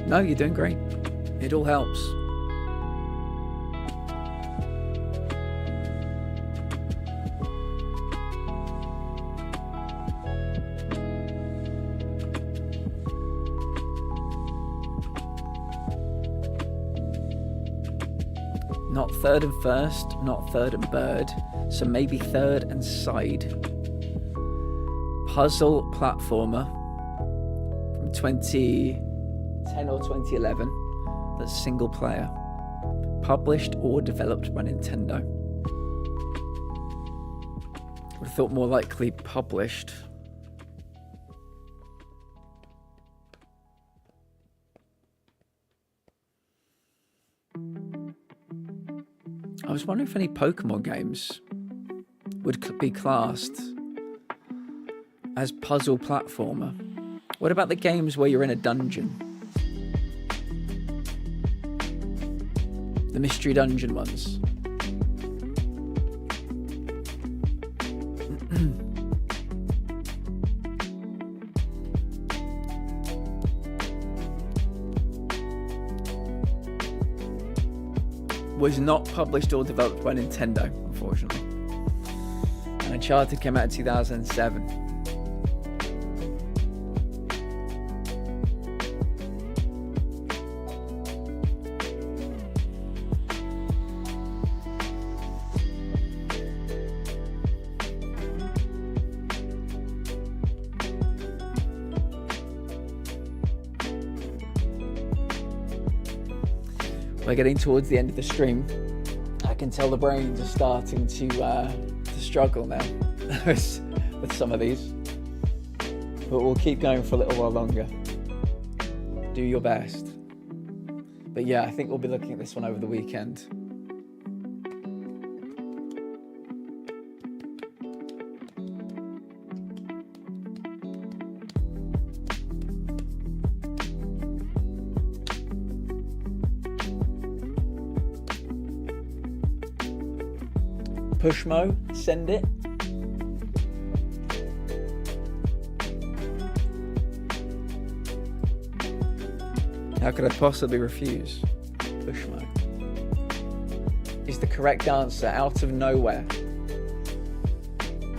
No, you're doing great. It all helps. Not third and first, not third and bird, so maybe third and side. Puzzle platformer from 2010 or 2011 that's single player. Published or developed by Nintendo. Would have thought more likely published. I was wondering if any Pokemon games would be classed as puzzle platformer. What about the games where you're in a dungeon? The mystery dungeon ones. Was not published or developed by Nintendo, unfortunately. And Uncharted came out in 2007. We're getting towards the end of the stream. I can tell the brains are starting to struggle now with some of these. But we'll keep going for a little while longer. Do your best. But yeah, I think we'll be looking at this one over the weekend. Pushmo, send it. How could I possibly refuse? Pushmo is the correct answer, out of nowhere.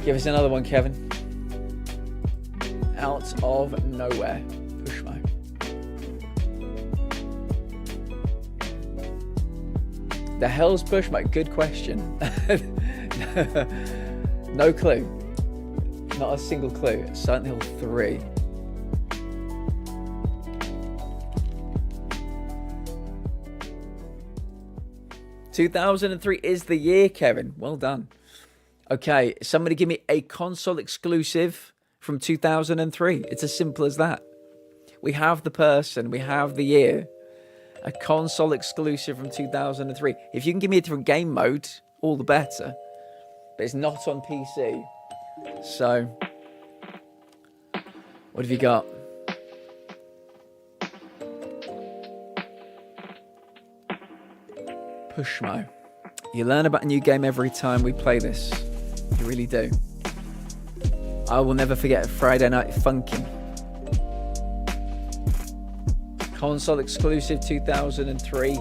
Give us another one, Kevin. Out of nowhere. Pushmo. The hell's Pushmo? Good question. No clue. Not a single clue. Silent Hill 3. ...2003 is the year, Kevin. Well done. Okay, somebody give me a console exclusive from 2003. It's as simple as that. We have the person. We have the year. A console exclusive from 2003. If you can give me a different game mode, all the better. But it's not on PC. So, what have you got? Pushmo. You learn about a new game every time we play this. You really do. I will never forget Friday Night Funkin'. Console exclusive 2003.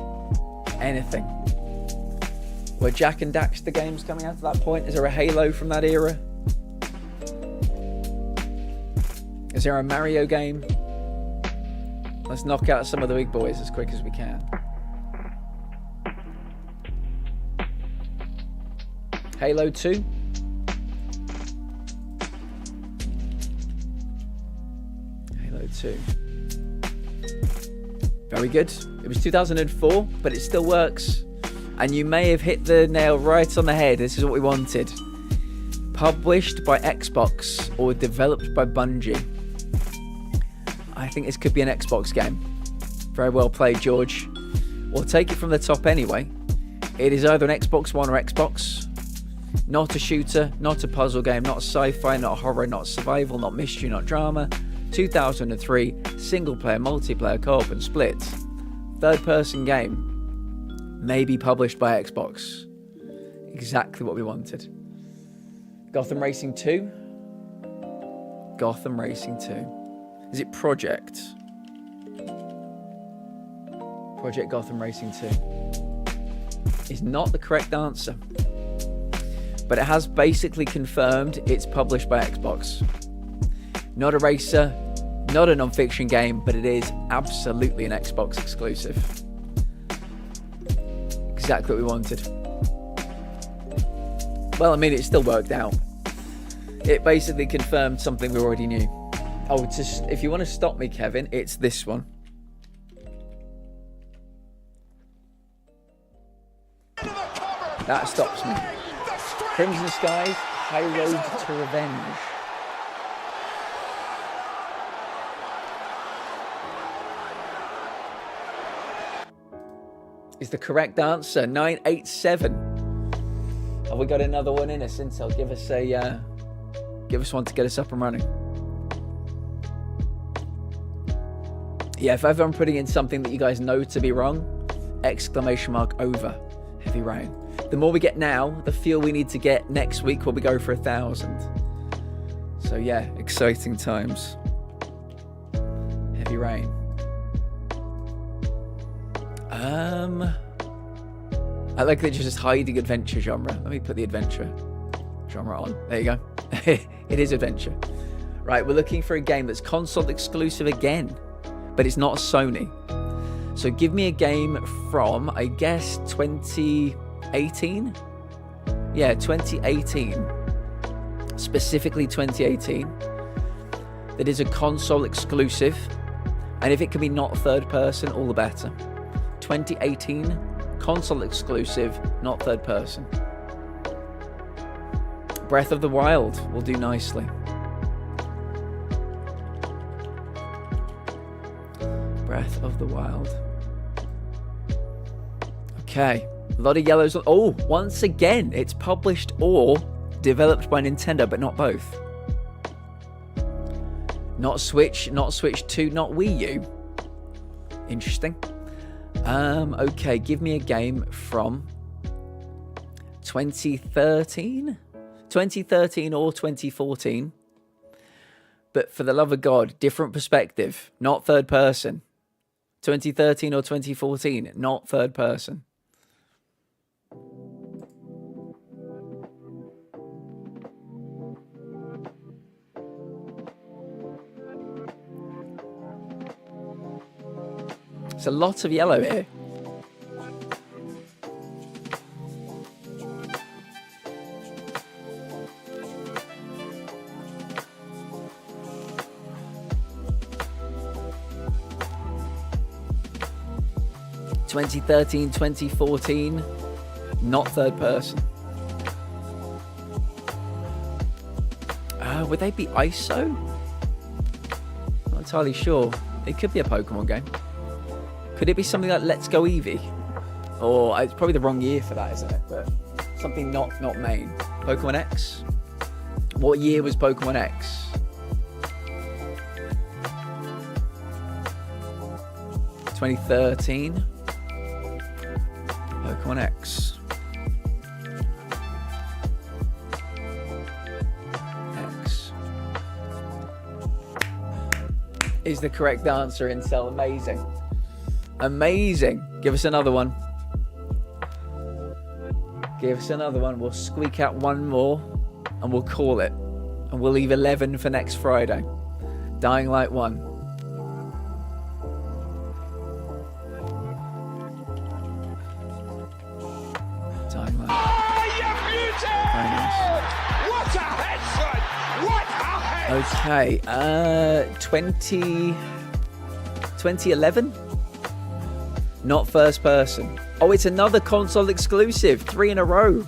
Anything. Were Jack and Daxter games coming out at that point? Is there a Halo from that era? Is there a Mario game? Let's knock out some of the big boys as quick as we can. Halo 2. Halo 2. Very good. It was 2004, but it still works. And you may have hit the nail right on the head. This is what we wanted. Published by Xbox or developed by Bungie. I think this could be an Xbox game. Very well played, George. We'll take it from the top anyway. It is either an Xbox One or Xbox. Not a shooter, not a puzzle game, not sci-fi, not horror, not survival, not mystery, not drama. 2003, single player, multiplayer, co-op and split. Third person game. Maybe published by Xbox. Exactly what we wanted. Gotham Racing 2. Gotham Racing 2. Is it Project? Project Gotham Racing 2 is not the correct answer. But it has basically confirmed it's published by Xbox. Not a racer, not a non-fiction game, but it is absolutely an Xbox exclusive. Exactly what we wanted. Well, I mean, it still worked out. It basically confirmed something we already knew. Oh, just if you want to stop me, Kevin, it's this one. That stops me. Crimson Skies, High Road to Revenge. Is the correct answer 987. Have we got another one in us, Intel? Give us one to get us up and running. Yeah, if ever I'm putting in something that you guys know to be wrong, exclamation mark over. Heavy Rain. The more we get now, the feel we need to get next week when we go for 1,000. So yeah, exciting times. Heavy Rain. I like that you're just hiding adventure genre. Let me put the adventure genre on. There you go. It is adventure. Right, we're looking for a game that's console exclusive again, but it's not a Sony. So give me a game from, I guess, 2018? Yeah, 2018. Specifically 2018. That is a console exclusive. And if it can be not third person, all the better. 2018, console exclusive, not third person. Breath of the Wild will do nicely. Breath of the Wild. Okay, a lot of yellows. Oh, once again, it's published or developed by Nintendo, but not both. Not Switch, not Switch 2, not Wii U. Interesting. Okay, give me a game from 2013? 2013 or 2014. But for the love of God, different perspective, not third person. 2013 or 2014, not third person. It's a lot of yellow here. (2013, 2014), not third person. Would they be ISO? Not entirely sure. It could be a Pokemon game. Could it be something like Let's Go Eevee? Or it's probably the wrong year for that, isn't it? But something not main. Pokemon X? What year was Pokemon X? (2013). Pokemon X. X is the correct answer, Incel. Amazing. Amazing. Give us another one. Give us another one. We'll squeak out one more and we'll call it. And we'll leave 11 for next Friday. Dying Light 1. Dying Light. Okay, 2011? Not first person. Oh, it's another console exclusive. 3 in a row.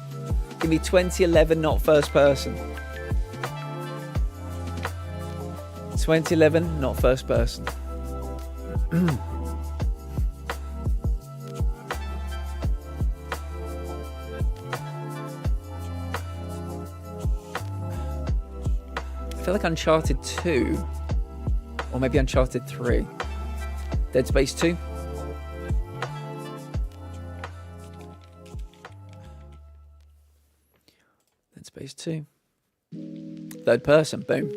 Give me 2011, not first person. 2011, not first person. I feel like Uncharted 2, or maybe Uncharted 3. Dead Space 2. Dead Space 2. Third person, boom.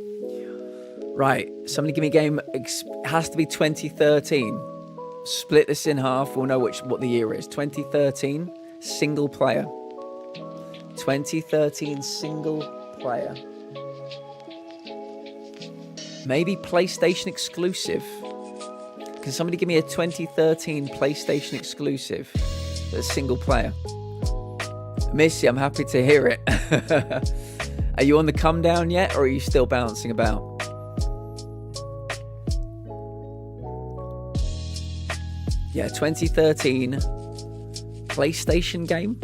Right, somebody give me a game. It has to be 2013. Split this in half. We'll know what the year is. 2013, single player. 2013, single player. Maybe PlayStation exclusive. Can somebody give me a 2013 PlayStation exclusive that's single player? Missy, I'm happy to hear it. Are you on the come down yet, or are you still bouncing about? Yeah, 2013 PlayStation game.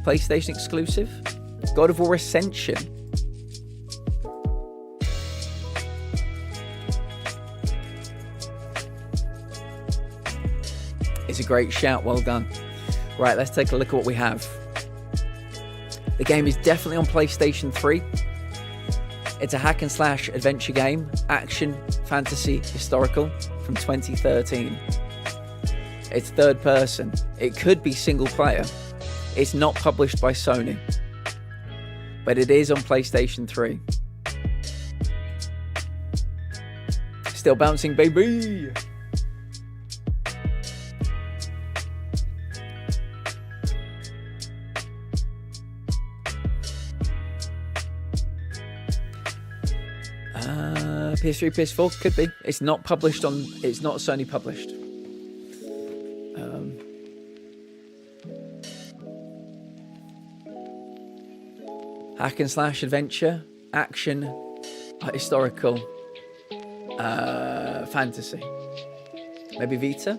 PlayStation exclusive. God of War Ascension. It's a great shout, well done. Right, let's take a look at what we have. The game is definitely on PlayStation 3. It's a hack and slash adventure game, action, fantasy, historical, from 2013. It's third person. It could be single player. It's not published by Sony, but it is on PlayStation 3. Still bouncing, baby. PS3, PS4 could be. It's not published on. It's not Sony published. Hack and slash adventure, action, historical, fantasy. Maybe Vita.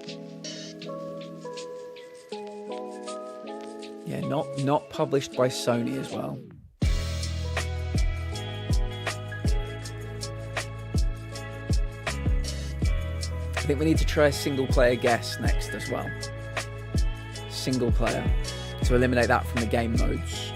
Yeah, not published by Sony as well. I think we need to try a single player guess next as well. Single player. To eliminate that from the game modes.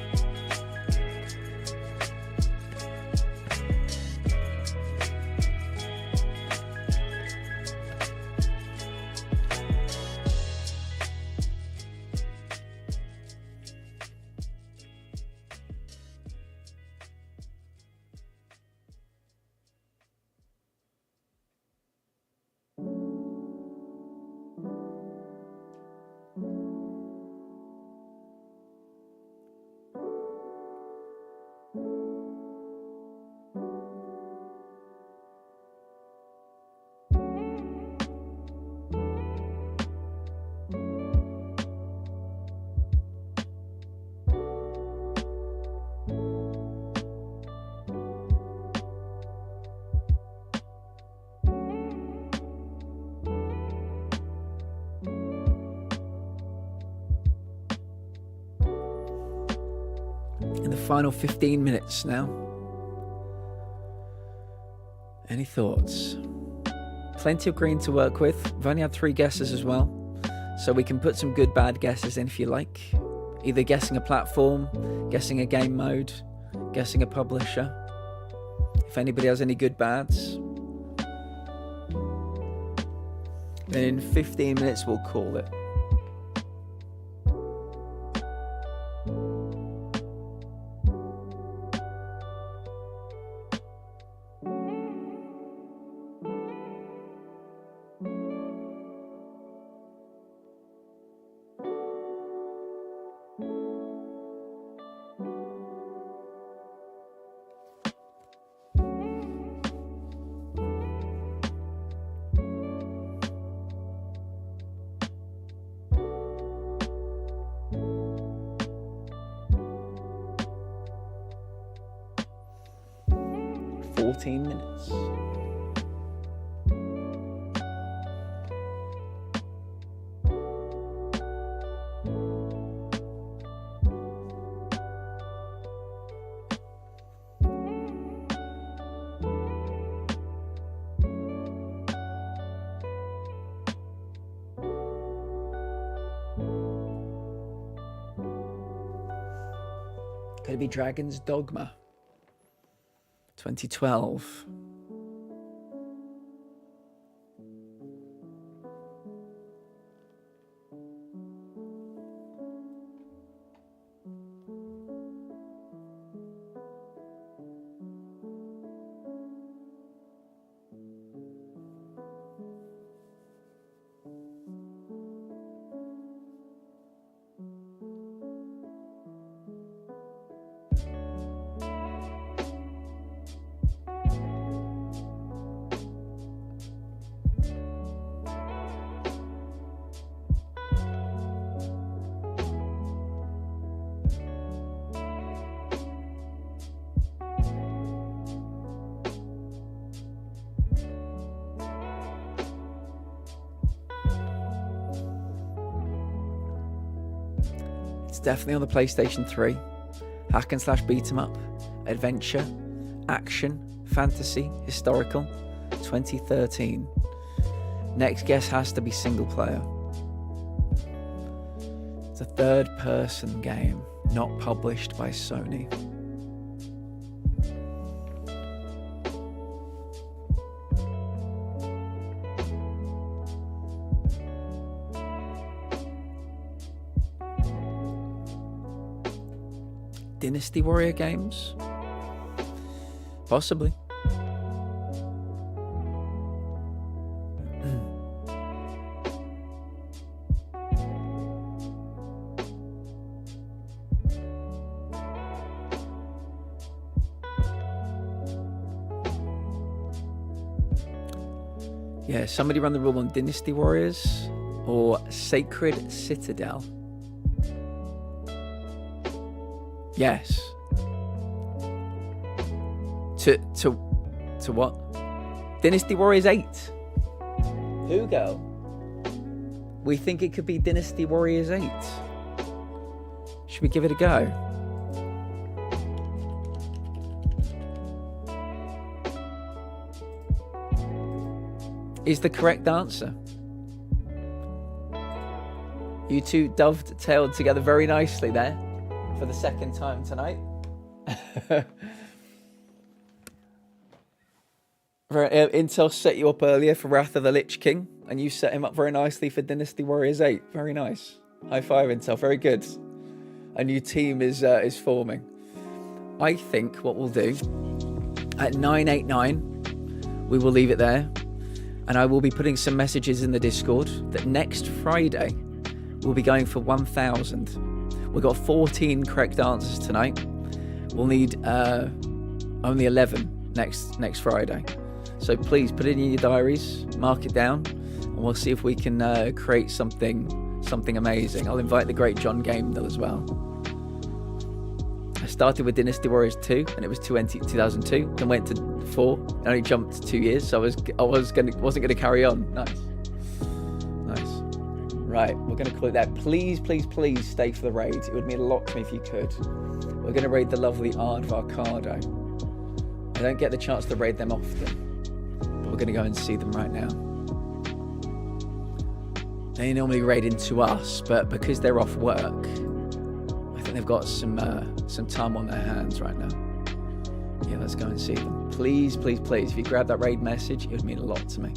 Final 15 minutes now. Any thoughts? Plenty of green to work with. We've only had 3 guesses as well, so we can put some good bad guesses in if you like. Either guessing a platform, guessing a game mode, guessing a publisher. If anybody has any good bads, then in 15 minutes we'll call it. 14 minutes. Could it be Dragon's Dogma? 2012. Definitely on the PlayStation 3. Hack and slash beat 'em up, adventure, action, fantasy, historical, 2013. Next guess has to be single player. It's a third person game, not published by Sony. Dynasty Warrior games? Possibly. Yeah, somebody run the rule on Dynasty Warriors or Sacred Citadel. Yes. To what? Dynasty Warriors 8. Hugo. We think it could be Dynasty Warriors 8. Should we give it a go? Is the correct answer. You two dovetailed together very nicely there. For the second time tonight. Intel set you up earlier for Wrath of the Lich King, and you set him up very nicely for Dynasty Warriors 8. Very nice. High five, Intel. Very good. A new team is forming. I think what we'll do at 989, we will leave it there, and I will be putting some messages in the Discord that next Friday we'll be going for 1,000. We've got 14 correct answers tonight. We'll need only 11 next Friday. So please put it in your diaries, mark it down, and we'll see if we can create something amazing. I'll invite the great John Gamedale as well. I started with Dynasty Warriors 2, and it was 2002. Then went to 4, and only jumped 2 years. So I wasn't gonna carry on. Nice. Right, we're going to call it that. Please, please, please stay for the raid. It would mean a lot to me if you could. We're going to raid the lovely Aardvar Cardo. I don't get the chance to raid them often, but we're going to go and see them right now. They normally raid into us, but because they're off work, I think they've got some time on their hands right now. Yeah, let's go and see them. Please, please, please, if you grab that raid message, it would mean a lot to me.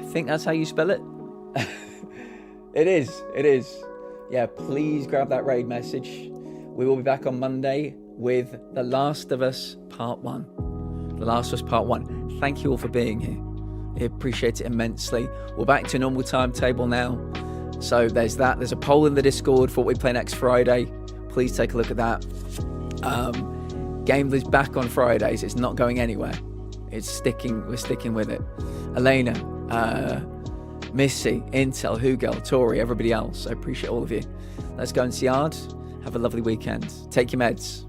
I think that's how you spell it. It is. Yeah, please grab that raid message. We will be back on Monday with The Last of Us Part 1. The Last of Us Part 1. Thank you all for being here. I appreciate it immensely. We're back to a normal timetable now. So there's that. There's a poll in the Discord for what we play next Friday. Please take a look at that. Gamely's back on Fridays. It's not going anywhere. We're sticking with it. Elena, Missy, Intel, Hugel, Tori, everybody else. I appreciate all of you. Let's go and see Ard. Have a lovely weekend. Take your meds.